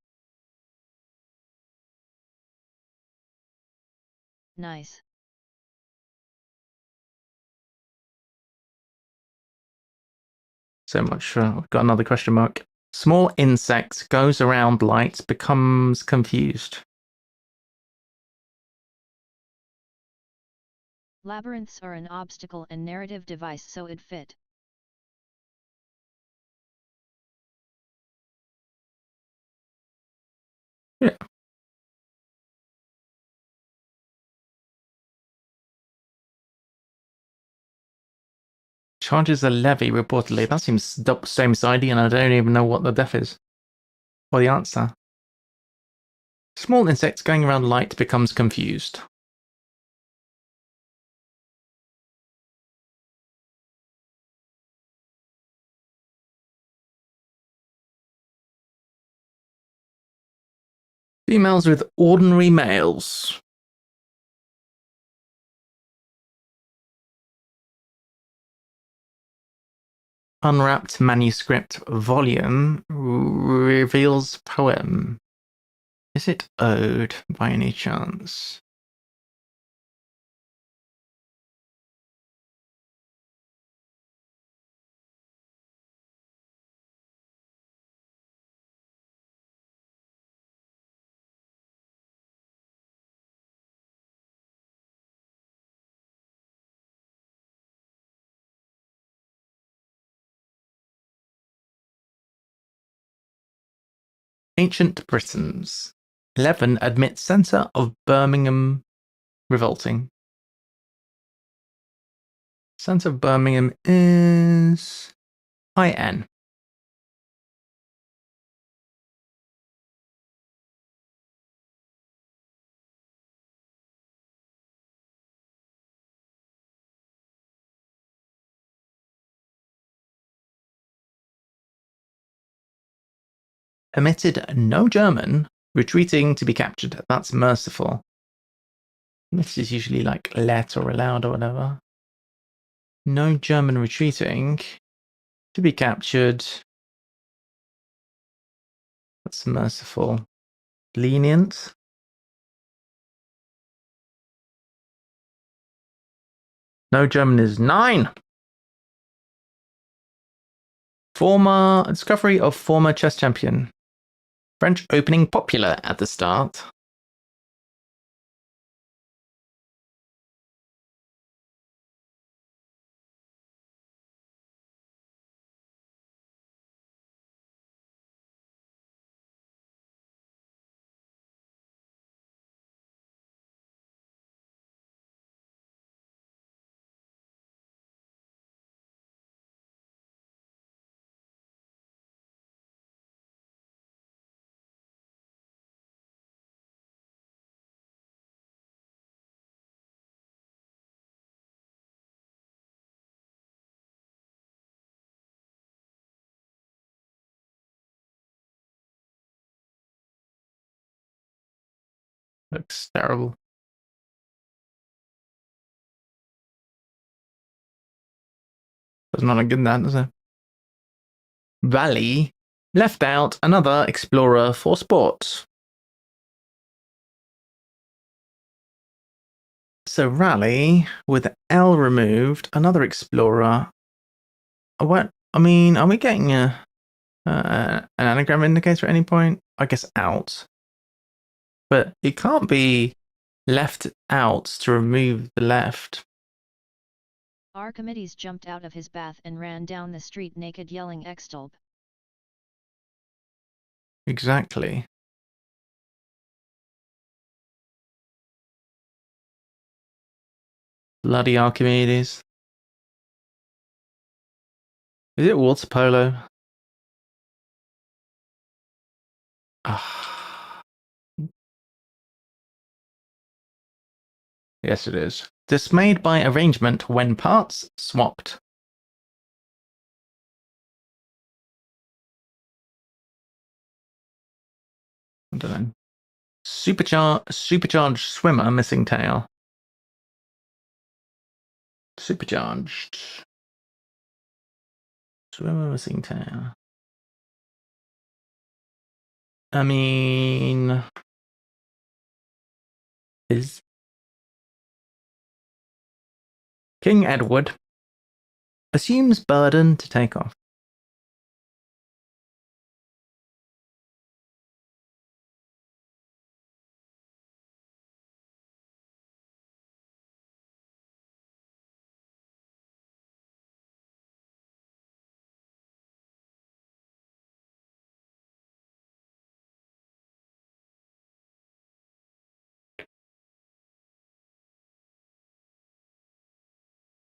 Nice. So much for. I've got another question mark. Small insect goes around light, becomes confused. Labyrinths are an obstacle and narrative device, so it fit. Yeah. Charges a levy, reportedly. That seems same-sidey, and I don't even know what the def is. Or the answer. Small insect going around light becomes confused. Females with ordinary males. Unwrapped manuscript volume reveals poem. Is it ode by any chance? Ancient Britons. 11 admit centre of Birmingham revolting. Centre of Birmingham is IN. Omitted no German retreating to be captured. That's merciful. This is usually like let or allowed or whatever. No German retreating to be captured. That's merciful. Lenient. No German is 9. Former discovery of former chess champion. French opening popular at the start. Looks terrible. Does not look good that, does it? Valley left out another explorer for sport. So Raleigh, with L removed, another explorer. What? I mean, are we getting an anagram indicator at any point? I guess out. But it can't be left out to remove the left. Archimedes jumped out of his bath and ran down the street naked, yelling Extolb. Exactly. Bloody Archimedes. Is it water polo? Yes, it is. Dismayed by arrangement when parts swapped. I don't know. Supercharged swimmer missing tail. Supercharged swimmer missing tail. I mean, is King Edward assumes burden to take off.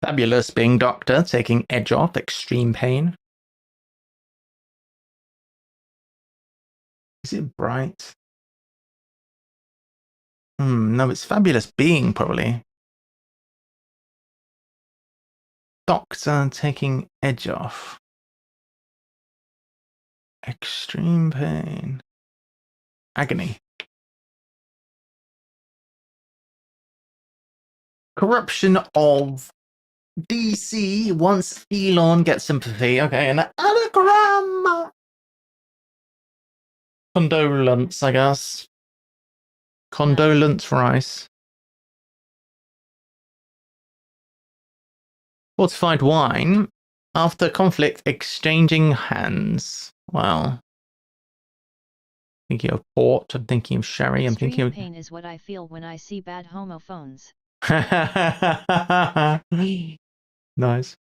Fabulous being doctor, taking edge off, extreme pain. Is it bright? No, it's fabulous being, probably. Doctor taking edge off. Extreme pain. Agony. Corruption of DC once Elon gets sympathy. Okay, an anagram. Condolence, I guess. Condolence rice. Fortified wine. After conflict, exchanging hands. Wow. Thinking of port. I'm thinking of sherry. I'm thinking of. Pain is what I feel when I see bad homophones. Nice.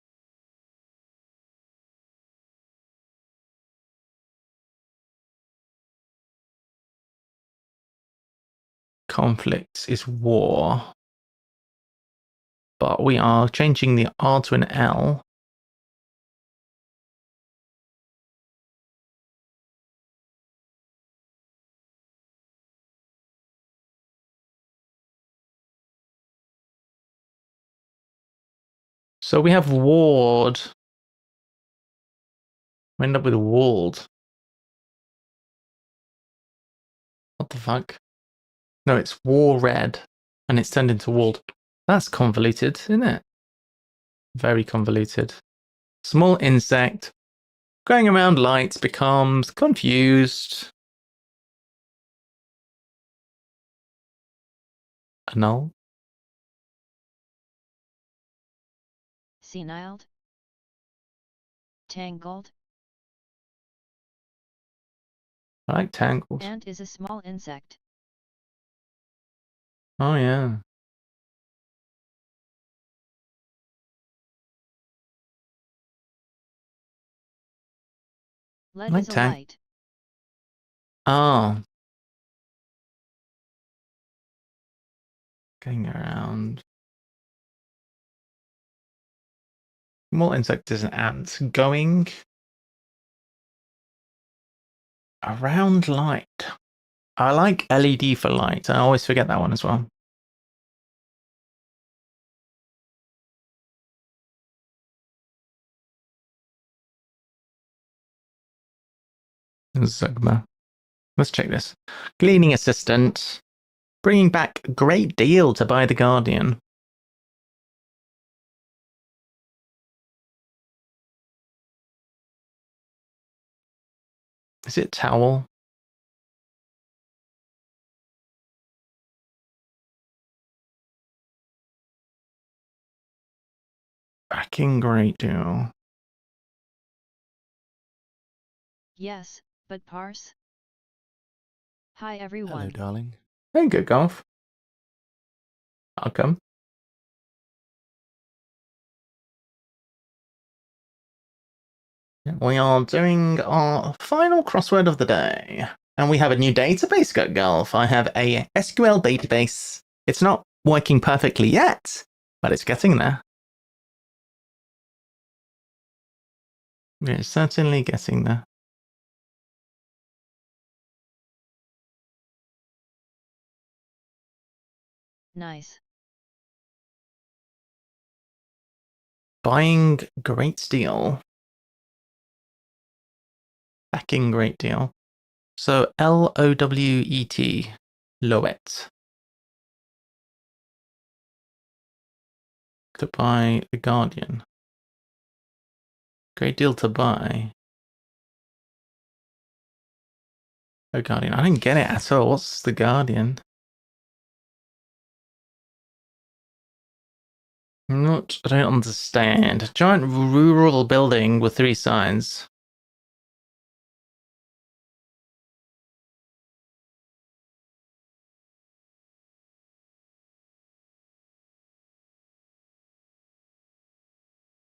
Conflict is war. But we are changing the R to an L. So we have ward. We end up with walled. What the fuck? No, it's war red. And it's turned into walled. That's convoluted, isn't it? Very convoluted. Small insect. Going around lights becomes confused. Null. Seniled. Tangled. I like tangled. Ant is a small insect. Oh, yeah. Lead Like is a light. Oh. Going around. Small insect is an ant. Going around light. I like LED for light. I always forget that one as well. Zugma. Let's check this. Cleaning assistant. Bringing back great deal to buy the Guardian. Is it towel? Backing great deal. Yes, but parse. Hi everyone. Hello, darling. Hey, good golf. Welcome. We are doing our final crossword of the day. And we have a new database, Good Golf. I have a SQL database. It's not working perfectly yet, but it's getting there. We're certainly getting there. Nice. Buying great deal. Backing great deal. So Lowet. Lowet. To buy the Guardian. Great deal to buy. The Guardian. I didn't get it at all. What's the Guardian? I don't understand. Giant rural building with 3 signs.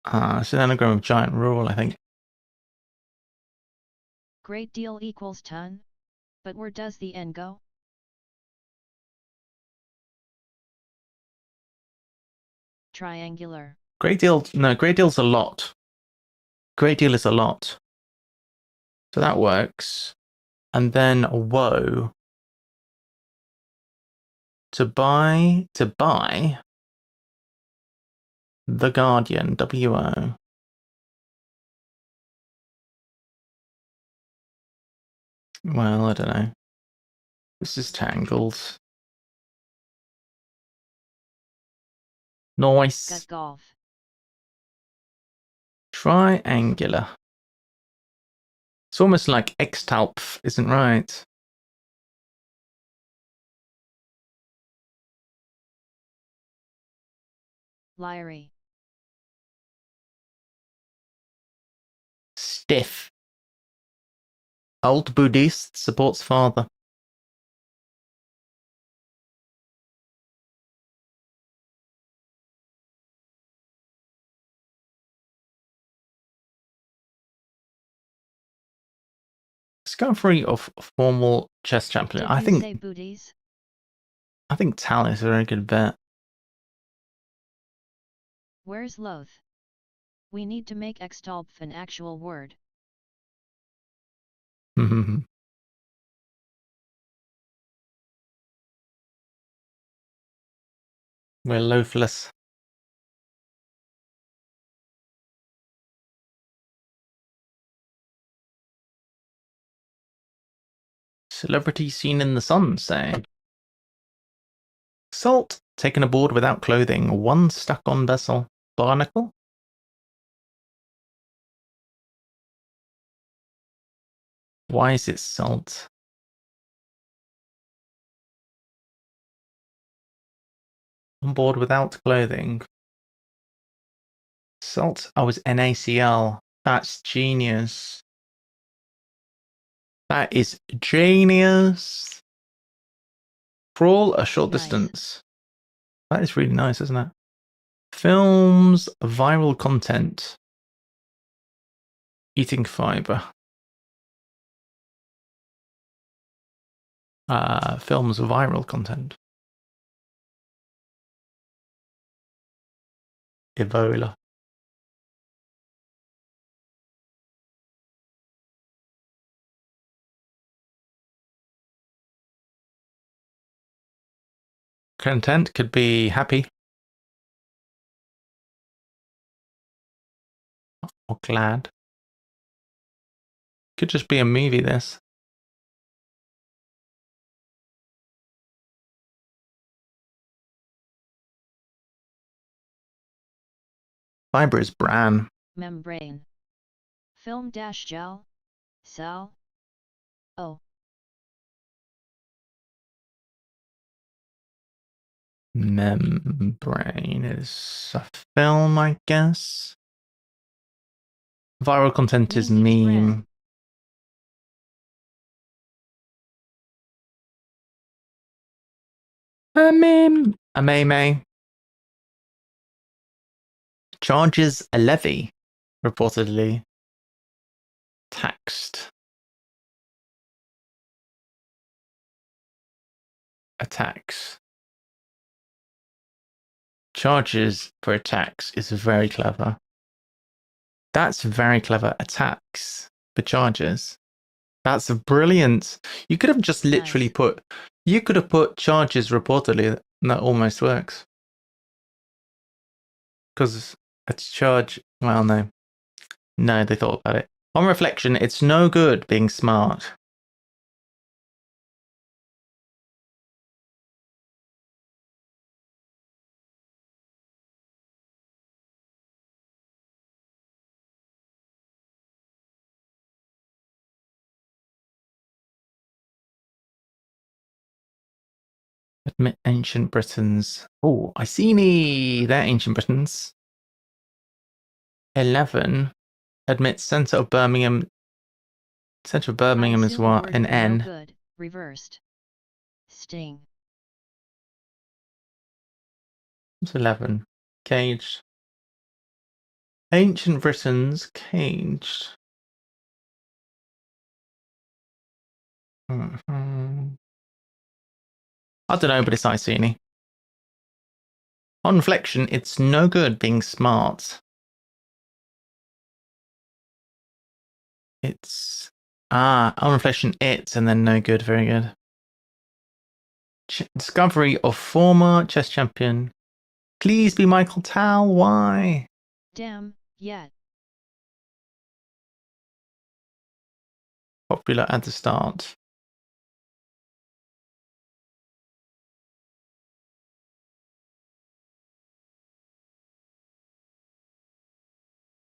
It's an anagram of giant rural, I think. Great deal equals ton. But where does the N go? Triangular. Great deal. No, great deal's a lot. Great deal is a lot. So that works. And then woe. To buy The Guardian, WO. Well, I don't know. This is tangled. Nice. Gut golf. Triangular. It's almost like Extalpf, isn't right? Lyre. Stiff. Old Buddhist supports father. Discovery of formal chess champion. Did I you think say booties? Tal is a very good bet. Where's Loth? We need to make Extalpf an actual word. We're loathless. Celebrity seen in the sun, say. Salt taken aboard without clothing. One stuck on vessel. Barnacle? Why is it salt? On board without clothing. Salt. I was NaCl. That's genius. That is genius. Crawl a short Nice. distance. That is really nice, isn't it? Films, viral content. Eating fiber. Films, viral content. Ebola. Content could be happy. Or glad. Could just be a movie, this. Fiber is bran. Membrane. Film-gel. Cell. Oh. Membrane is a film, I guess. Viral content is Meme keeps meme. bran. A meme. A meme. Charges a levy, reportedly. Taxed. A tax. Charges for a tax is very clever. That's very clever. A tax for charges. That's brilliant. You could have just literally Nice. put, you could have put charges reportedly, and that almost works. Because it's charge, well, no. No, they thought about it. On reflection, it's no good being smart. Admit ancient Britons. Oh, Iceni! They're ancient Britons. 11. Admit centre of Birmingham. Centre of Birmingham I is assume the what? word An for no N. good, reversed. Sting. It's 11. Caged. Ancient Britons caged. I don't know, but it's Iceni. On reflection, it's no good being smart. It's on reflection, it's and then no good. Very good. Discovery of former chess champion. Please be Michael Tal. Why? Damn, yet. Popular at the start.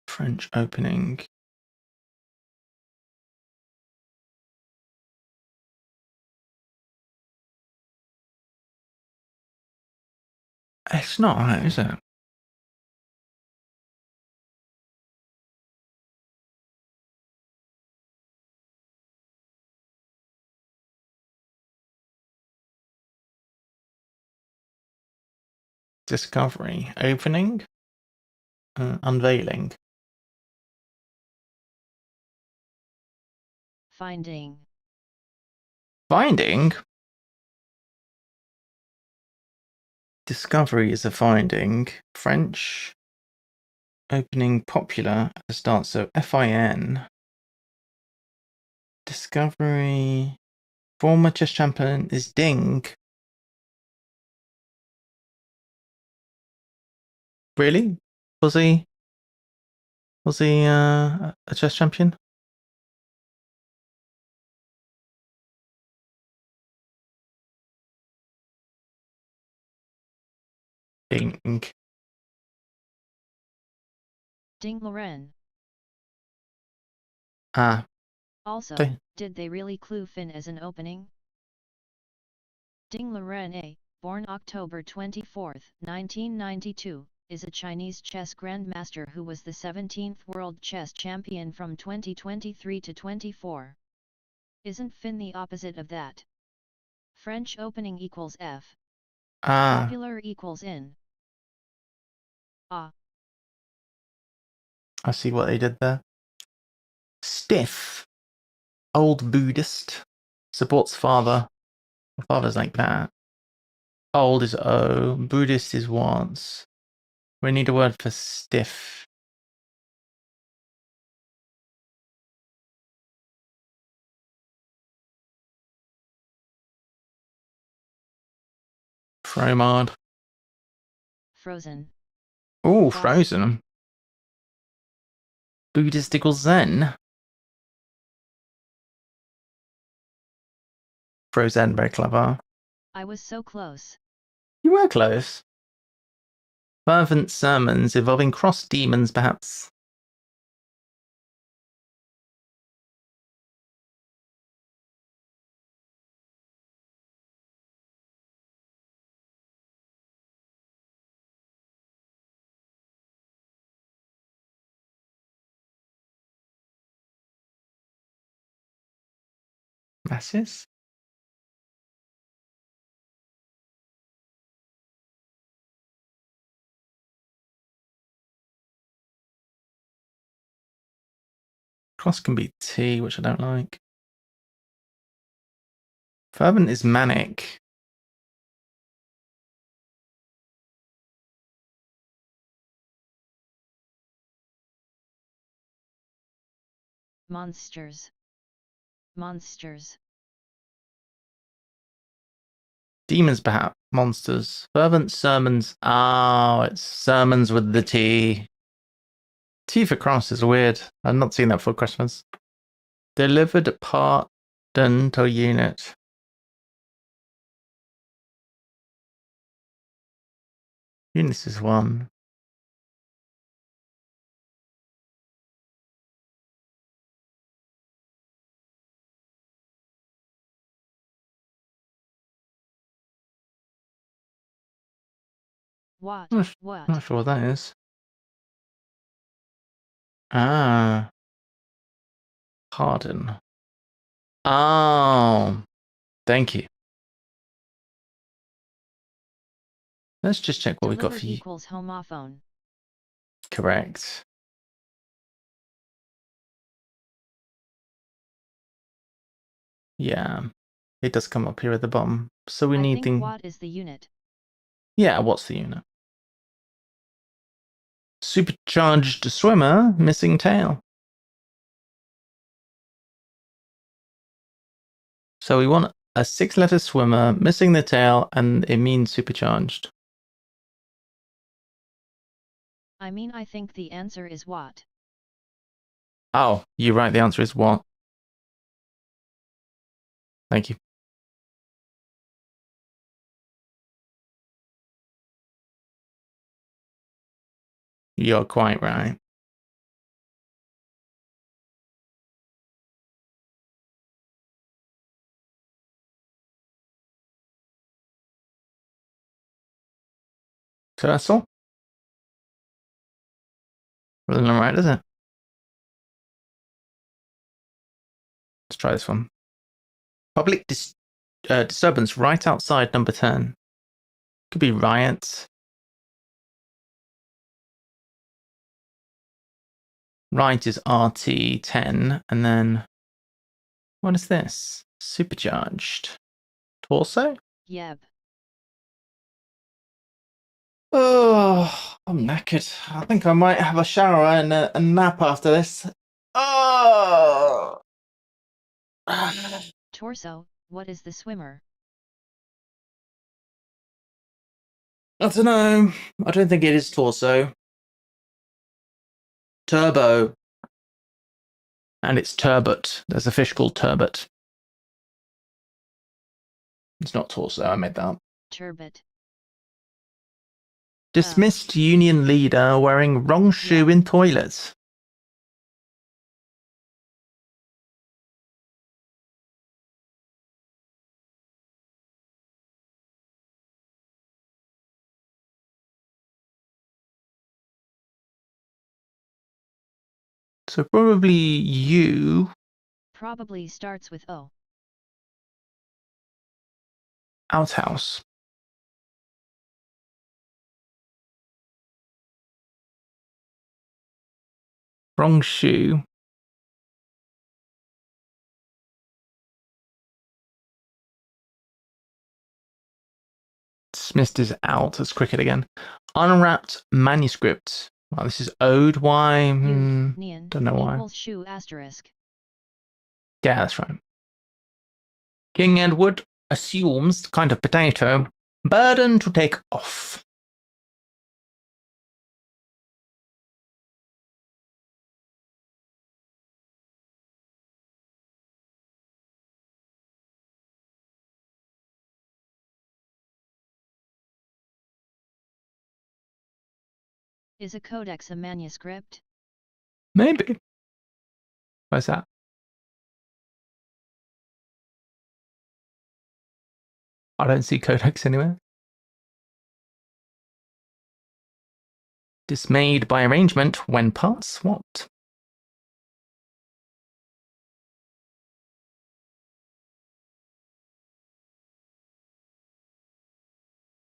French opening. It's not right, is it? Discovery. Opening. Unveiling. Finding. Finding. Discovery is a finding. French. Opening popular at the start, so FIN. Discovery. Former chess champion is Ding. Really? Was he a chess champion? Ding. Ding Loren. Also, did they really clue Finn as an opening? Ding Liren, born October 24, 1992, is a Chinese chess grandmaster who was the 17th world chess champion from 2023 to 24. Isn't Finn the opposite of that? French opening equals F. Popular equals in. I see what they did there. Stiff. Old Buddhist. Supports father. Father's like that. Old is O. Buddhist is once. We need a word for stiff. Fromard. Frozen. Oh, frozen. Buddhist equals Zen. Frozen, very clever. I was so close. You were close. Fervent sermons involving cross demons, perhaps. Masses? Cross can be T, which I don't like. Fervent is manic. Monsters. Monsters. Demons, perhaps. Monsters. Fervent sermons. Oh, it's sermons with the T. T for cross is weird. I've not seen that for Christmas. Delivered pardon to unit. Units is one. What? What? Not sure what that is. Ah. Pardon. Oh. Thank you. Let's just check what we got for you. Equals homophone. Correct. Yeah. It does come up here at the bottom. So we need think what is the unit? Yeah, what's the unit? Supercharged swimmer, missing tail. So we want a 6-letter swimmer, missing the tail, and it means supercharged. I mean, I think the answer is what? Oh, you're right. The answer is what? Thank you. You're quite right. Turtle? Doesn't look right, does it? Let's try this one. Public disturbance right outside number 10. Could be riots. Right is RT10, and then what is this? Supercharged. Torso? Yep. Oh, I'm knackered. I think I might have a shower and a nap after this. Oh! Torso, what is the swimmer? I don't know. I don't think it is torso. Turbo. And it's turbot. There's a fish called turbot. It's not torso, I made that up. Turbot. Dismissed union leader wearing wrong shoe in toilet. So probably you. Probably starts with O. Outhouse. Wrong shoe. Dismissed is out. That's cricket again. Unwrapped manuscript. Well, this is ode. Why? Don't know why. Equals shoe asterisk. Yeah, that's right. King Edward assumes, kind of potato, burden to take off. Is a codex a manuscript? Maybe. Where's that? I don't see codex anywhere. Dismayed by arrangement when parts swapped.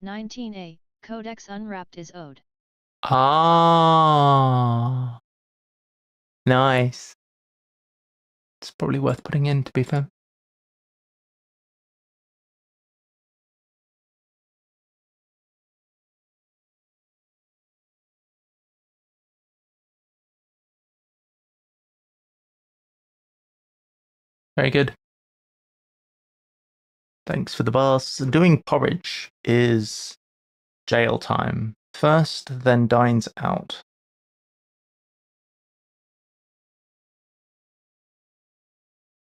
(19a) Codex unwrapped is ode. Ah, nice. It's probably worth putting in, to be fair. Very good. Thanks for the bars. Doing porridge is jail time. First, then dines out.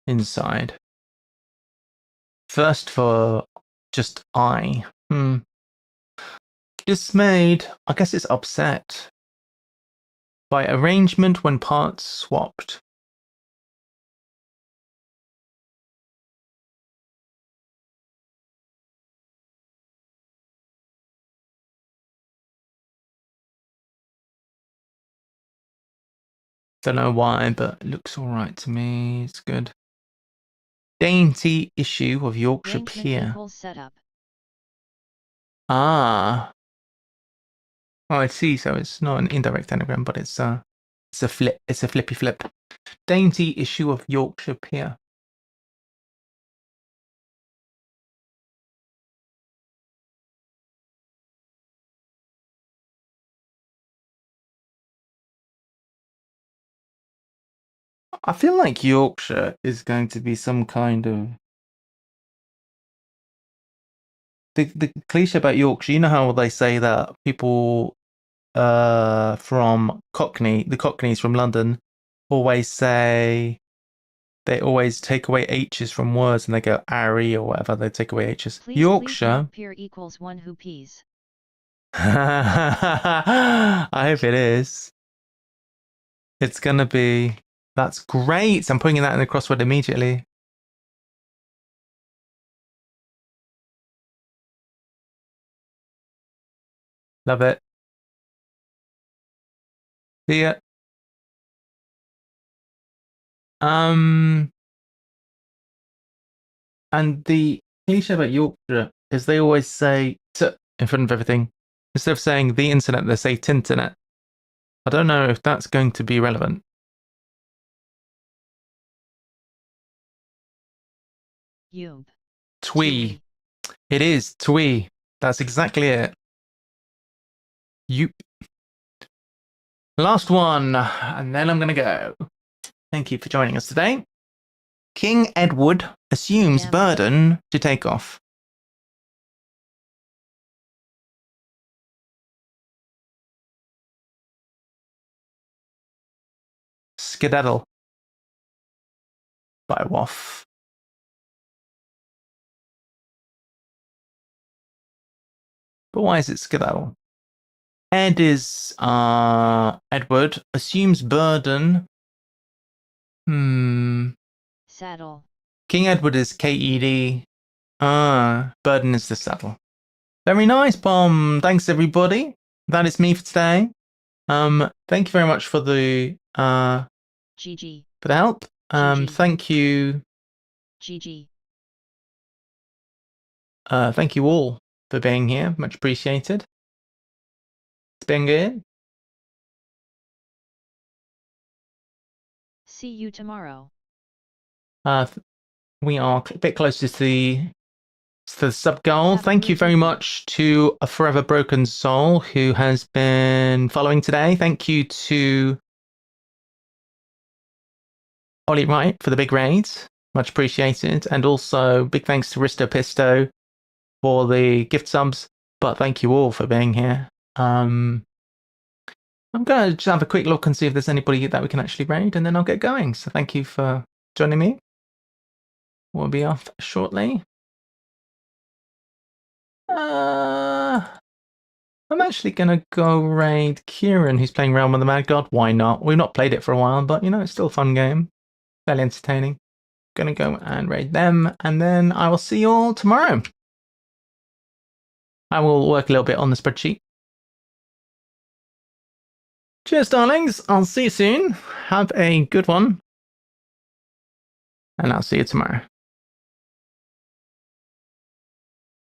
Inside. First for just I. Dismayed. I guess it's upset. By arrangement when parts swapped. Don't know why, but it looks alright to me. It's good. Dainty issue of Yorkshire Arrangement Pier. equals setup. Ah. Oh, I see. So it's not an indirect anagram, but it's a flip. It's a flippy flip. Dainty issue of Yorkshire Pier. I feel like Yorkshire is going to be some kind of the cliche about Yorkshire. You know how they say that people from the Cockneys from London always say they always take away H's from words and they go Ari or whatever, they take away H's. Please Yorkshire. note peer equals one who pees. I hope it is. It's gonna be. That's great. I'm putting that in the crossword immediately. Love it. See ya. And the cliche about Yorkshire is they always say "t" in front of everything. Instead of saying the internet, they say Tinternet. I don't know if that's going to be relevant. Youb. Twee. It is twee. That's exactly it. Yoop. Last one, and then I'm going to go. Thank you for joining us today. King Edward assumes Yeah. burden to take off. Skedaddle. By Waff. But why is it skedaddle? Ed is Edward assumes burden. Saddle. King Edward is KED. Burden is the saddle. Very nice, Bomb. Thanks everybody. That is me for today. Thank you very much for the GG. for the help. GG. Thank you. GG. Thank you all for being here. Much appreciated. It's been good. See you tomorrow. We are a bit closer to the sub goal. Have a Thank you good very evening. much to a Forever Broken Soul who has been following today. Thank you to Ollie Wright for the big raids. Much appreciated. And also big thanks to Risto Pisto for the gift subs. But thank you all for being here. I'm going to just have a quick look and see if there's anybody that we can actually raid, and then I'll get going. So thank you for joining me. We'll be off shortly. I'm actually going to go raid Kieran, who's playing Realm of the Mad God. Why not? We've not played it for a while, but, you know, it's still a fun game. Fairly entertaining. Going to go and raid them, and then I will see you all tomorrow. I will work a little bit on the spreadsheet. Cheers, darlings. I'll see you soon. Have a good one. And I'll see you tomorrow.